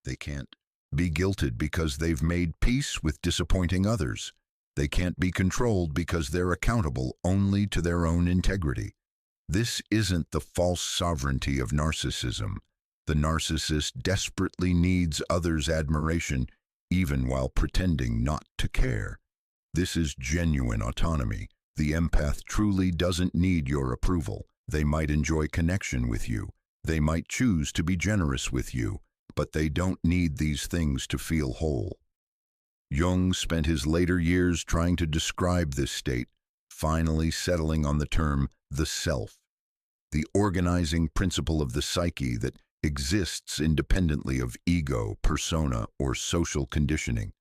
They can't be guilted because they've made peace with disappointing others. They can't be controlled because they're accountable only to their own integrity. This isn't the false sovereignty of narcissism. The narcissist desperately needs others' admiration even while pretending not to care. This is genuine autonomy. The empath truly doesn't need your approval. They might enjoy connection with you. They might choose to be generous with you, but they don't need these things to feel whole. Jung spent his later years trying to describe this state, finally settling on the term the self, the organizing principle of the psyche that exists independently of ego, persona, or social conditioning.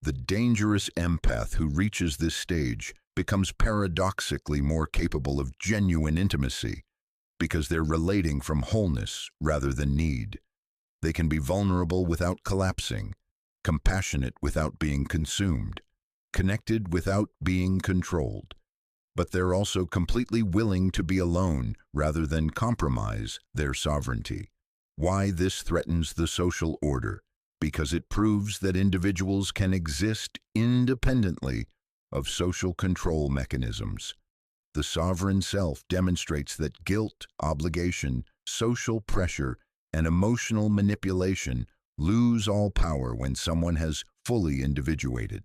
The dangerous empath who reaches this stage becomes paradoxically more capable of genuine intimacy because they're relating from wholeness rather than need. They can be vulnerable without collapsing, compassionate without being consumed, connected without being controlled. But they're also completely willing to be alone rather than compromise their sovereignty. Why this threatens the social order? Because it proves that individuals can exist independently of social control mechanisms. The sovereign self demonstrates that guilt, obligation, social pressure, and emotional manipulation lose all power when someone has fully individuated.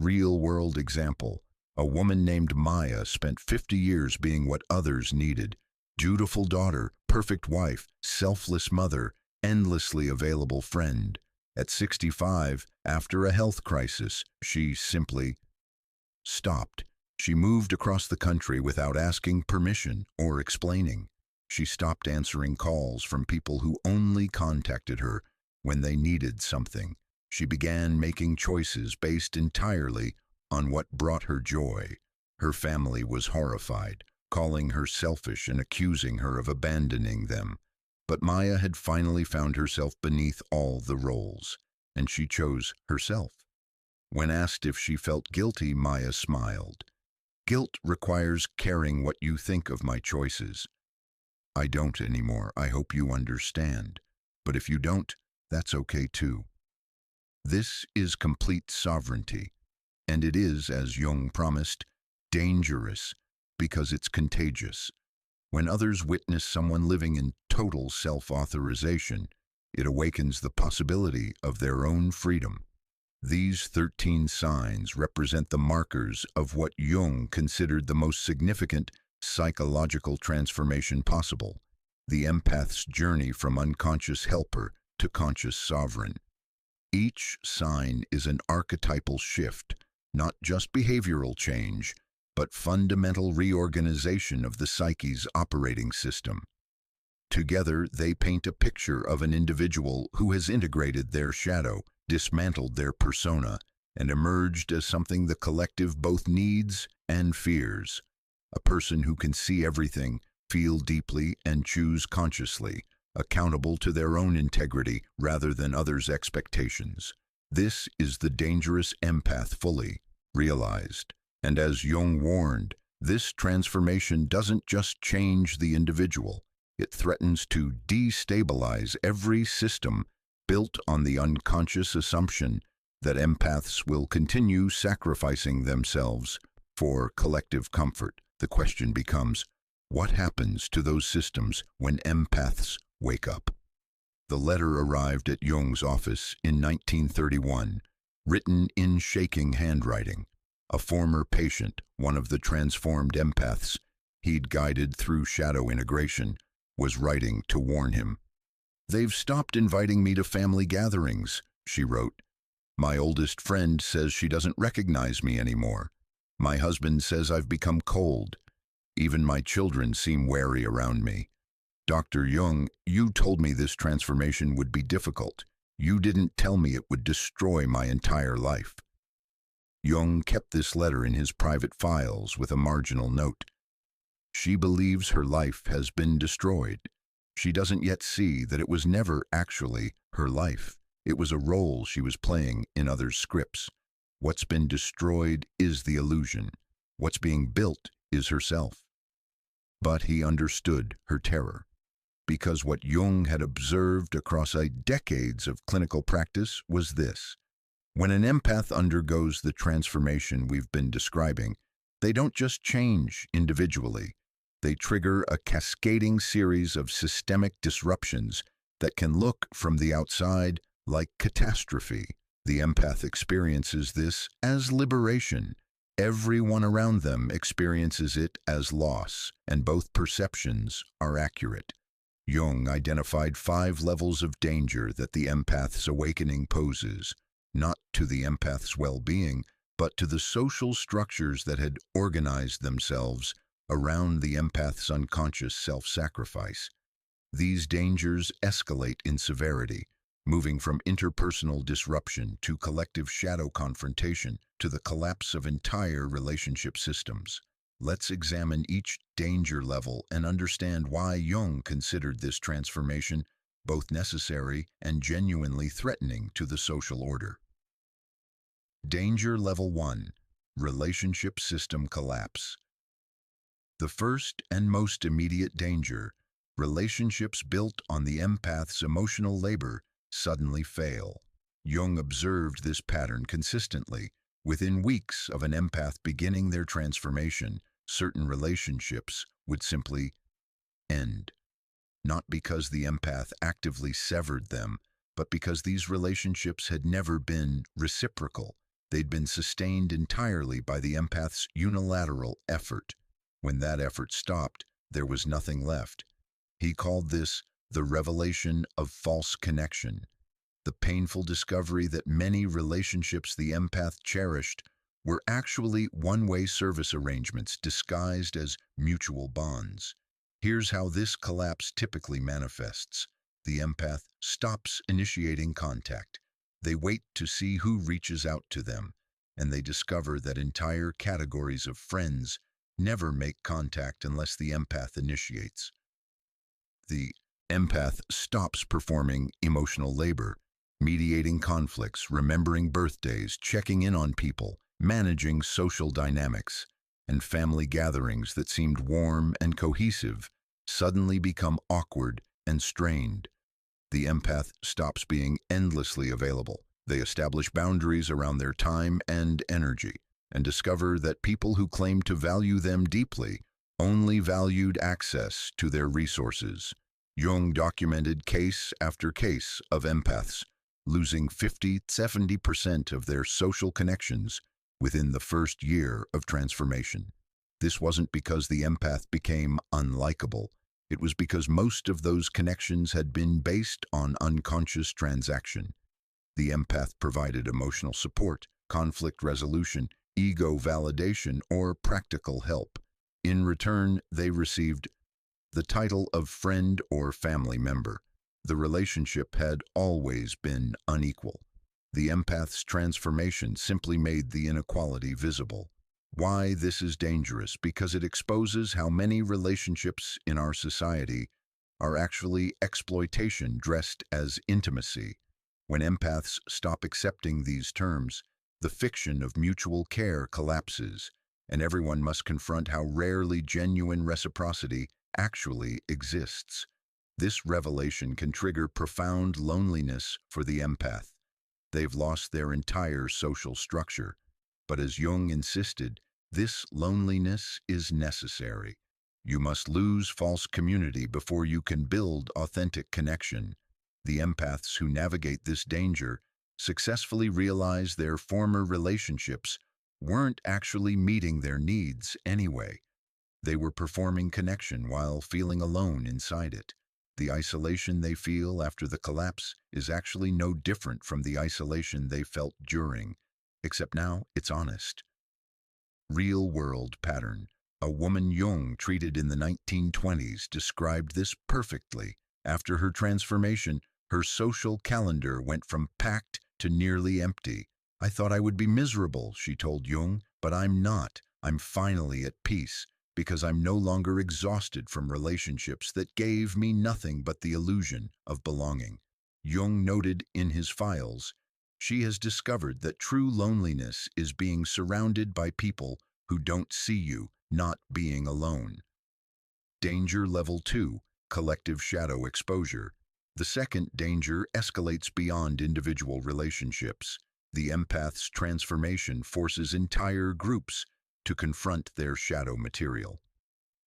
Real-world example. A woman named Maya spent 50 years being what others needed. Dutiful daughter, perfect wife, selfless mother, endlessly available friend. At 65, after a health crisis, she simply stopped. She moved across the country without asking permission or explaining. She stopped answering calls from people who only contacted her when they needed something. She began making choices based entirely on what brought her joy. Her family was horrified, calling her selfish and accusing her of abandoning them. But Maya had finally found herself beneath all the roles, and she chose herself. When asked if she felt guilty, Maya smiled. Guilt requires caring what you think of my choices. I don't anymore. I hope you understand. But if you don't, that's okay too. This is complete sovereignty, and it is, as Jung promised, dangerous because it's contagious. When others witness someone living in total self-authorization, it awakens the possibility of their own freedom. These 13 signs represent the markers of what Jung considered the most significant psychological transformation possible, the empath's journey from unconscious helper to conscious sovereign. Each sign is an archetypal shift, not just behavioral change, but fundamental reorganization of the psyche's operating system. Together, they paint a picture of an individual who has integrated their shadow, dismantled their persona, and emerged as something the collective both needs and fears. A person who can see everything, feel deeply, and choose consciously, accountable to their own integrity rather than others' expectations. This is the dangerous empath fully realized. And as Jung warned, this transformation doesn't just change the individual. It threatens to destabilize every system built on the unconscious assumption that empaths will continue sacrificing themselves for collective comfort. The question becomes, what happens to those systems when empaths wake up? The letter arrived at Jung's office in 1931, written in shaking handwriting. A former patient, one of the transformed empaths he'd guided through shadow integration, was writing to warn him. "They've stopped inviting me to family gatherings," she wrote. "My oldest friend says she doesn't recognize me anymore. My husband says I've become cold. Even my children seem wary around me. Dr. Jung, you told me this transformation would be difficult. You didn't tell me it would destroy my entire life." Jung kept this letter in his private files with a marginal note. She believes her life has been destroyed. She doesn't yet see that it was never actually her life. It was a role she was playing in others' scripts. What's been destroyed is the illusion. What's being built is herself. But he understood her terror, because what Jung had observed across decades of clinical practice was this. When an empath undergoes the transformation we've been describing, they don't just change individually. They trigger a cascading series of systemic disruptions that can look from the outside like catastrophe. The empath experiences this as liberation. Everyone around them experiences it as loss, and both perceptions are accurate. Jung identified 5 levels of danger that the empath's awakening poses, not to the empath's well-being, but to the social structures that had organized themselves around the empath's unconscious self-sacrifice. These dangers escalate in severity, moving from interpersonal disruption to collective shadow confrontation to the collapse of entire relationship systems. Let's examine each danger level and understand why Jung considered this transformation both necessary and genuinely threatening to the social order. Danger Level 1: Relationship System Collapse. The first and most immediate danger: relationships built on the empath's emotional labor suddenly fail. Jung observed this pattern consistently. Within weeks of an empath beginning their transformation, certain relationships would simply end. Not because the empath actively severed them, but because these relationships had never been reciprocal. They'd been sustained entirely by the empath's unilateral effort. When that effort stopped, there was nothing left. He called this The revelation of false connection. The painful discovery that many relationships the empath cherished were actually one-way service arrangements disguised as mutual bonds. Here's how this collapse typically manifests. The empath stops initiating contact. They wait to see who reaches out to them, and they discover that entire categories of friends never make contact unless the empath initiates. The empath stops performing emotional labor, mediating conflicts, remembering birthdays, checking in on people, managing social dynamics, and family gatherings that seemed warm and cohesive suddenly become awkward and strained. The empath stops being endlessly available. They establish boundaries around their time and energy, and discover that people who claimed to value them deeply only valued access to their resources. Jung documented case after case of empaths losing 50–70% of their social connections within the first year of transformation. This wasn't because the empath became unlikable. It was because most of those connections had been based on unconscious transaction. The empath provided emotional support, conflict resolution, ego validation, or practical help. In return, they received the title of friend or family member. The relationship had always been unequal. The empath's transformation simply made the inequality visible. Why this is dangerous? Because it exposes how many relationships in our society are actually exploitation dressed as intimacy. When empaths stop accepting these terms, the fiction of mutual care collapses, and everyone must confront how rarely genuine reciprocity actually exists. This revelation can trigger profound loneliness for the empath. They've lost their entire social structure. But as Jung insisted, this loneliness is necessary. You must lose false community before you can build authentic connection. The empaths who navigate this danger successfully realize their former relationships weren't actually meeting their needs anyway. They were performing connection while feeling alone inside it. The isolation they feel after the collapse is actually no different from the isolation they felt during, except now it's honest. Real-world pattern. A woman Jung treated in the 1920s described this perfectly. After her transformation, her social calendar went from packed to nearly empty. "I thought I would be miserable," she told Jung, "but I'm not. I'm finally at peace, because I'm no longer exhausted from relationships that gave me nothing but the illusion of belonging." Jung noted in his files, "She has discovered that true loneliness is being surrounded by people who don't see you, not being alone." Danger level 2, collective shadow exposure. The second danger escalates beyond individual relationships. The empath's transformation forces entire groups to confront their shadow material.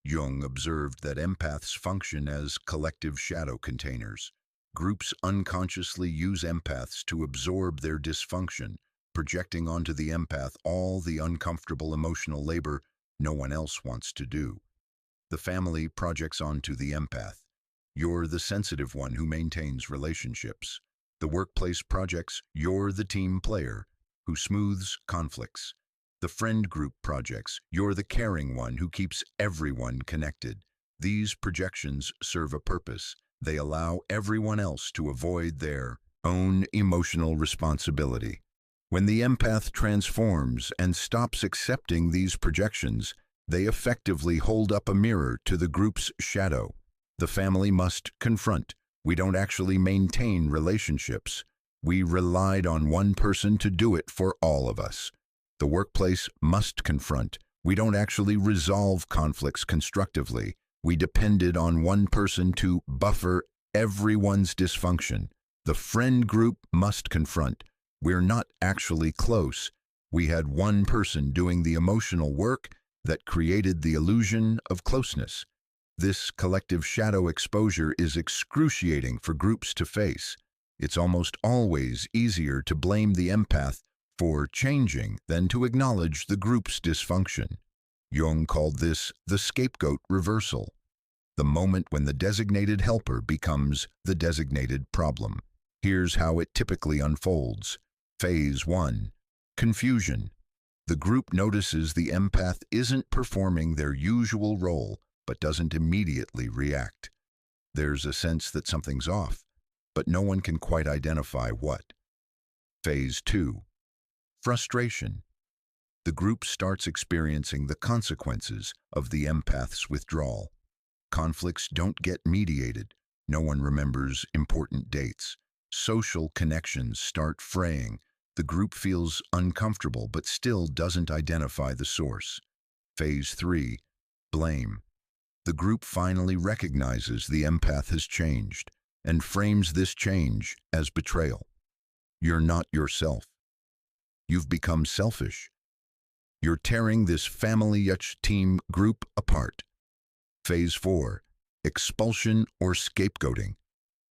Jung observed that empaths function as collective shadow containers. Groups unconsciously use empaths to absorb their dysfunction, projecting onto the empath all the uncomfortable emotional labor no one else wants to do. The family projects onto the empath. "You're the sensitive one who maintains relationships." The workplace projects, "You're the team player who smooths conflicts." The friend group projects, "You're the caring one who keeps everyone connected." These projections serve a purpose. They allow everyone else to avoid their own emotional responsibility. When the empath transforms and stops accepting these projections, they effectively hold up a mirror to the group's shadow. The family must confront, "We don't actually maintain relationships. We relied on one person to do it for all of us." The workplace must confront, "We don't actually resolve conflicts constructively. We depended on one person to buffer everyone's dysfunction." The friend group must confront, "We're not actually close. We had one person doing the emotional work that created the illusion of closeness." This collective shadow exposure is excruciating for groups to face. It's almost always easier to blame the empath for changing than to acknowledge the group's dysfunction. Jung called this the scapegoat reversal. the moment when the designated helper becomes the designated problem. Here's how it typically unfolds. Phase 1. Confusion. The group notices the empath isn't performing their usual role, but doesn't immediately react. There's a sense that something's off, but no one can quite identify what. Phase 2. Frustration. The group starts experiencing the consequences of the empath's withdrawal. Conflicts don't get mediated. No one remembers important dates. Social connections start fraying. The group feels uncomfortable but still doesn't identify the source. Phase 3. Blame. The group finally recognizes the empath has changed and frames this change as betrayal. You're not yourself. You've become selfish. You're tearing this family team group apart. Phase 4. Expulsion or scapegoating.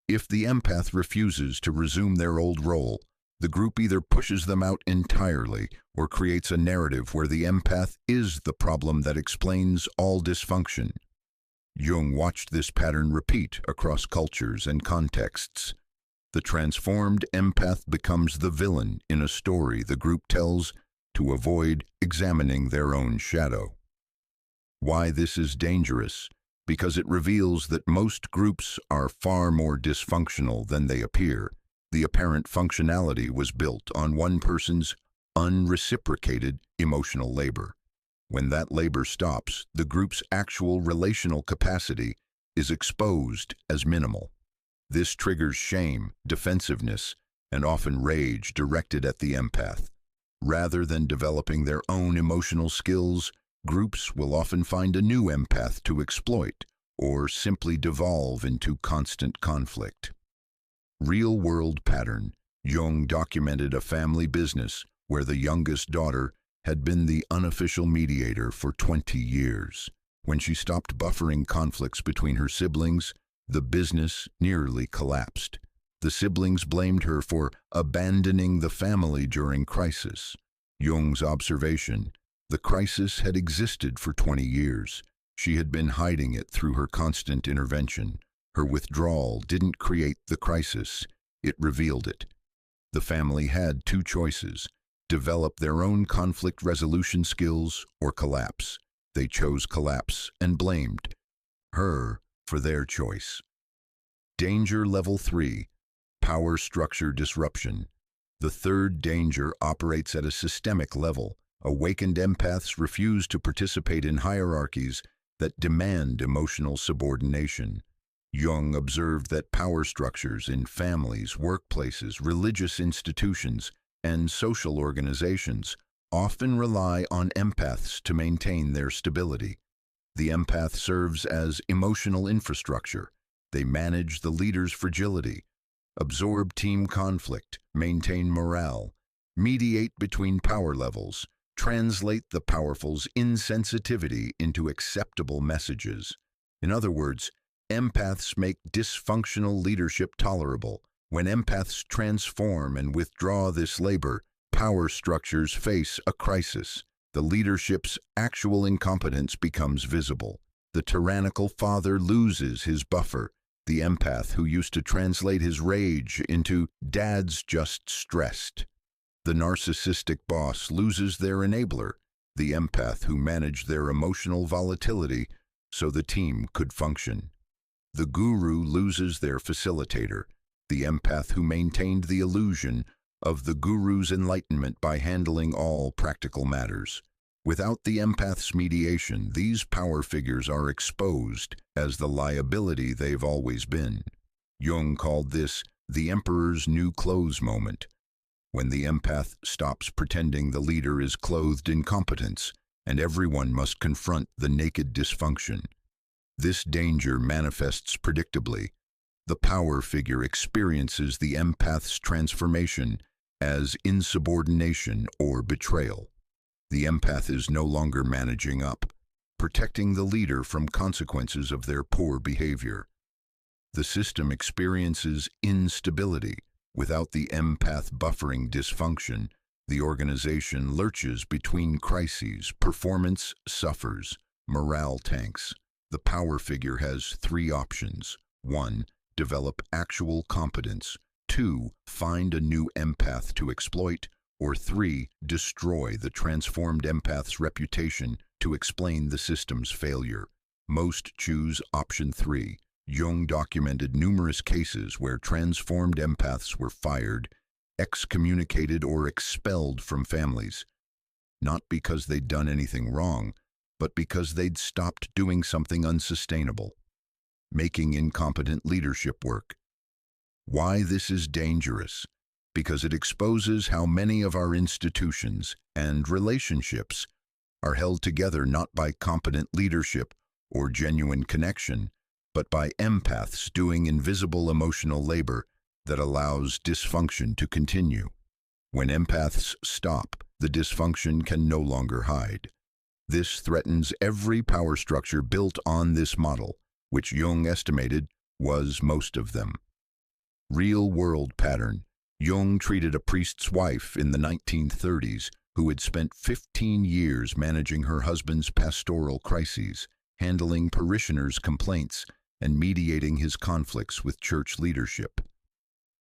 If the empath refuses to resume their old role, the group either pushes them out entirely or creates a narrative where the empath is the problem that explains all dysfunction. Jung watched this pattern repeat across cultures and contexts. The transformed empath becomes the villain in a story the group tells to avoid examining their own shadow. Why this is dangerous? Because it reveals that most groups are far more dysfunctional than they appear. The apparent functionality was built on one person's unreciprocated emotional labor. When that labor stops, the group's actual relational capacity is exposed as minimal. This triggers shame, defensiveness, and often rage directed at the empath. Rather than developing their own emotional skills, groups will often find a new empath to exploit or simply devolve into constant conflict. Real-world pattern. Jung documented a family business where the youngest daughter had been the unofficial mediator for 20 years. When she stopped buffering conflicts between her siblings, the business nearly collapsed. The siblings blamed her for abandoning the family during crisis. Jung's observation: the crisis had existed for 20 years. She had been hiding it through her constant intervention. Her withdrawal didn't create the crisis, it revealed it. The family had two choices: develop their own conflict resolution skills or collapse. They chose collapse and blamed her for their choice. Danger level 3. Power structure disruption. The third danger operates at a systemic level. Awakened empaths refuse to participate in hierarchies that demand emotional subordination. Jung observed that power structures in families, workplaces, religious institutions, and social organizations often rely on empaths to maintain their stability. The empath serves as emotional infrastructure. They manage the leader's fragility, absorb team conflict, maintain morale, mediate between power levels, translate the powerful's insensitivity into acceptable messages. In other words, empaths make dysfunctional leadership tolerable. When empaths transform and withdraw this labor, power structures face a crisis. The leadership's actual incompetence becomes visible. The tyrannical father loses his buffer. The empath who used to translate his rage into "dad's just stressed." The narcissistic boss loses their enabler, the empath who managed their emotional volatility so the team could function. The guru loses their facilitator, the empath who maintained the illusion of the guru's enlightenment by handling all practical matters. Without the empath's mediation, these power figures are exposed as the liability they've always been. Jung called this the emperor's new clothes moment, when the empath stops pretending the leader is clothed in competence and everyone must confront the naked dysfunction. This danger manifests predictably. The power figure experiences the empath's transformation as insubordination or betrayal. The empath is no longer managing up, protecting the leader from consequences of their poor behavior. The system experiences instability. Without the empath buffering dysfunction, the organization lurches between crises, performance suffers, morale tanks. The power figure has three options. 1. Develop actual competence. 2. Find a new empath to exploit. Or 3. Destroy the transformed empath's reputation to explain the system's failure. Most choose option 3. Jung documented numerous cases where transformed empaths were fired, excommunicated, or expelled from families, not because they'd done anything wrong, but because they'd stopped doing something unsustainable, making incompetent leadership work. Why this is dangerous? Because it exposes how many of our institutions and relationships are held together not by competent leadership or genuine connection, but by empaths doing invisible emotional labor that allows dysfunction to continue. When empaths stop, the dysfunction can no longer hide. This threatens every power structure built on this model, which Jung estimated was most of them. Real-world pattern. Jung treated a priest's wife in the 1930s who had spent 15 years managing her husband's pastoral crises, handling parishioners' complaints, and mediating his conflicts with church leadership.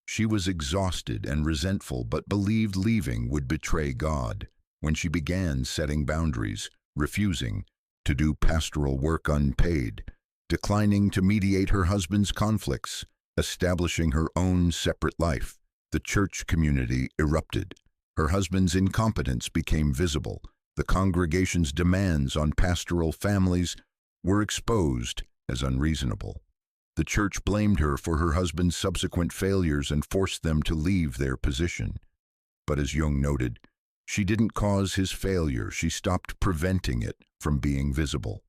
She was exhausted and resentful, but believed leaving would betray God. When she began setting boundaries, refusing to do pastoral work unpaid, declining to mediate her husband's conflicts, establishing her own separate life, the church community erupted. Her husband's incompetence became visible. The congregation's demands on pastoral families were exposed as unreasonable. The church blamed her for her husband's subsequent failures and forced them to leave their position. But as Jung noted, she didn't cause his failure, she stopped preventing it from being visible.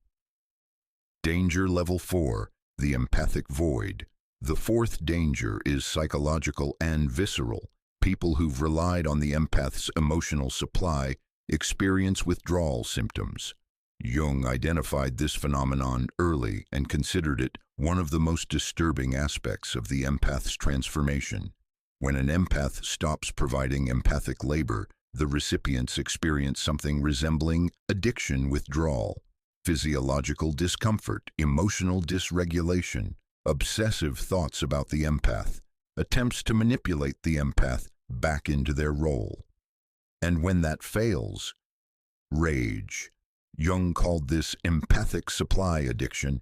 Danger level 4, the empathic void. The fourth danger is psychological and visceral. People who've relied on the empath's emotional supply experience withdrawal symptoms. Jung identified this phenomenon early and considered it one of the most disturbing aspects of the empath's transformation. When an empath stops providing empathic labor, the recipients experience something resembling addiction withdrawal, physiological discomfort, emotional dysregulation, obsessive thoughts about the empath, attempts to manipulate the empath back into their role. And when that fails, rage. Jung called this empathic supply addiction,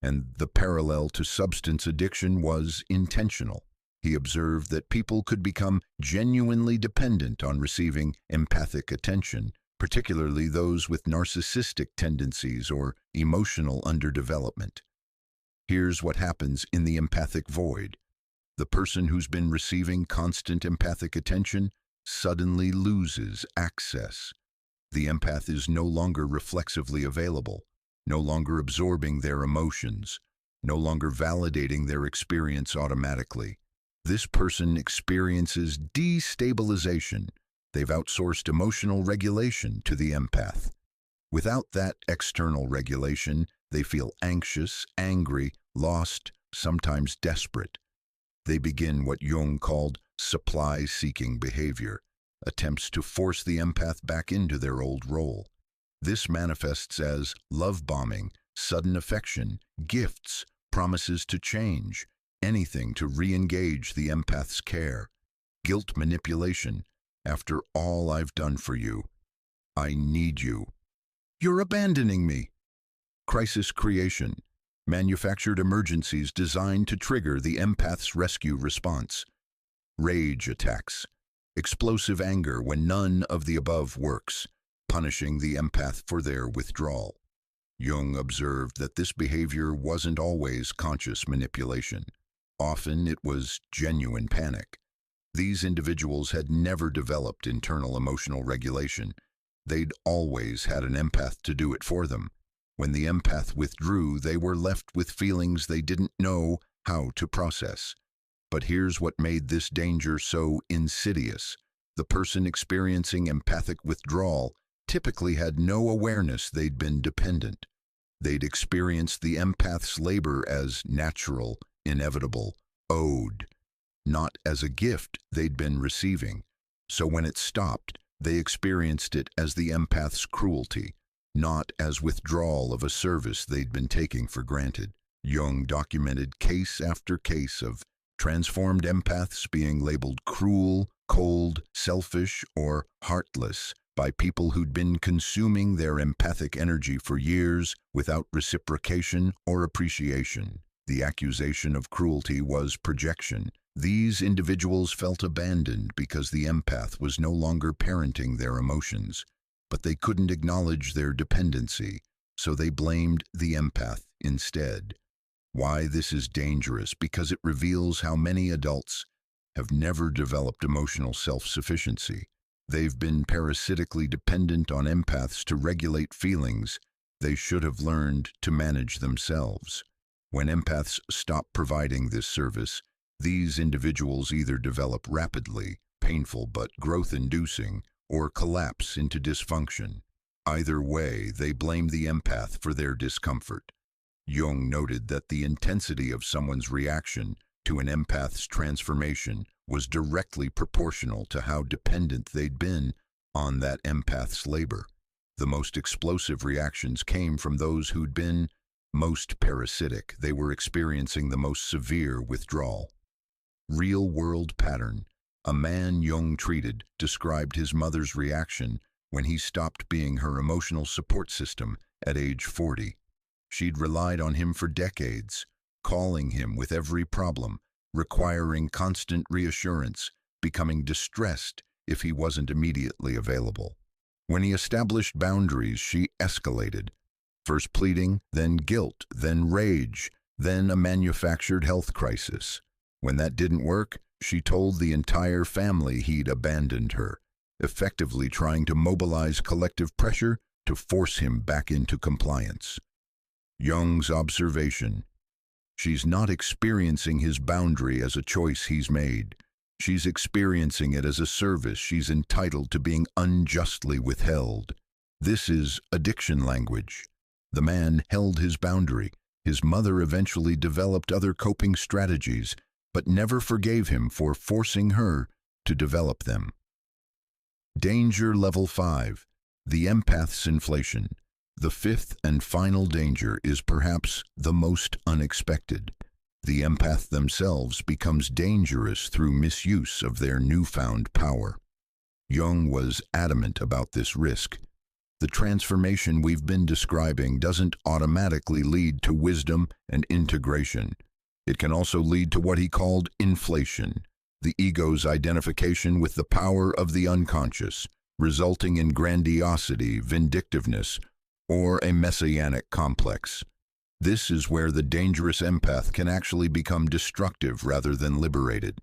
and the parallel to substance addiction was intentional. He observed that people could become genuinely dependent on receiving empathic attention, particularly those with narcissistic tendencies or emotional underdevelopment. Here's what happens in the empathic void. The person who's been receiving constant empathic attention suddenly loses access. The empath is no longer reflexively available, no longer absorbing their emotions, no longer validating their experience automatically. This person experiences destabilization. They've outsourced emotional regulation to the empath. Without that external regulation, they feel anxious, angry, lost, sometimes desperate. They begin what Jung called supply-seeking behavior, attempts to force the empath back into their old role. This manifests as love bombing, sudden affection, gifts, promises to change, anything to re-engage the empath's care, guilt manipulation. After all I've done for you, I need you. You're abandoning me. Crisis creation, manufactured emergencies designed to trigger the empath's rescue response. Rage attacks, explosive anger when none of the above works, punishing the empath for their withdrawal. Jung observed that this behavior wasn't always conscious manipulation. Often it was genuine panic. These individuals had never developed internal emotional regulation. They'd always had an empath to do it for them. When the empath withdrew, they were left with feelings they didn't know how to process. But here's what made this danger so insidious. The person experiencing empathic withdrawal typically had no awareness they'd been dependent. They'd experienced the empath's labor as natural, inevitable, owed, not as a gift they'd been receiving. So when it stopped, they experienced it as the empath's cruelty. not as withdrawal of a service they'd been taking for granted. Jung documented case after case of transformed empaths being labeled cruel, cold, selfish, or heartless by people who'd been consuming their empathic energy for years without reciprocation or appreciation. The accusation of cruelty was projection. These individuals felt abandoned because the empath was no longer parenting their emotions, but they couldn't acknowledge their dependency, so they blamed the empath instead. Why this is dangerous? Because it reveals how many adults have never developed emotional self-sufficiency. They've been parasitically dependent on empaths to regulate feelings they should have learned to manage themselves. When empaths stop providing this service, these individuals either develop rapidly, painful but growth-inducing, or collapse into dysfunction. Either way, they blame the empath for their discomfort. Jung noted that the intensity of someone's reaction to an empath's transformation was directly proportional to how dependent they'd been on that empath's labor. The most explosive reactions came from those who'd been most parasitic. They were experiencing the most severe withdrawal. Real-world pattern. A man Jung treated described his mother's reaction when he stopped being her emotional support system at age 40. She'd relied on him for decades, calling him with every problem, requiring constant reassurance, becoming distressed if he wasn't immediately available. When he established boundaries, she escalated. First pleading, then guilt, then rage, then a manufactured health crisis. When that didn't work, she told the entire family he'd abandoned her, effectively trying to mobilize collective pressure to force him back into compliance. Jung's observation. She's not experiencing his boundary as a choice he's made. She's experiencing it as a service she's entitled to being unjustly withheld. This is addiction language. The man held his boundary. His mother eventually developed other coping strategies, but never forgave him for forcing her to develop them. Danger level 5. The empath's inflation. The fifth and final danger is perhaps the most unexpected. The empath themselves becomes dangerous through misuse of their newfound power. Jung was adamant about this risk. The transformation we've been describing doesn't automatically lead to wisdom and integration. It can also lead to what he called inflation, the ego's identification with the power of the unconscious, resulting in grandiosity, vindictiveness, or a messianic complex. This is where the dangerous empath can actually become destructive rather than liberated.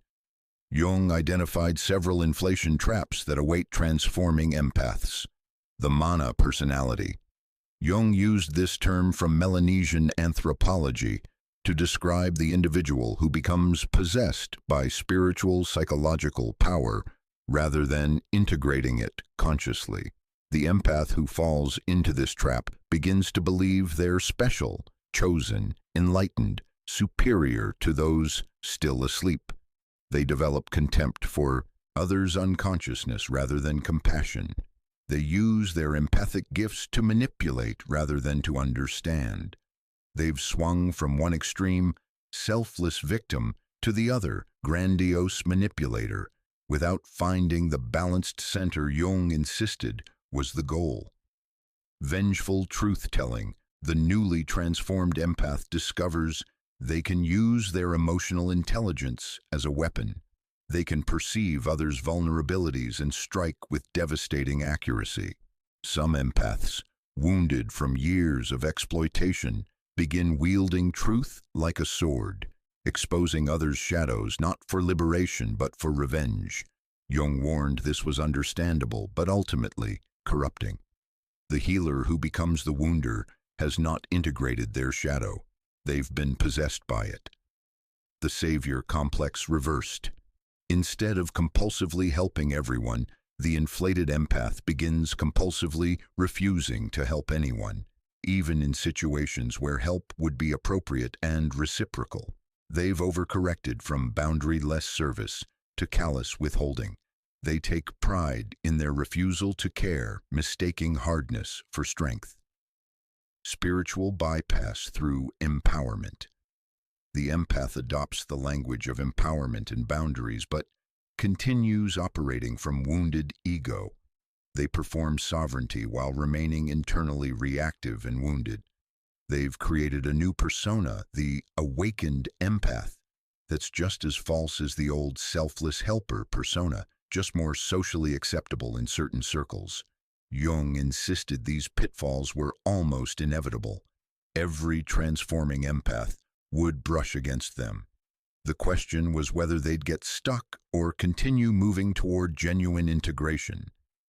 Jung identified several inflation traps that await transforming empaths. The mana personality. Jung used this term from Melanesian anthropology to describe the individual who becomes possessed by spiritual psychological power rather than integrating it consciously. The empath who falls into this trap begins to believe they're special, chosen, enlightened, superior to those still asleep. They develop contempt for others' unconsciousness rather than compassion. They use their empathic gifts to manipulate rather than to understand. They've swung from one extreme, selfless victim, to the other, grandiose manipulator, without finding the balanced center Jung insisted was the goal. Vengeful truth-telling. The newly transformed empath discovers they can use their emotional intelligence as a weapon. They can perceive others' vulnerabilities and strike with devastating accuracy. Some empaths, wounded from years of exploitation, begin wielding truth like a sword, exposing others' shadows not for liberation but for revenge. Jung warned this was understandable, but ultimately corrupting. The healer who becomes the wounder has not integrated their shadow. They've been possessed by it. The savior complex reversed. Instead of compulsively helping everyone, the inflated empath begins compulsively refusing to help anyone, even in situations where help would be appropriate and reciprocal. They've overcorrected from boundary-less service to callous withholding. They take pride in their refusal to care, mistaking hardness for strength. spiritual bypass through empowerment. The empath adopts the language of empowerment and boundaries, but continues operating from wounded ego. They perform sovereignty while remaining internally reactive and wounded. They've created a new persona, the awakened empath, that's just as false as the old selfless helper persona, just more socially acceptable in certain circles. Jung insisted these pitfalls were almost inevitable. Every transforming empath would brush against them. The question was whether they'd get stuck or continue moving toward genuine integration.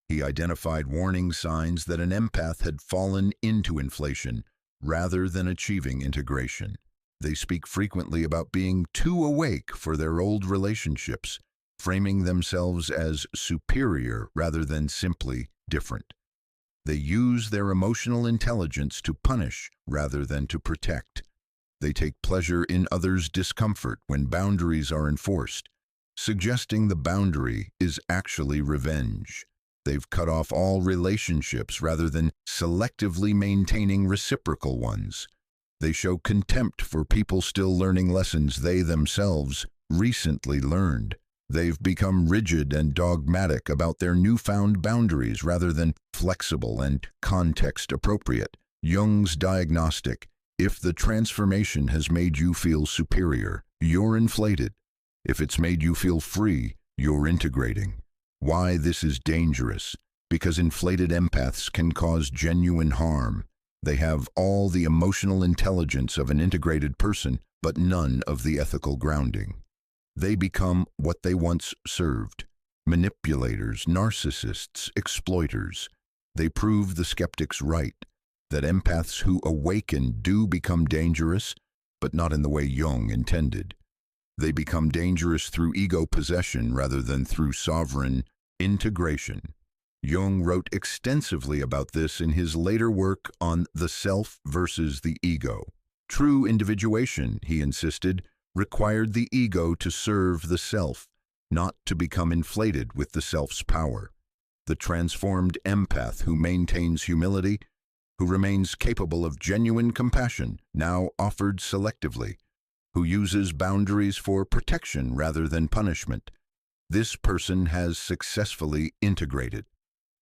He identified warning signs that an empath had fallen into inflation rather than achieving integration. They speak frequently about being too awake for their old relationships, framing themselves as superior rather than simply different. They use their emotional intelligence to punish rather than to protect. They take pleasure in others' discomfort when boundaries are enforced, suggesting the boundary is actually revenge. They've cut off all relationships rather than selectively maintaining reciprocal ones. They show contempt for people still learning lessons they themselves recently learned. They've become rigid and dogmatic about their newfound boundaries rather than flexible and context-appropriate. Jung's diagnostic: if the transformation has made you feel superior, you're inflated. If it's made you feel free, you're integrating. Why this is dangerous? Because inflated empaths can cause genuine harm. They have all the emotional intelligence of an integrated person, but none of the ethical grounding. They become what they once served: manipulators, narcissists, exploiters. They prove the skeptics right, that empaths who awaken do become dangerous, but not in the way Jung intended. They become dangerous through ego possession rather than through sovereign integration. Jung wrote extensively about this in his later work on the self versus the ego. True individuation, he insisted, required the ego to serve the self, not to become inflated with the self's power. The transformed empath who maintains humility, who remains capable of genuine compassion, now offered selectively, who uses boundaries for protection rather than punishment. This person has successfully integrated.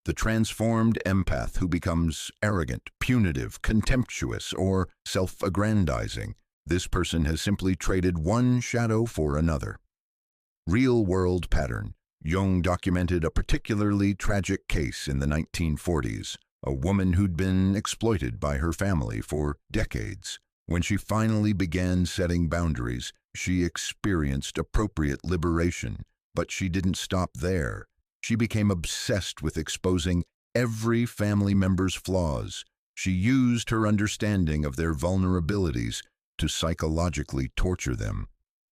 The transformed empath who becomes arrogant, punitive, contemptuous, or self-aggrandizing, this person has simply traded one shadow for another. Real-world pattern. Jung documented a particularly tragic case in the 1940s, a woman who'd been exploited by her family for decades. When she finally began setting boundaries, she experienced appropriate liberation, but she didn't stop there. She became obsessed with exposing every family member's flaws. She used her understanding of their vulnerabilities to psychologically torture them.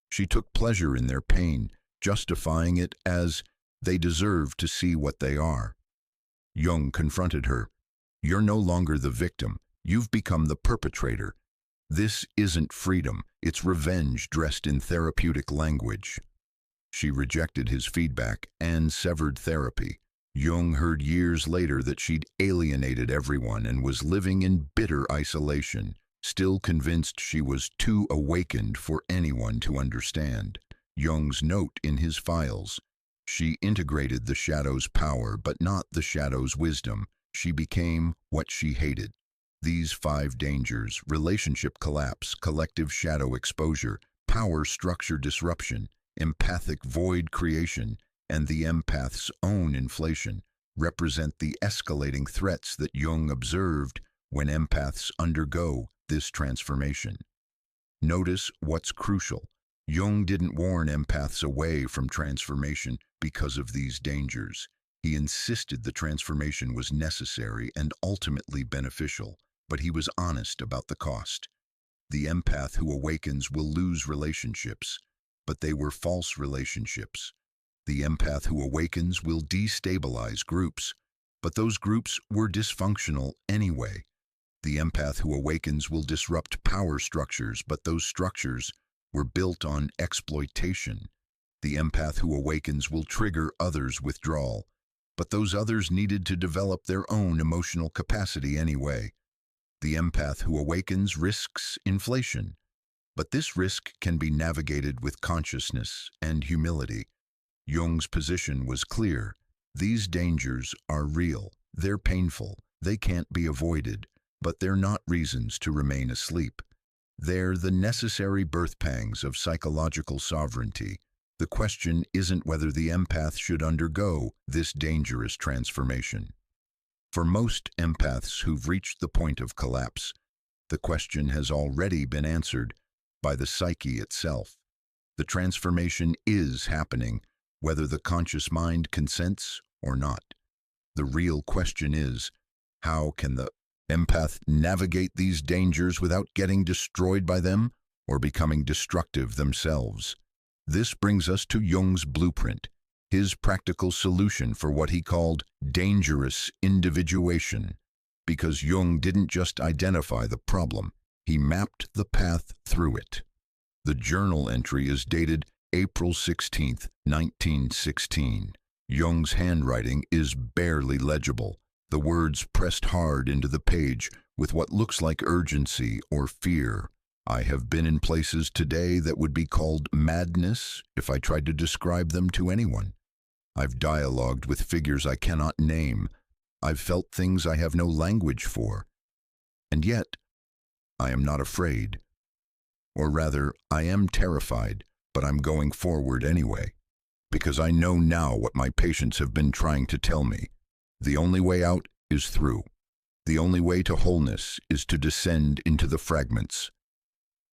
She took pleasure in their pain, justifying it as they deserve to see what they are. Jung confronted her. You're no longer the victim. You've become the perpetrator. This isn't freedom. It's revenge dressed in therapeutic language. She rejected his feedback and severed therapy. Jung heard years later that she'd alienated everyone and was living in bitter isolation, still convinced she was too awakened for anyone to understand. Jung's note in his files: she integrated the shadow's power, but not the shadow's wisdom. She became what she hated. These 5 dangers: relationship collapse, collective shadow exposure, power structure disruption, empathic void creation, and the empath's own inflation, represent the escalating threats that Jung observed when empaths undergo this transformation. Notice what's crucial. Jung didn't warn empaths away from transformation because of these dangers. He insisted the transformation was necessary and ultimately beneficial, but he was honest about the cost. The empath who awakens will lose relationships, but they were false relationships. The empath who awakens will destabilize groups, but those groups were dysfunctional anyway. The empath who awakens will disrupt power structures, but those structures were built on exploitation. The empath who awakens will trigger others' withdrawal, but those others needed to develop their own emotional capacity anyway. The empath who awakens risks inflation, but this risk can be navigated with consciousness and humility. Jung's position was clear. These dangers are real. They're painful. They can't be avoided, but they're not reasons to remain asleep. They're the necessary birth pangs of psychological sovereignty. The question isn't whether the empath should undergo this dangerous transformation. For most empaths who've reached the point of collapse, the question has already been answered by the psyche itself. The transformation is happening, whether the conscious mind consents or not. The real question is, how can the empath navigate these dangers without getting destroyed by them or becoming destructive themselves? This brings us to Jung's blueprint, his practical solution for what he called dangerous individuation. Because Jung didn't just identify the problem, he mapped the path through it. The journal entry is dated April 16, 1916. Jung's handwriting is barely legible, the words pressed hard into the page with what looks like urgency or fear. I have been in places today that would be called madness if I tried to describe them to anyone. I've dialogued with figures I cannot name. I've felt things I have no language for. And yet, I am not afraid. Or rather, I am terrified, but I'm going forward anyway. Because I know now what my patients have been trying to tell me. The only way out is through. The only way to wholeness is to descend into the fragments.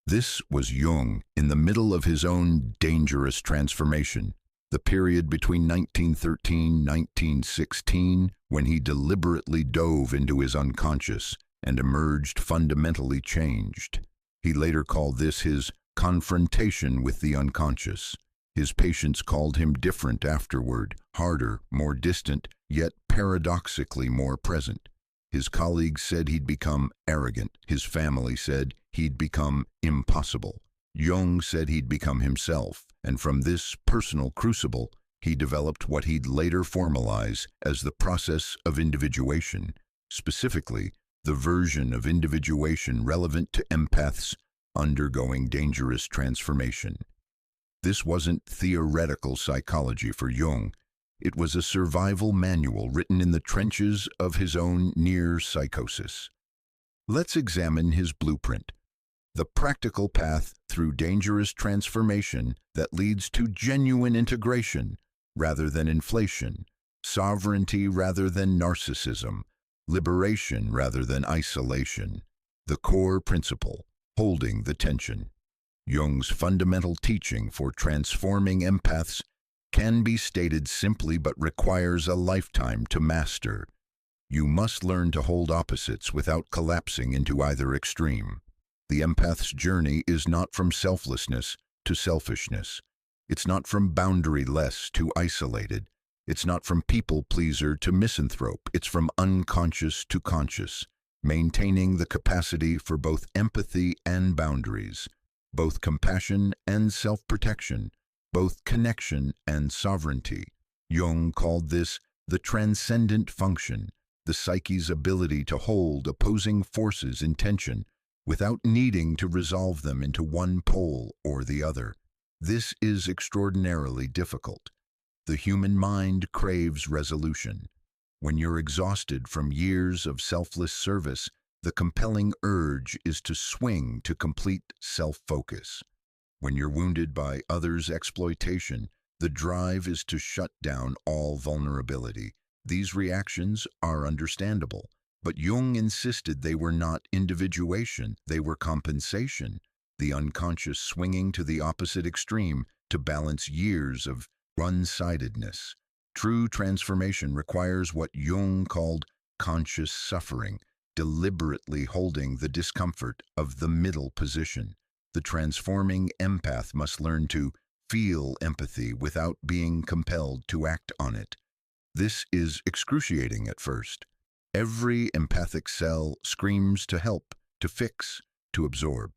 This was Jung in the middle of his own dangerous transformation, the period between 1913 and 1916, when he deliberately dove into his unconscious and emerged fundamentally changed. He later called this his confrontation with the unconscious. His patients called him different afterward, harder, more distant, yet paradoxically more present. His colleagues said he'd become arrogant. His family said he'd become impossible. Jung said he'd become himself, and from this personal crucible, he developed what he'd later formalize as the process of individuation, specifically the version of individuation relevant to empaths undergoing dangerous transformation. This wasn't theoretical psychology for Jung. It was a survival manual written in the trenches of his own near psychosis. Let's examine his blueprint, the practical path through dangerous transformation that leads to genuine integration rather than inflation, sovereignty rather than narcissism, liberation rather than isolation. The core principle, holding the tension. Jung's fundamental teaching for transforming empaths can be stated simply but requires a lifetime to master. You must learn to hold opposites without collapsing into either extreme. The empath's journey is not from selflessness to selfishness. It's not from boundary-less to isolated. It's not from people-pleaser to misanthrope. It's from unconscious to conscious, maintaining the capacity for both empathy and boundaries, both compassion and self-protection, both connection and sovereignty. Jung called this the transcendent function, the psyche's ability to hold opposing forces in tension without needing to resolve them into one pole or the other. This is extraordinarily difficult. The human mind craves resolution. When you're exhausted from years of selfless service, the compelling urge is to swing to complete self-focus. When you're wounded by others' exploitation, the drive is to shut down all vulnerability. These reactions are understandable, but Jung insisted they were not individuation, they were compensation, the unconscious swinging to the opposite extreme to balance years of one-sidedness. True transformation requires what Jung called conscious suffering, deliberately holding the discomfort of the middle position. The transforming empath must learn to feel empathy without being compelled to act on it. This is excruciating at first. Every empathic cell screams to help, to fix, to absorb.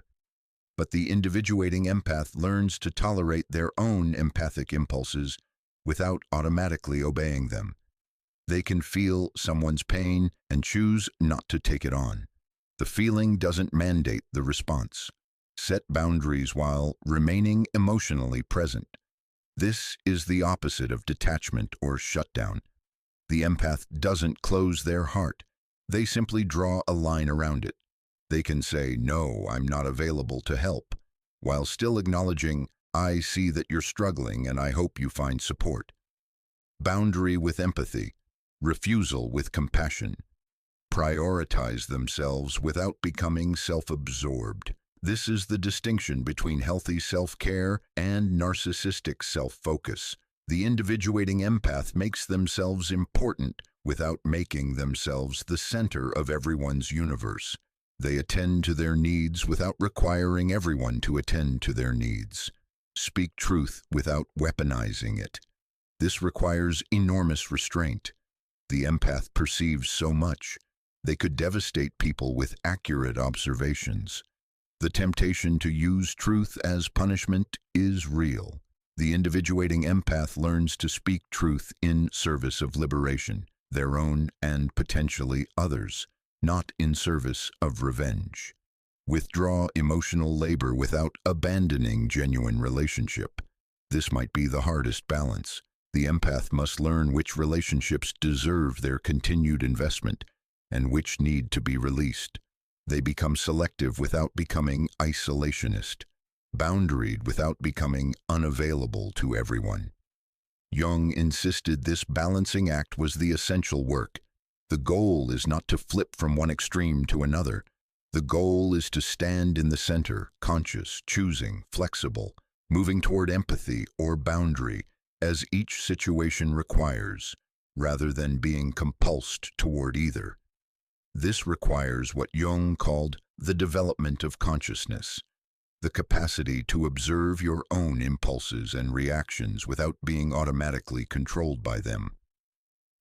But the individuating empath learns to tolerate their own empathic impulses without automatically obeying them. They can feel someone's pain and choose not to take it on. The feeling doesn't mandate the response. Set boundaries while remaining emotionally present. This is the opposite of detachment or shutdown. The empath doesn't close their heart. They simply draw a line around it. They can say, "No, I'm not available to help," while still acknowledging, "I see that you're struggling and I hope you find support." Boundary with empathy. Refusal with compassion. Prioritize themselves without becoming self-absorbed. This is the distinction between healthy self-care and narcissistic self-focus. The individuating empath makes themselves important without making themselves the center of everyone's universe. They attend to their needs without requiring everyone to attend to their needs. Speak truth without weaponizing it. This requires enormous restraint. The empath perceives so much. They could devastate people with accurate observations. The temptation to use truth as punishment is real. The individuating empath learns to speak truth in service of liberation, their own and potentially others, not in service of revenge. Withdraw emotional labor without abandoning genuine relationship. This might be the hardest balance. The empath must learn which relationships deserve their continued investment and which need to be released. They become selective without becoming isolationist, boundaried without becoming unavailable to everyone. Jung insisted this balancing act was the essential work. The goal is not to flip from one extreme to another. The goal is to stand in the center, conscious, choosing, flexible, moving toward empathy or boundary as each situation requires, rather than being compulsed toward either. This requires what Jung called the development of consciousness, the capacity to observe your own impulses and reactions without being automatically controlled by them.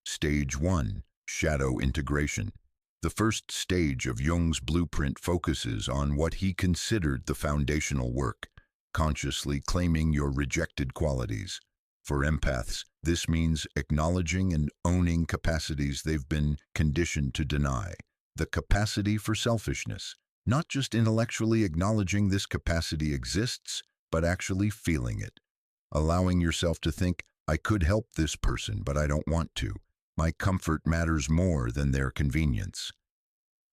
Stage 1. Shadow integration. The first stage of Jung's blueprint focuses on what he considered the foundational work, consciously claiming your rejected qualities. For empaths, this means acknowledging and owning capacities they've been conditioned to deny. The capacity for selfishness, not just intellectually acknowledging this capacity exists, but actually feeling it. Allowing yourself to think, "I could help this person, but I don't want to. My comfort matters more than their convenience."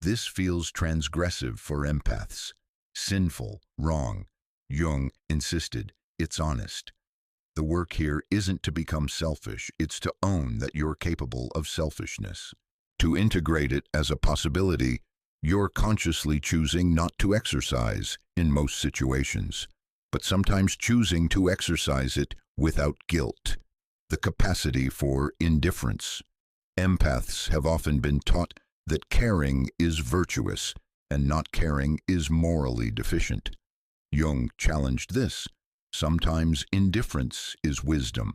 This feels transgressive for empaths. Sinful, wrong. Jung insisted, it's honest. The work here isn't to become selfish, it's to own that you're capable of selfishness. To integrate it as a possibility, you're consciously choosing not to exercise in most situations, but sometimes choosing to exercise it without guilt. The capacity for indifference. Empaths have often been taught that caring is virtuous and not caring is morally deficient. Jung challenged this. Sometimes indifference is wisdom.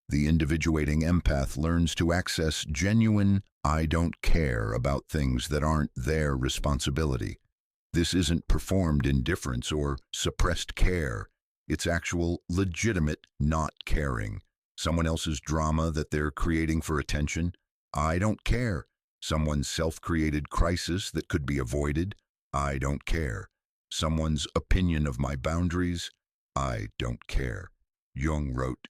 The individuating empath learns to access genuine, "I don't care" about things that aren't their responsibility. This isn't performed indifference or suppressed care. It's actual, legitimate not caring. Someone else's drama that they're creating for attention. I don't care. Someone's self-created crisis that could be avoided. I don't care. Someone's opinion of my boundaries. I don't care. Jung wrote,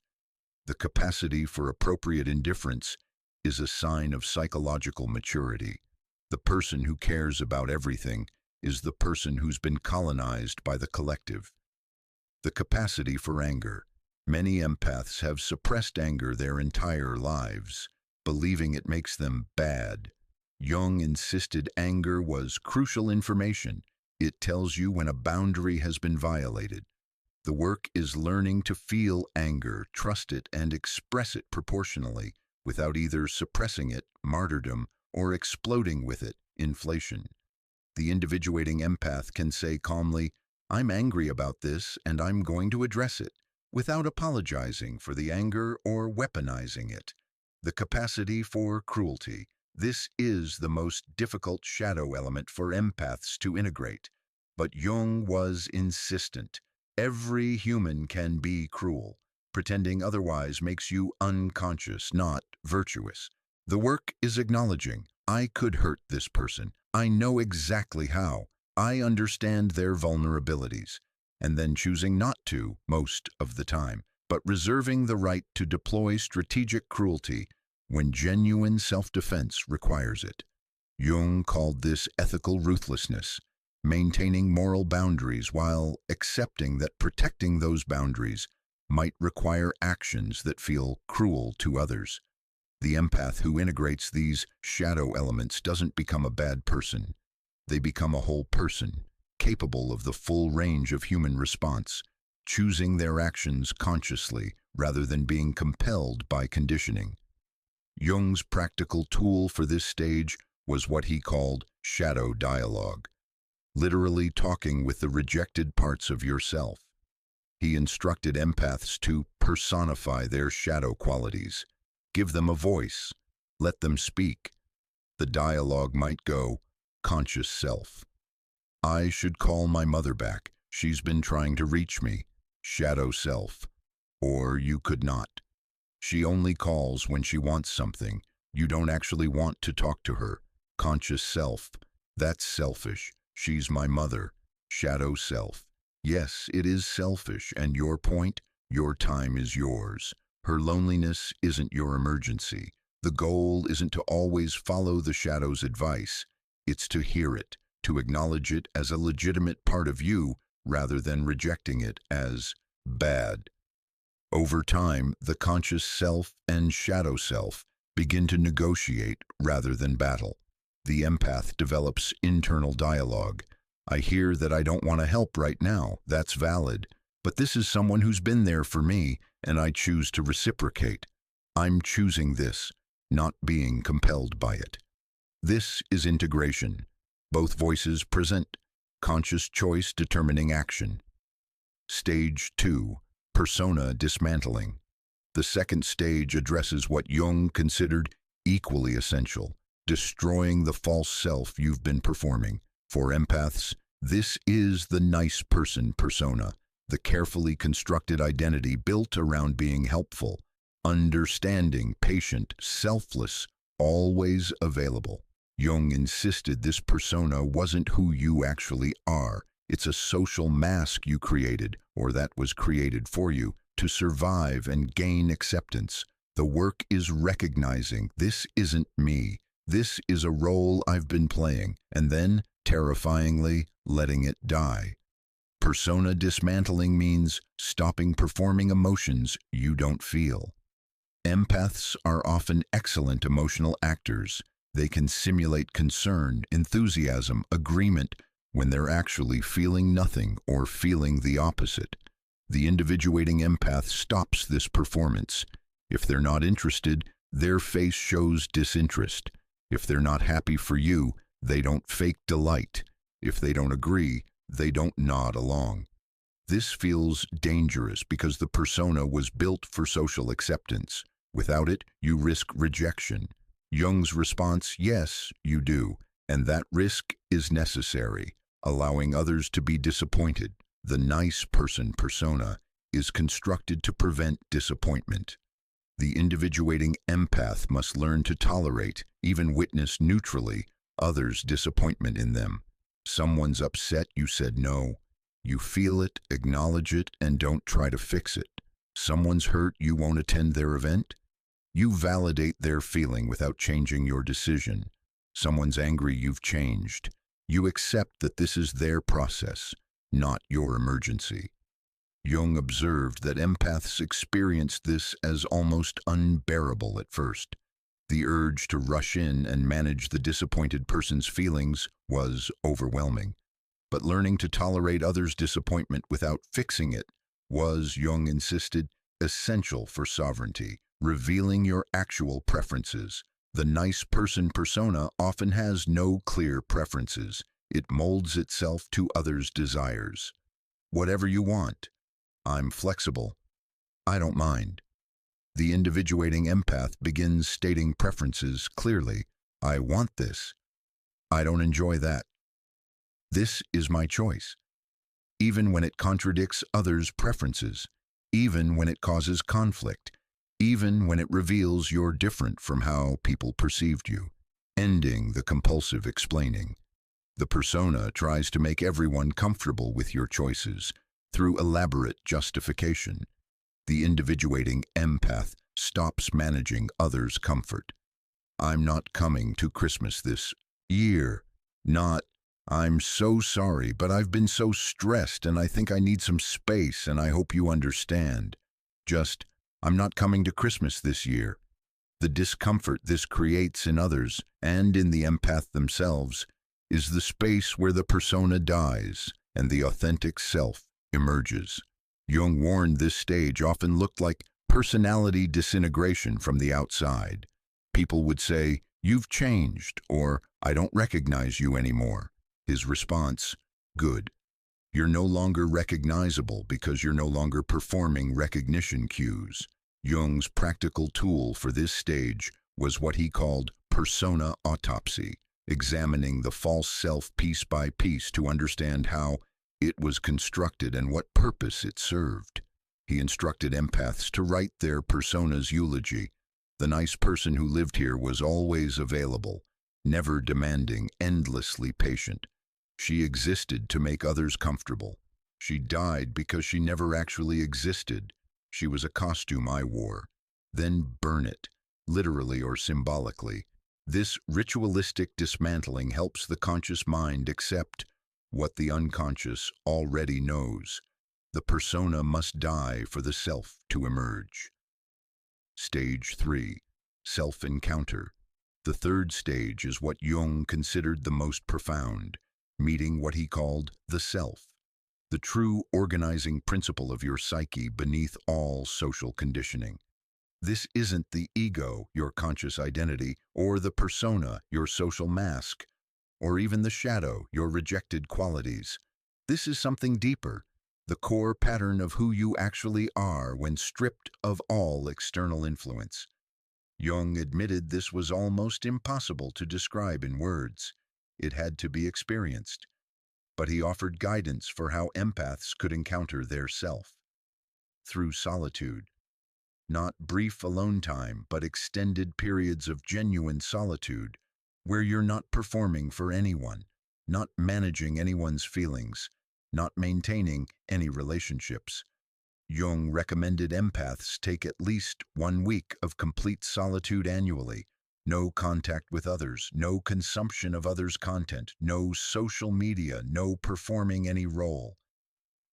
"The capacity for appropriate indifference is a sign of psychological maturity. The person who cares about everything is the person who's been colonized by the collective." The capacity for anger. Many empaths have suppressed anger their entire lives, believing it makes them bad. Jung insisted anger was crucial information. It tells you when a boundary has been violated. The work is learning to feel anger, trust it, and express it proportionally, without either suppressing it, martyrdom, or exploding with it, inflation. The individuating empath can say calmly, "I'm angry about this, and I'm going to address it," without apologizing for the anger or weaponizing it. The capacity for cruelty. This is the most difficult shadow element for empaths to integrate. But Jung was insistent. Every human can be cruel. Pretending otherwise makes you unconscious, not virtuous. The work is acknowledging, I could hurt this person, I know exactly how. I understand their vulnerabilities, and then choosing not to most of the time, but reserving the right to deploy strategic cruelty when genuine self-defense requires it. Jung called this ethical ruthlessness, maintaining moral boundaries while accepting that protecting those boundaries might require actions that feel cruel to others. The empath who integrates these shadow elements doesn't become a bad person. They become a whole person, capable of the full range of human response, choosing their actions consciously rather than being compelled by conditioning. Jung's practical tool for this stage was what he called shadow dialogue, literally talking with the rejected parts of yourself. He instructed empaths to personify their shadow qualities, give them a voice, let them speak. The dialogue might go, conscious self. I should call my mother back. She's been trying to reach me. Shadow self. Or you could not. She only calls when she wants something. You don't actually want to talk to her. Conscious self. That's selfish. She's my mother. Shadow self. Yes, it is selfish, and your point, your time is yours. Her loneliness isn't your emergency. The goal isn't to always follow the shadow's advice. It's to hear it, to acknowledge it as a legitimate part of you rather than rejecting it as bad. Over time, the conscious self and shadow self begin to negotiate rather than battle. The empath develops internal dialogue. I hear that I don't want to help right now. That's valid. But this is someone who's been there for me, and I choose to reciprocate. I'm choosing this, not being compelled by it. This is integration. Both voices present, conscious choice determining action. Stage 2, persona dismantling. The second stage addresses what Jung considered equally essential, destroying the false self you've been performing. For empaths, this is the nice person persona, the carefully constructed identity built around being helpful, understanding, patient, selfless, always available. Jung insisted this persona wasn't who you actually are. It's a social mask you created, or that was created for you, to survive and gain acceptance. The work is recognizing this isn't me. This is a role I've been playing, and then, terrifyingly, letting it die. Persona dismantling means stopping performing emotions you don't feel. Empaths are often excellent emotional actors. They can simulate concern, enthusiasm, agreement when they're actually feeling nothing or feeling the opposite. The individuating empath stops this performance. If they're not interested, their face shows disinterest. If they're not happy for you, they don't fake delight. If they don't agree, they don't nod along. This feels dangerous because the persona was built for social acceptance. Without it, you risk rejection. Jung's response, yes, you do, and that risk is necessary, allowing others to be disappointed. The nice person persona is constructed to prevent disappointment. The individuating empath must learn to tolerate, even witness neutrally, others' disappointment in them. Someone's upset, you said no. You feel it, acknowledge it, and don't try to fix it. Someone's hurt, you won't attend their event. You validate their feeling without changing your decision. Someone's angry, you've changed. You accept that this is their process, not your emergency. Jung observed that empaths experienced this as almost unbearable at first. The urge to rush in and manage the disappointed person's feelings was overwhelming. But learning to tolerate others' disappointment without fixing it was, Jung insisted, essential for sovereignty, revealing your actual preferences. The nice person persona often has no clear preferences. It molds itself to others' desires. Whatever you want. I'm flexible. I don't mind. The individuating empath begins stating preferences clearly. I want this. I don't enjoy that. This is my choice. Even when it contradicts others' preferences, even when it causes conflict, even when it reveals you're different from how people perceived you, ending the compulsive explaining. The persona tries to make everyone comfortable with your choices through elaborate justification. The individuating empath stops managing others' comfort. I'm not coming to Christmas this year. Not, I'm so sorry, but I've been so stressed and I think I need some space and I hope you understand. Just, I'm not coming to Christmas this year. The discomfort this creates in others and in the empath themselves is the space where the persona dies and the authentic self emerges. Jung warned this stage often looked like personality disintegration from the outside. People would say, "You've changed," or "I don't recognize you anymore." His response, "Good. You're no longer recognizable because you're no longer performing recognition cues." Jung's practical tool for this stage was what he called persona autopsy, examining the false self piece by piece to understand how it was constructed and what purpose it served. He instructed empaths to write their persona's eulogy. The nice person who lived here was always available, never demanding, endlessly patient. She existed to make others comfortable. She died because she never actually existed. She was a costume I wore. Then burn it, literally or symbolically. This ritualistic dismantling helps the conscious mind accept what the unconscious already knows. The persona must die for the self to emerge. Stage 3. Self-encounter. The third stage is what Jung considered the most profound, meeting what he called the self, the true organizing principle of your psyche beneath all social conditioning. This isn't the ego, your conscious identity, or the persona, your social mask, or even the shadow, your rejected qualities. This is something deeper, the core pattern of who you actually are when stripped of all external influence. Jung admitted this was almost impossible to describe in words. It had to be experienced. But he offered guidance for how empaths could encounter their self. Through solitude. Not brief alone time, but extended periods of genuine solitude, where you're not performing for anyone, not managing anyone's feelings, not maintaining any relationships. Jung recommended empaths take at least 1 week of complete solitude annually. No contact with others, no consumption of others' content, no social media, no performing any role.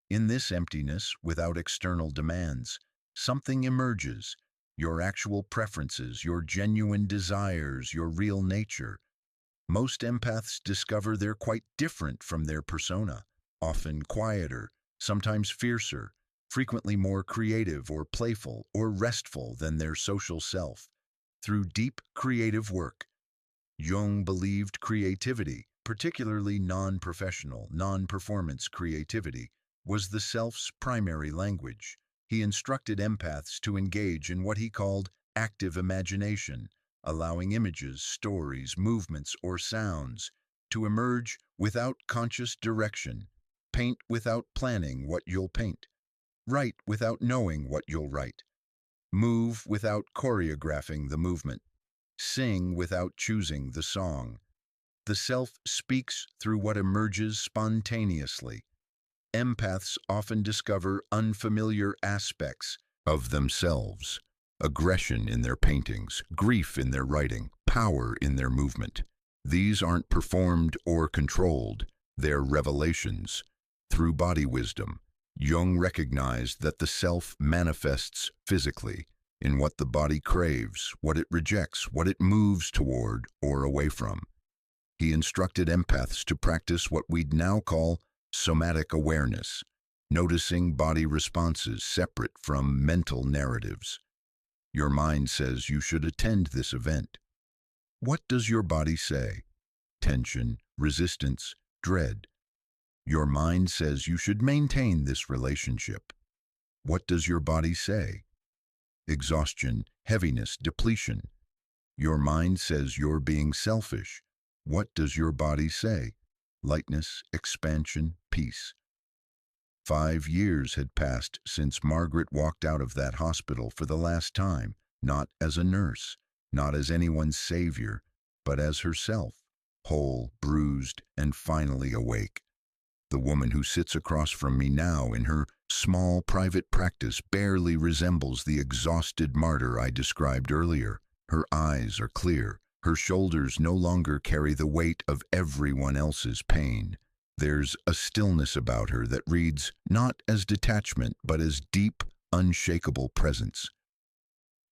In this emptiness, without external demands, something emerges, your actual preferences, your genuine desires, your real nature. Most empaths discover they're quite different from their persona, often quieter, sometimes fiercer, frequently more creative or playful or restful than their social self. Through deep creative work, Jung believed creativity, particularly non-professional, non-performance creativity, was the self's primary language. He instructed empaths to engage in what he called active imagination, allowing images, stories, movements, or sounds to emerge without conscious direction. Paint without planning what you'll paint. Write without knowing what you'll write. Move without choreographing the movement. Sing without choosing the song. The self speaks through what emerges spontaneously. Empaths often discover unfamiliar aspects of themselves, aggression in their paintings, grief in their writing, power in their movement. These aren't performed or controlled, they're revelations. Through body wisdom, Jung recognized that the self manifests physically in what the body craves, what it rejects, what it moves toward or away from. He instructed empaths to practice what we'd now call somatic awareness, noticing body responses separate from mental narratives. Your mind says you should attend this event. What does your body say? Tension, resistance, dread. Your mind says you should maintain this relationship. What does your body say? Exhaustion, heaviness, depletion. Your mind says you're being selfish. What does your body say? Lightness, expansion, peace. 5 years had passed since Margaret walked out of that hospital for the last time, not as a nurse, not as anyone's savior, but as herself. whole, bruised, and finally awake. The woman who sits across from me now in her small private practice barely resembles the exhausted martyr I described earlier. Her eyes are clear. Her shoulders no longer carry the weight of everyone else's pain. There's a stillness about her that reads not as detachment, but as deep, unshakable presence.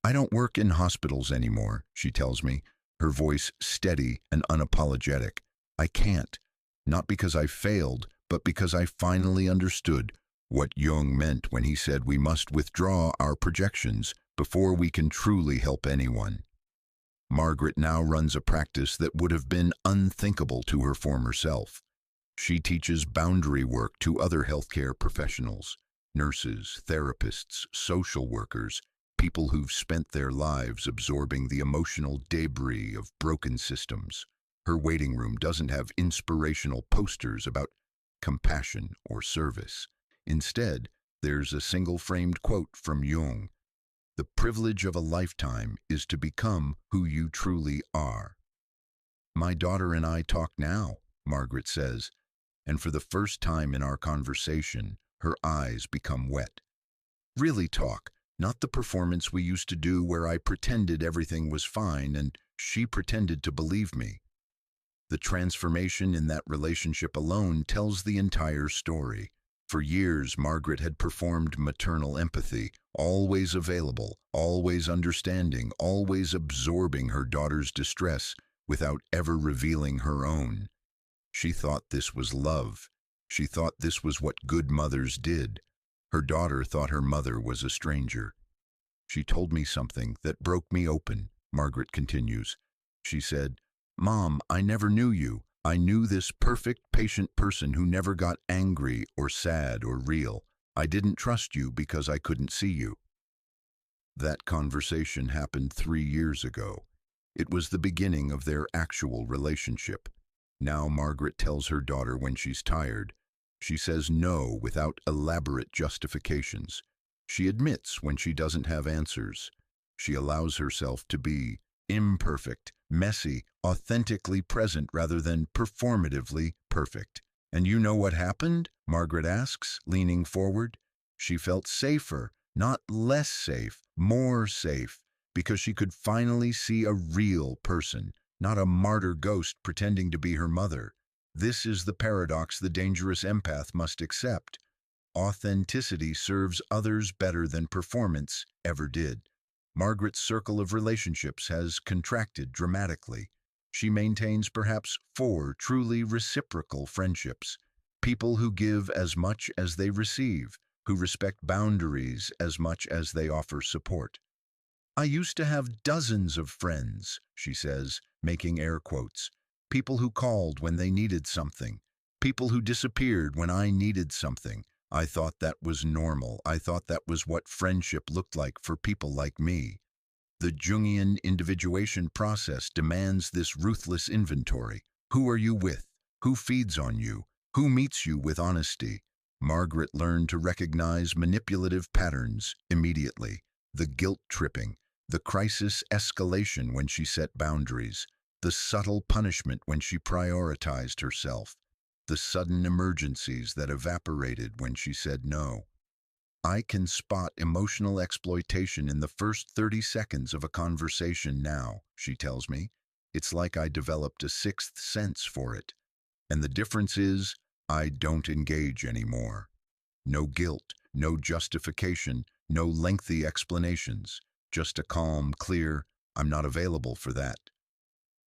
I don't work in hospitals anymore, she tells me, her voice steady and unapologetic. I can't, not because I failed, but because I finally understood what Jung meant when he said we must withdraw our projections before we can truly help anyone. Margaret now runs a practice that would have been unthinkable to her former self. She teaches boundary work to other healthcare professionals, nurses, therapists, social workers, people who've spent their lives absorbing the emotional debris of broken systems. Her waiting room doesn't have inspirational posters about compassion or service. Instead, there's a single-framed quote from Jung. The privilege of a lifetime is to become who you truly are. My daughter and I talk now, Margaret says, and for the first time in our conversation, her eyes become wet. Really talk, not the performance we used to do where I pretended everything was fine and she pretended to believe me. The transformation in that relationship alone tells the entire story. For years, Margaret had performed maternal empathy, always available, always understanding, always absorbing her daughter's distress without ever revealing her own. She thought this was love. She thought this was what good mothers did. Her daughter thought her mother was a stranger. She told me something that broke me open, Margaret continues. She said, "Mom, I never knew you. I knew this perfect, patient person who never got angry or sad or real. I didn't trust you because I couldn't see you." That conversation happened 3 years ago. It was the beginning of their actual relationship. Now Margaret tells her daughter when she's tired. She says no without elaborate justifications. She admits when she doesn't have answers. She allows herself to be imperfect, messy, authentically present rather than performatively perfect. And you know what happened? Margaret asks, leaning forward. She felt safer, not less safe, more safe, because she could finally see a real person, not a martyr ghost pretending to be her mother. This is the paradox the dangerous empath must accept. Authenticity serves others better than performance ever did. Margaret's circle of relationships has contracted dramatically. She maintains perhaps 4 truly reciprocal friendships, people who give as much as they receive, who respect boundaries as much as they offer support. I used to have dozens of friends, she says, making air quotes. People who called when they needed something. People who disappeared when I needed something. I thought that was normal. I thought that was what friendship looked like for people like me. The Jungian individuation process demands this ruthless inventory. Who are you with? Who feeds on you? Who meets you with honesty? Margaret learned to recognize manipulative patterns immediately. The guilt tripping, the crisis escalation when she set boundaries, the subtle punishment when she prioritized herself, the sudden emergencies that evaporated when she said no. I can spot emotional exploitation in the first 30 seconds of a conversation now, she tells me. It's like I developed a sixth sense for it. And the difference is, I don't engage anymore. No guilt, no justification, no lengthy explanations. Just a calm, clear, I'm not available for that.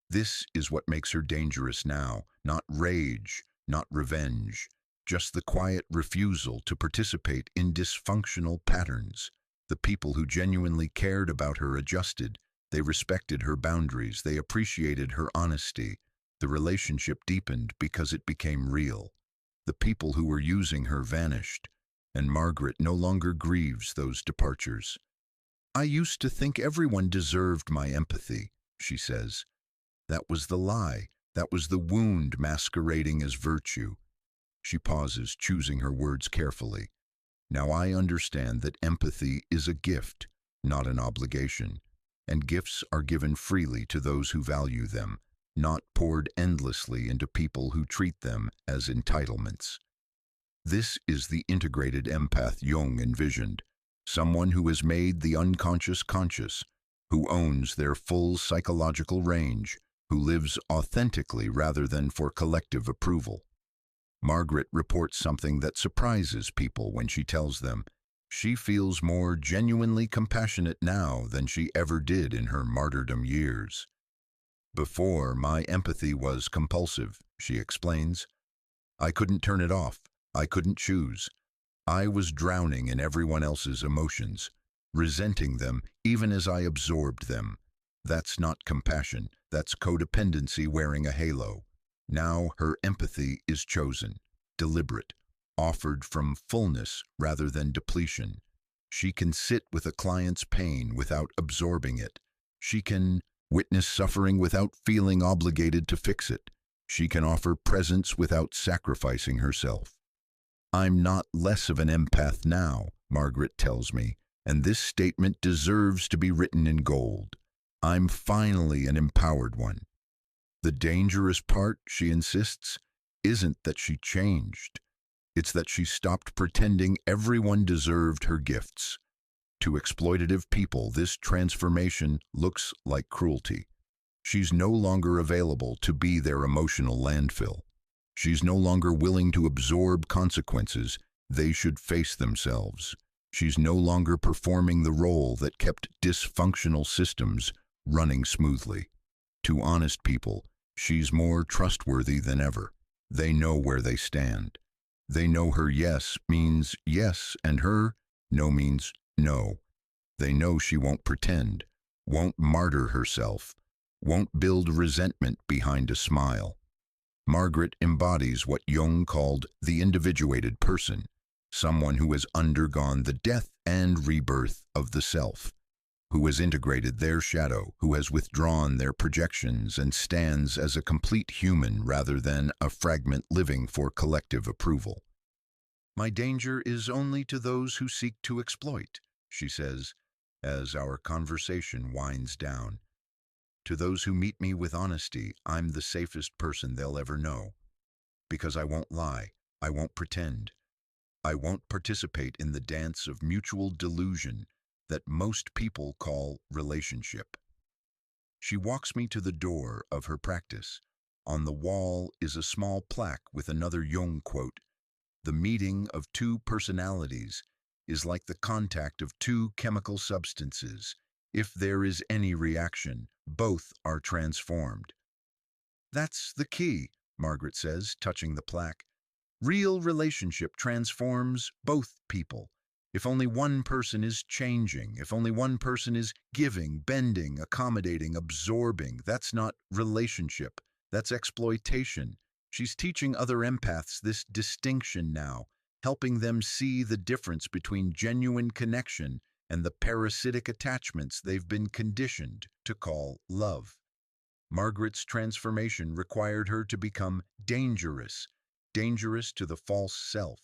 This is what makes her dangerous now, not rage, not revenge, just the quiet refusal to participate in dysfunctional patterns. The people who genuinely cared about her adjusted. They respected her boundaries. They appreciated her honesty. The relationship deepened because it became real. The people who were using her vanished, and Margaret no longer grieves those departures. I used to think everyone deserved my empathy, she says. That was the lie. That was the wound masquerading as virtue. She pauses, choosing her words carefully. Now I understand that empathy is a gift, not an obligation, and gifts are given freely to those who value them. not poured endlessly into people who treat them as entitlements. This is the integrated empath Jung envisioned, someone who has made the unconscious conscious, who owns their full psychological range, who lives authentically rather than for collective approval. Margaret reports something that surprises people when she tells them she feels more genuinely compassionate now than she ever did in her martyrdom years. Before, my empathy was compulsive, she explains. I couldn't turn it off. I couldn't choose. I was drowning in everyone else's emotions, resenting them even as I absorbed them. That's not compassion. That's codependency wearing a halo. Now her empathy is chosen, deliberate, offered from fullness rather than depletion. She can sit with a client's pain without absorbing it. She can witness suffering without feeling obligated to fix it. She can offer presence without sacrificing herself. I'm not less of an empath now, Margaret tells me, and this statement deserves to be written in gold. I'm finally an empowered one. The dangerous part, she insists, isn't that she changed. It's that she stopped pretending everyone deserved her gifts. To exploitative people, this transformation looks like cruelty. She's no longer available to be their emotional landfill. She's no longer willing to absorb consequences. They should face themselves. She's no longer performing the role that kept dysfunctional systems running smoothly. To honest people, she's more trustworthy than ever. They know where they stand. They know her yes means yes, and her no means no. They know she won't pretend, won't martyr herself, won't build resentment behind a smile. Margaret embodies what Jung called the individuated person, someone who has undergone the death and rebirth of the self, who has integrated their shadow, who has withdrawn their projections and stands as a complete human rather than a fragment living for collective approval. My danger is only to those who seek to exploit, she says, as our conversation winds down. To those who meet me with honesty, I'm the safest person they'll ever know. Because I won't lie, I won't pretend. I won't participate in the dance of mutual delusion that most people call relationship. She walks me to the door of her practice. On the wall is a small plaque with another Jung quote: "The meeting of two personalities is like the contact of two chemical substances. If there is any reaction, both are transformed." That's the key, Margaret says, touching the plaque. Real relationship transforms both people. If only one person is changing, if only one person is giving, bending, accommodating, absorbing, that's not relationship. That's exploitation. She's teaching other empaths this distinction now, helping them see the difference between genuine connection and the parasitic attachments they've been conditioned to call love. Margaret's transformation required her to become dangerous, dangerous to the false self,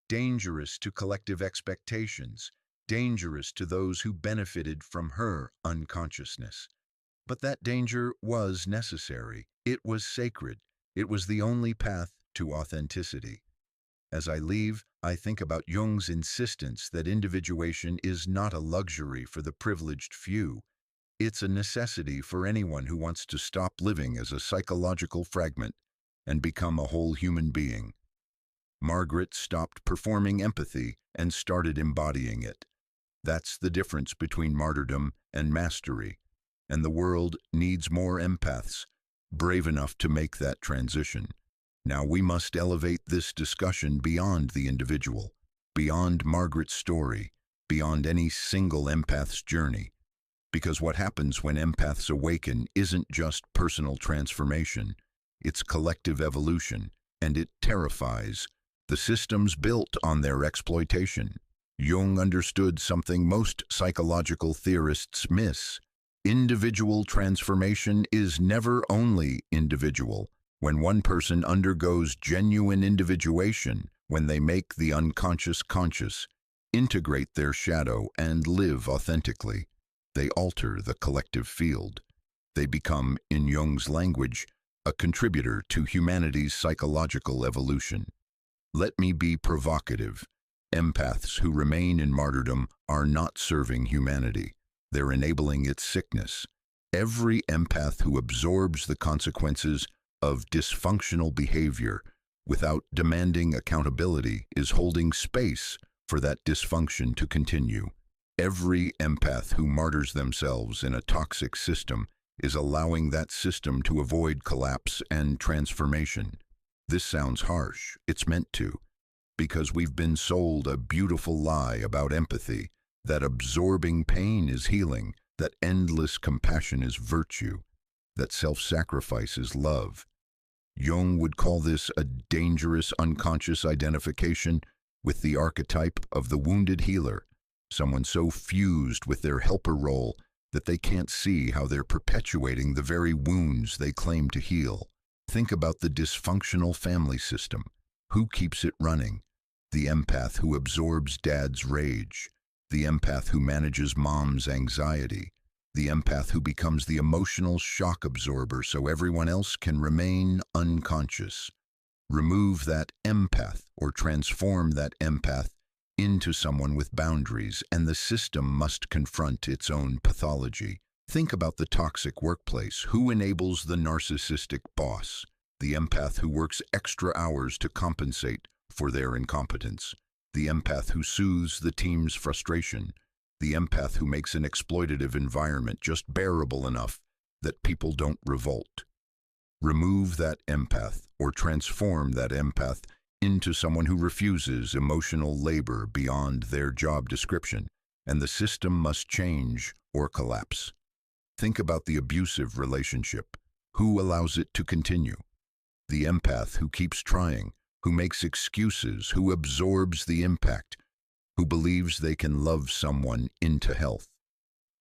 dangerous to collective expectations, dangerous to those who benefited from her unconsciousness. But that danger was necessary. It was sacred. It was the only path to authenticity. As I leave, I think about Jung's insistence that individuation is not a luxury for the privileged few. It's a necessity for anyone who wants to stop living as a psychological fragment and become a whole human being. Margaret stopped performing empathy and started embodying it. That's the difference between martyrdom and mastery, and the world needs more empaths brave enough to make that transition. Now we must elevate this discussion beyond the individual, beyond Margaret's story, beyond any single empath's journey. Because what happens when empaths awaken isn't just personal transformation, it's collective evolution, and it terrifies the systems built on their exploitation. Jung understood something most psychological theorists miss. Individual transformation is never only individual. When one person undergoes genuine individuation, when they make the unconscious conscious, integrate their shadow, and live authentically, they alter the collective field. They become, in Jung's language, a contributor to humanity's psychological evolution. Let me be provocative. Empaths who remain in martyrdom are not serving humanity. They're enabling its sickness. Every empath who absorbs the consequences of dysfunctional behavior without demanding accountability is holding space for that dysfunction to continue. Every empath who martyrs themselves in a toxic system is allowing that system to avoid collapse and transformation. This sounds harsh. It's meant to, because we've been sold a beautiful lie about empathy, that absorbing pain is healing, that endless compassion is virtue, that self-sacrifice is love. Jung would call this a dangerous unconscious identification with the archetype of the wounded healer, someone so fused with their helper role that they can't see how they're perpetuating the very wounds they claim to heal. Think about the dysfunctional family system. Who keeps it running? The empath who absorbs dad's rage, the empath who manages mom's anxiety, the empath who becomes the emotional shock absorber so everyone else can remain unconscious. Remove that empath or transform that empath into someone with boundaries, and the system must confront its own pathology. Think about the toxic workplace. Who enables the narcissistic boss? The empath who works extra hours to compensate for their incompetence. The empath who soothes the team's frustration. The empath who makes an exploitative environment just bearable enough that people don't revolt. Remove that empath or transform that empath into someone who refuses emotional labor beyond their job description, and the system must change or collapse. Think about the abusive relationship. Who allows it to continue? The empath who keeps trying, who makes excuses, who absorbs the impact, who believes they can love someone into health.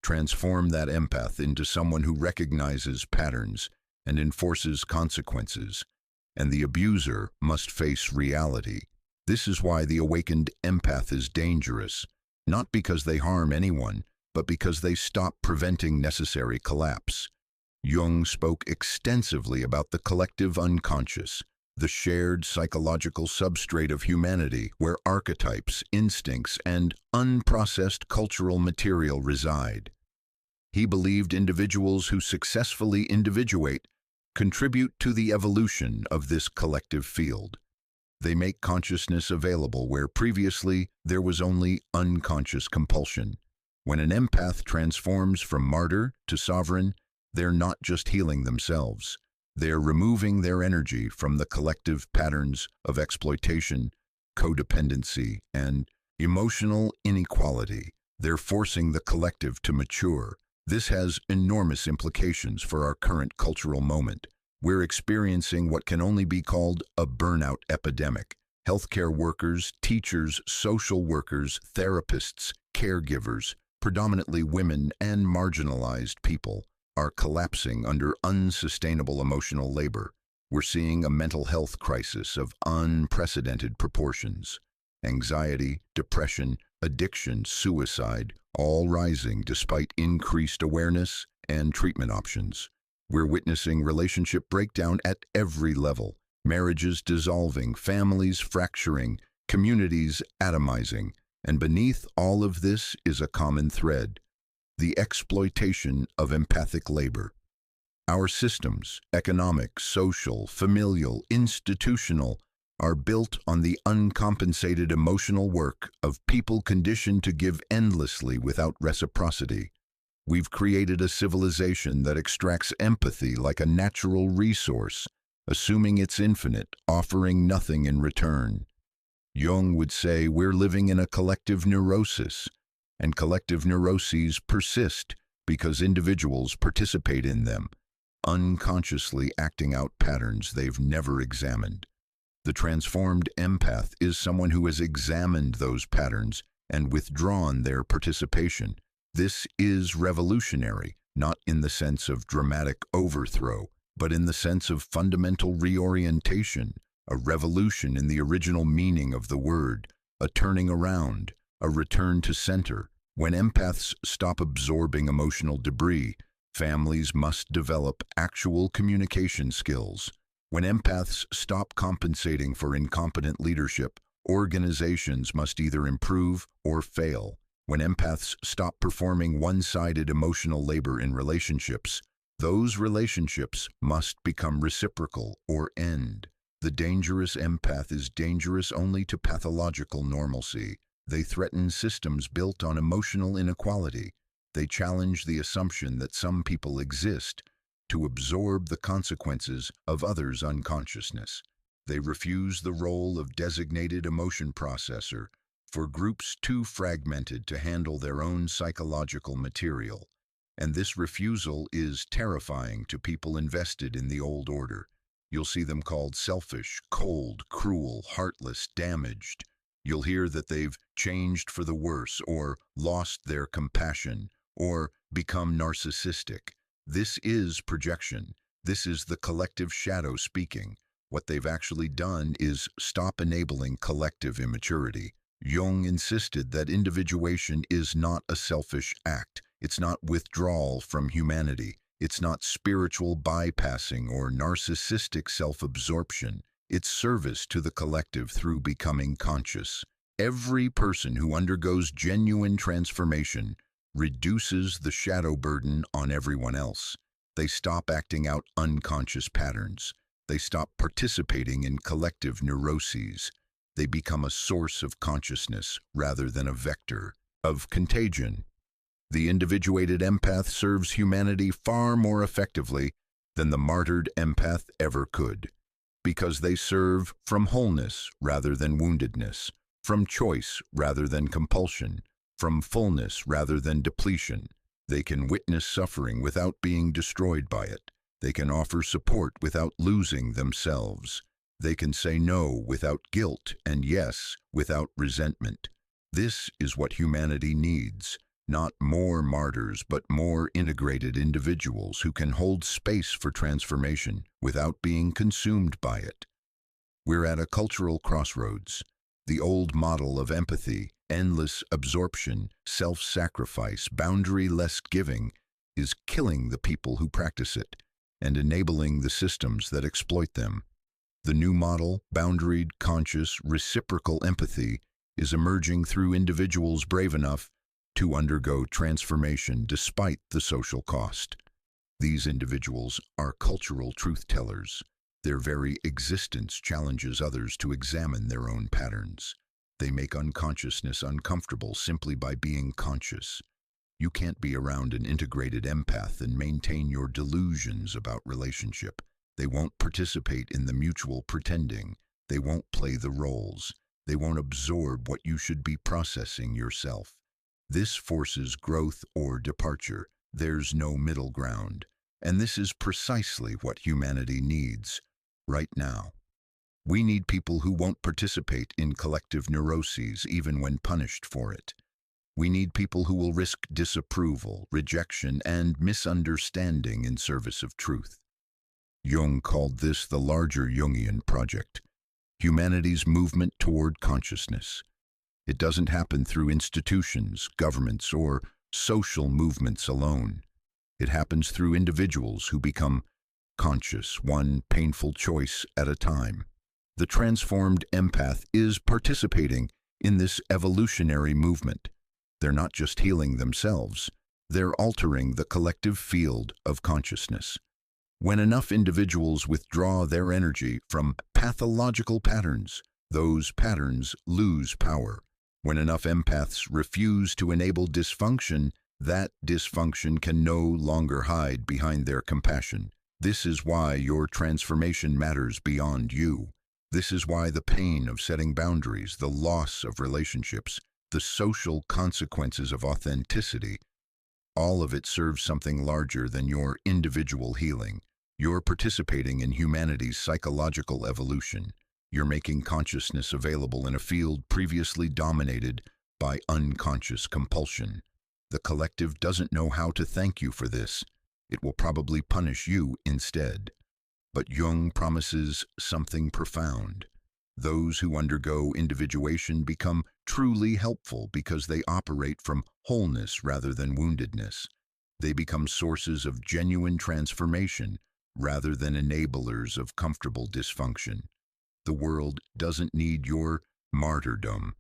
Transform that empath into someone who recognizes patterns and enforces consequences, and the abuser must face reality. This is why the awakened empath is dangerous, not because they harm anyone, but because they stop preventing necessary collapse. Jung spoke extensively about the collective unconscious, the shared psychological substrate of humanity where archetypes, instincts, and unprocessed cultural material reside. He believed individuals who successfully individuate contribute to the evolution of this collective field. They make consciousness available where previously there was only unconscious compulsion. When an empath transforms from martyr to sovereign, they're not just healing themselves. They're removing their energy from the collective patterns of exploitation, codependency, and emotional inequality. They're forcing the collective to mature. This has enormous implications for our current cultural moment. We're experiencing what can only be called a burnout epidemic. Healthcare workers, teachers, social workers, therapists, caregivers, predominantly women and marginalized people, are collapsing under unsustainable emotional labor. We're seeing a mental health crisis of unprecedented proportions. Anxiety, depression, addiction, suicide, all rising despite increased awareness and treatment options. We're witnessing relationship breakdown at every level, marriages dissolving, families fracturing, communities atomizing, and beneath all of this is a common thread: the exploitation of empathic labor. Our systems, economic, social, familial, institutional, are built on the uncompensated emotional work of people conditioned to give endlessly without reciprocity. We've created a civilization that extracts empathy like a natural resource, assuming it's infinite, offering nothing in return. Jung would say we're living in a collective neurosis, and collective neuroses persist because individuals participate in them, unconsciously acting out patterns they've never examined. The transformed empath is someone who has examined those patterns and withdrawn their participation. This is revolutionary, not in the sense of dramatic overthrow, but in the sense of fundamental reorientation, a revolution in the original meaning of the word, a turning around, a return to center. When empaths stop absorbing emotional debris, Families must develop actual communication skills. When empaths stop compensating for incompetent leadership, organizations must either improve or fail. When empaths stop performing one-sided emotional labor in relationships, those relationships must become reciprocal or end. The dangerous empath is dangerous only to pathological normalcy. They threaten systems built on emotional inequality. They challenge the assumption that some people exist to absorb the consequences of others' unconsciousness. They refuse the role of designated emotion processor for groups too fragmented to handle their own psychological material. And this refusal is terrifying to people invested in the old order. You'll see them called selfish, cold, cruel, heartless, damaged. You'll hear that they've changed for the worse, or lost their compassion, or become narcissistic. This is projection. This is the collective shadow speaking. What they've actually done is stop enabling collective immaturity. Jung insisted that individuation is not a selfish act. It's not withdrawal from humanity. It's not spiritual bypassing or narcissistic self-absorption. It's service to the collective through becoming conscious. Every person who undergoes genuine transformation reduces the shadow burden on everyone else. They stop acting out unconscious patterns. They stop participating in collective neuroses. They become a source of consciousness rather than a vector of contagion. The individuated empath serves humanity far more effectively than the martyred empath ever could, because they serve from wholeness rather than woundedness, from choice rather than compulsion, from fullness rather than depletion. They can witness suffering without being destroyed by it. They can offer support without losing themselves. They can say no without guilt and yes without resentment. This is what humanity needs. Not more martyrs, but more integrated individuals who can hold space for transformation without being consumed by it. We're at a cultural crossroads. The old model of empathy, endless absorption, self-sacrifice, boundary-less giving, is killing the people who practice it and enabling the systems that exploit them. The new model, boundaried, conscious, reciprocal empathy, is emerging through individuals brave enough to undergo transformation despite the social cost. These individuals are cultural truth-tellers. Their very existence challenges others to examine their own patterns. They make unconsciousness uncomfortable simply by being conscious. You can't be around an integrated empath and maintain your delusions about relationship. They won't participate in the mutual pretending. They won't play the roles. They won't absorb what you should be processing yourself. This forces growth or departure. There's no middle ground. And this is precisely what humanity needs right now. We need people who won't participate in collective neuroses even when punished for it. We need people who will risk disapproval, rejection, and misunderstanding in service of truth. Jung called this the larger Jungian project, humanity's movement toward consciousness. It doesn't happen through institutions, governments, or social movements alone. It happens through individuals who become conscious, one painful choice at a time. The transformed empath is participating in this evolutionary movement. They're not just healing themselves, they're altering the collective field of consciousness. When enough individuals withdraw their energy from pathological patterns, those patterns lose power. When enough empaths refuse to enable dysfunction, that dysfunction can no longer hide behind their compassion. This is why your transformation matters beyond you. This is why the pain of setting boundaries, the loss of relationships, the social consequences of authenticity, all of it serves something larger than your individual healing. You're participating in humanity's psychological evolution. You're making consciousness available in a field previously dominated by unconscious compulsion. The collective doesn't know how to thank you for this. It will probably punish you instead. But Jung promises something profound. Those who undergo individuation become truly helpful because they operate from wholeness rather than woundedness. They become sources of genuine transformation rather than enablers of comfortable dysfunction. The world doesn't need your martyrdom.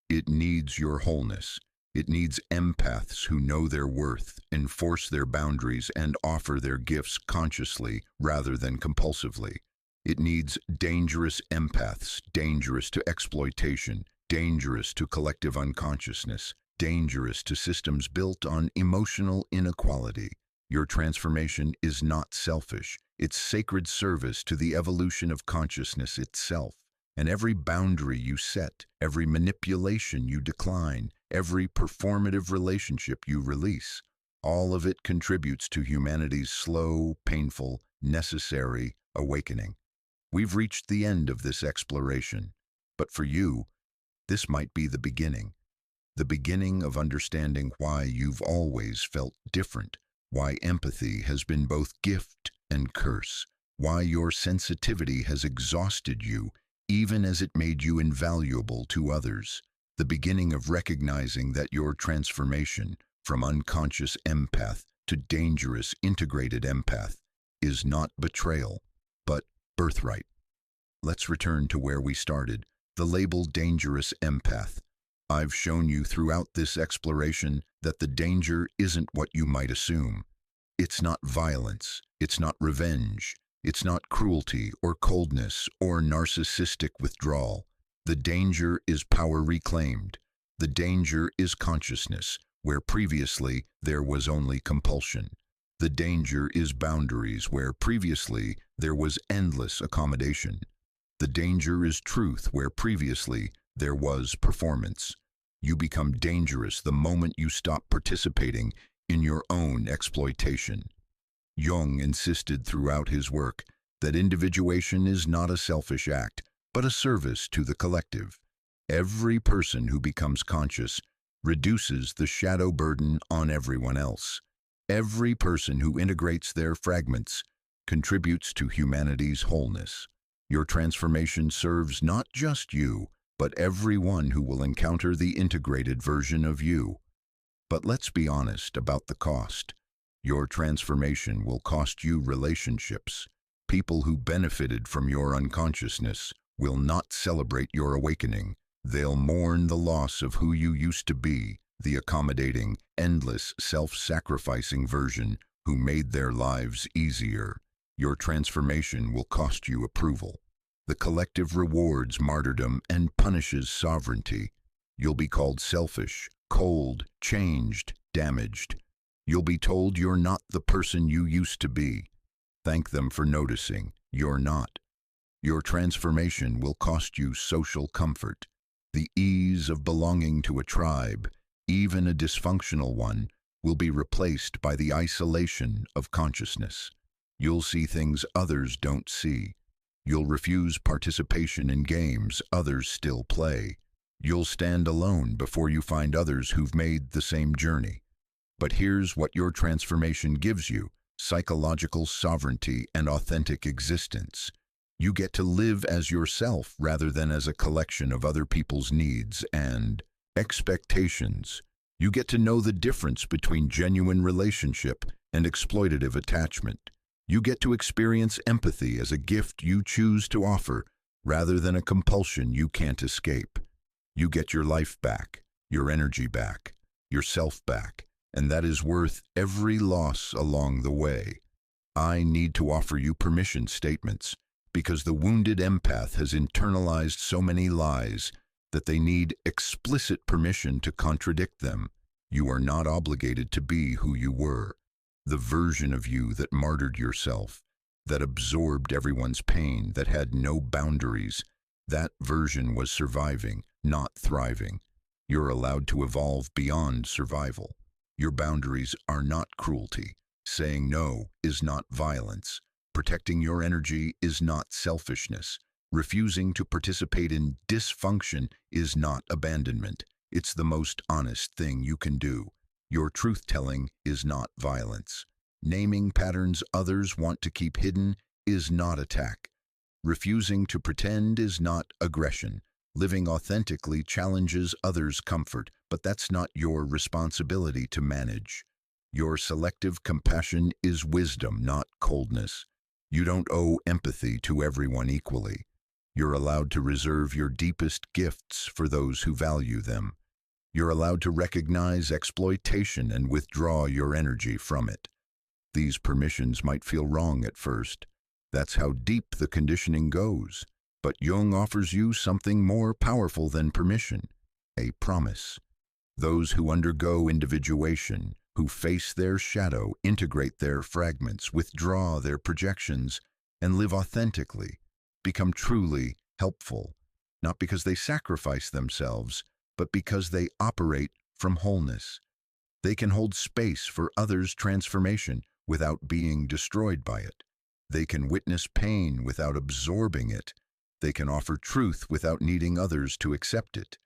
It needs your wholeness. It needs empaths who know their worth, enforce their boundaries, and offer their gifts consciously rather than compulsively. It needs dangerous empaths, dangerous to exploitation, dangerous to collective unconsciousness, dangerous to systems built on emotional inequality. Your transformation is not selfish. It's sacred service to the evolution of consciousness itself. And every boundary you set, every manipulation you decline, every performative relationship you release, all of it contributes to humanity's slow, painful, necessary awakening. We've reached the end of this exploration, but for you, this might be the beginning of understanding why you've always felt different, why empathy has been both gift and curse, why your sensitivity has exhausted you even as it made you invaluable to others, the beginning of recognizing that your transformation from unconscious empath to dangerous integrated empath is not betrayal, but birthright. Let's return to where we started, the label dangerous empath. I've shown you throughout this exploration that the danger isn't what you might assume. It's not violence, it's not revenge, it's not cruelty or coldness or narcissistic withdrawal. The danger is power reclaimed. The danger is consciousness, where previously there was only compulsion. The danger is boundaries, where previously there was endless accommodation. The danger is truth, where previously there was performance. You become dangerous the moment you stop participating in your own exploitation. Jung insisted throughout his work that individuation is not a selfish act, but a service to the collective. Every person who becomes conscious reduces the shadow burden on everyone else. Every person who integrates their fragments contributes to humanity's wholeness. Your transformation serves not just you, but everyone who will encounter the integrated version of you. But let's be honest about the cost. Your transformation will cost you relationships. People who benefited from your unconsciousness will not celebrate your awakening. They'll mourn the loss of who you used to be, the accommodating, endless, self-sacrificing version who made their lives easier. Your transformation will cost you approval. The collective rewards martyrdom and punishes sovereignty. You'll be called selfish, cold, changed, damaged. You'll be told you're not the person you used to be. Thank them for noticing you're not. Your transformation will cost you social comfort. The ease of belonging to a tribe, even a dysfunctional one, will be replaced by the isolation of consciousness. You'll see things others don't see. You'll refuse participation in games others still play. You'll stand alone before you find others who've made the same journey. But here's what your transformation gives you: psychological sovereignty and authentic existence. You get to live as yourself rather than as a collection of other people's needs and expectations. You get to know the difference between genuine relationship and exploitative attachment. You get to experience empathy as a gift you choose to offer rather than a compulsion you can't escape. You get your life back, your energy back, yourself back, and that is worth every loss along the way. I need to offer you permission statements because the wounded empath has internalized so many lies that they need explicit permission to contradict them. You are not obligated to be who you were. The version of you that martyred yourself, that absorbed everyone's pain, that had no boundaries, that version was surviving, not thriving. You're allowed to evolve beyond survival. Your boundaries are not cruelty. Saying no is not violence. Protecting your energy is not selfishness. Refusing to participate in dysfunction is not abandonment. It's the most honest thing you can do. Your truth-telling is not violence. Naming patterns others want to keep hidden is not attack. Refusing to pretend is not aggression. Living authentically challenges others' comfort, but that's not your responsibility to manage. Your selective compassion is wisdom, not coldness. You don't owe empathy to everyone equally. You're allowed to reserve your deepest gifts for those who value them. You're allowed to recognize exploitation and withdraw your energy from it. These permissions might feel wrong at first. That's how deep the conditioning goes. But Jung offers you something more powerful than permission, a promise. Those who undergo individuation, who face their shadow, integrate their fragments, withdraw their projections, and live authentically, become truly helpful, not because they sacrifice themselves, but because they operate from wholeness. They can hold space for others' transformation without being destroyed by it. They can witness pain without absorbing it. They can offer truth without needing others to accept it.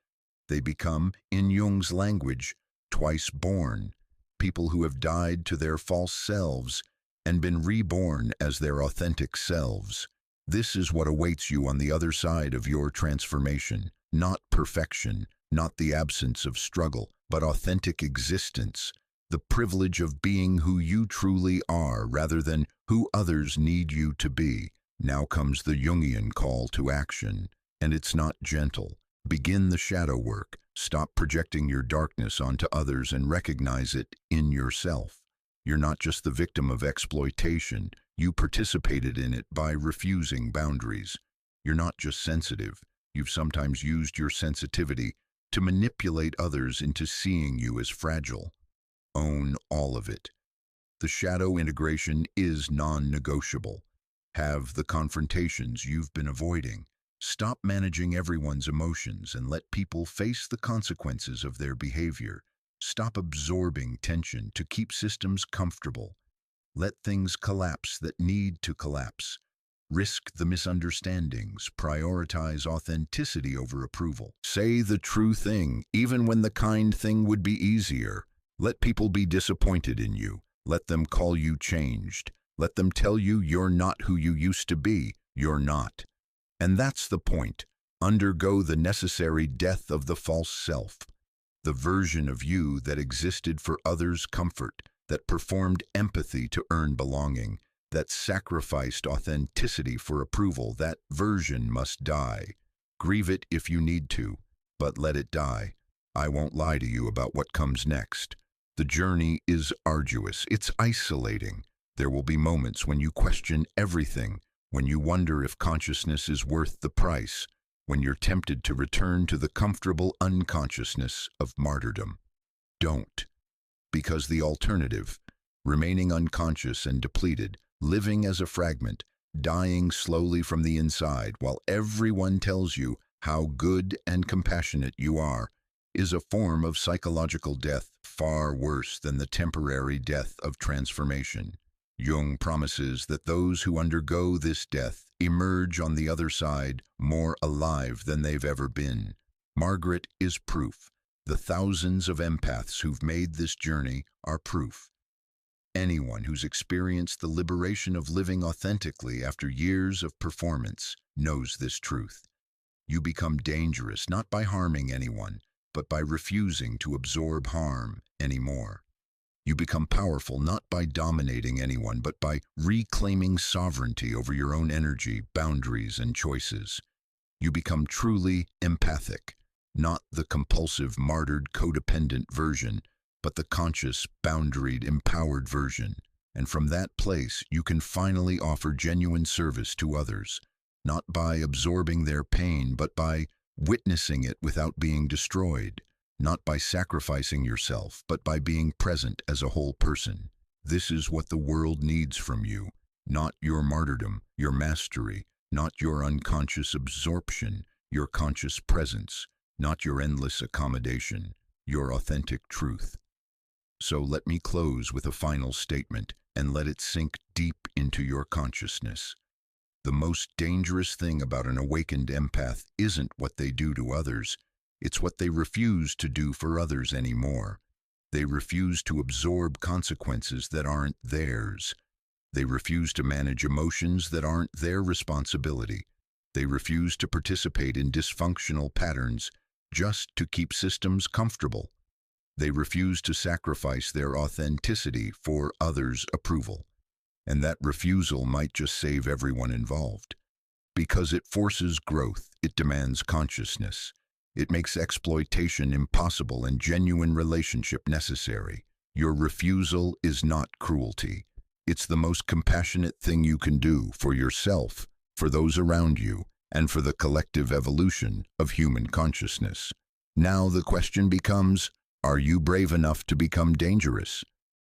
They become, in Jung's language, twice born, people who have died to their false selves and been reborn as their authentic selves. This is what awaits you on the other side of your transformation, not perfection, not the absence of struggle, but authentic existence, the privilege of being who you truly are rather than who others need you to be. Now comes the Jungian call to action, and it's not gentle. Begin the shadow work. Stop projecting your darkness onto others and recognize it in yourself. You're not just the victim of exploitation. You participated in it by refusing boundaries. You're not just sensitive. You've sometimes used your sensitivity to manipulate others into seeing you as fragile. Own all of it. The shadow integration is non-negotiable. Have the confrontations you've been avoiding. Stop managing everyone's emotions and let people face the consequences of their behavior. Stop absorbing tension to keep systems comfortable. Let things collapse that need to collapse. Risk the misunderstandings. Prioritize authenticity over approval. Say the true thing, even when the kind thing would be easier. Let people be disappointed in you. Let them call you changed. Let them tell you you're not who you used to be. You're not. And that's the point. Undergo the necessary death of the false self, the version of you that existed for others' comfort, that performed empathy to earn belonging, that sacrificed authenticity for approval. That version must die. Grieve it if you need to, but let it die. I won't lie to you about what comes next. The journey is arduous. It's isolating. There will be moments when you question everything, when you wonder if consciousness is worth the price, when you're tempted to return to the comfortable unconsciousness of martyrdom. Don't. Because the alternative, remaining unconscious and depleted, living as a fragment, dying slowly from the inside while everyone tells you how good and compassionate you are, is a form of psychological death far worse than the temporary death of transformation. Jung promises that those who undergo this death emerge on the other side more alive than they've ever been. Margaret is proof. The thousands of empaths who've made this journey are proof. Anyone who's experienced the liberation of living authentically after years of performance knows this truth. You become dangerous not by harming anyone, but by refusing to absorb harm anymore. You become powerful not by dominating anyone, but by reclaiming sovereignty over your own energy, boundaries, and choices. You become truly empathic, not the compulsive, martyred, codependent version, but the conscious, boundaried, empowered version. And from that place, you can finally offer genuine service to others, not by absorbing their pain, but by witnessing it without being destroyed. Not by sacrificing yourself, but by being present as a whole person. This is what the world needs from you, not your martyrdom, your mastery, not your unconscious absorption, your conscious presence, not your endless accommodation, your authentic truth. So let me close with a final statement and let it sink deep into your consciousness. The most dangerous thing about an awakened empath isn't what they do to others. It's what they refuse to do for others anymore. They refuse to absorb consequences that aren't theirs. They refuse to manage emotions that aren't their responsibility. They refuse to participate in dysfunctional patterns just to keep systems comfortable. They refuse to sacrifice their authenticity for others' approval. And that refusal might just save everyone involved. Because it forces growth, it demands consciousness. It makes exploitation impossible and genuine relationship necessary. Your refusal is not cruelty. It's the most compassionate thing you can do for yourself, for those around you, and for the collective evolution of human consciousness. Now the question becomes, are you brave enough to become dangerous?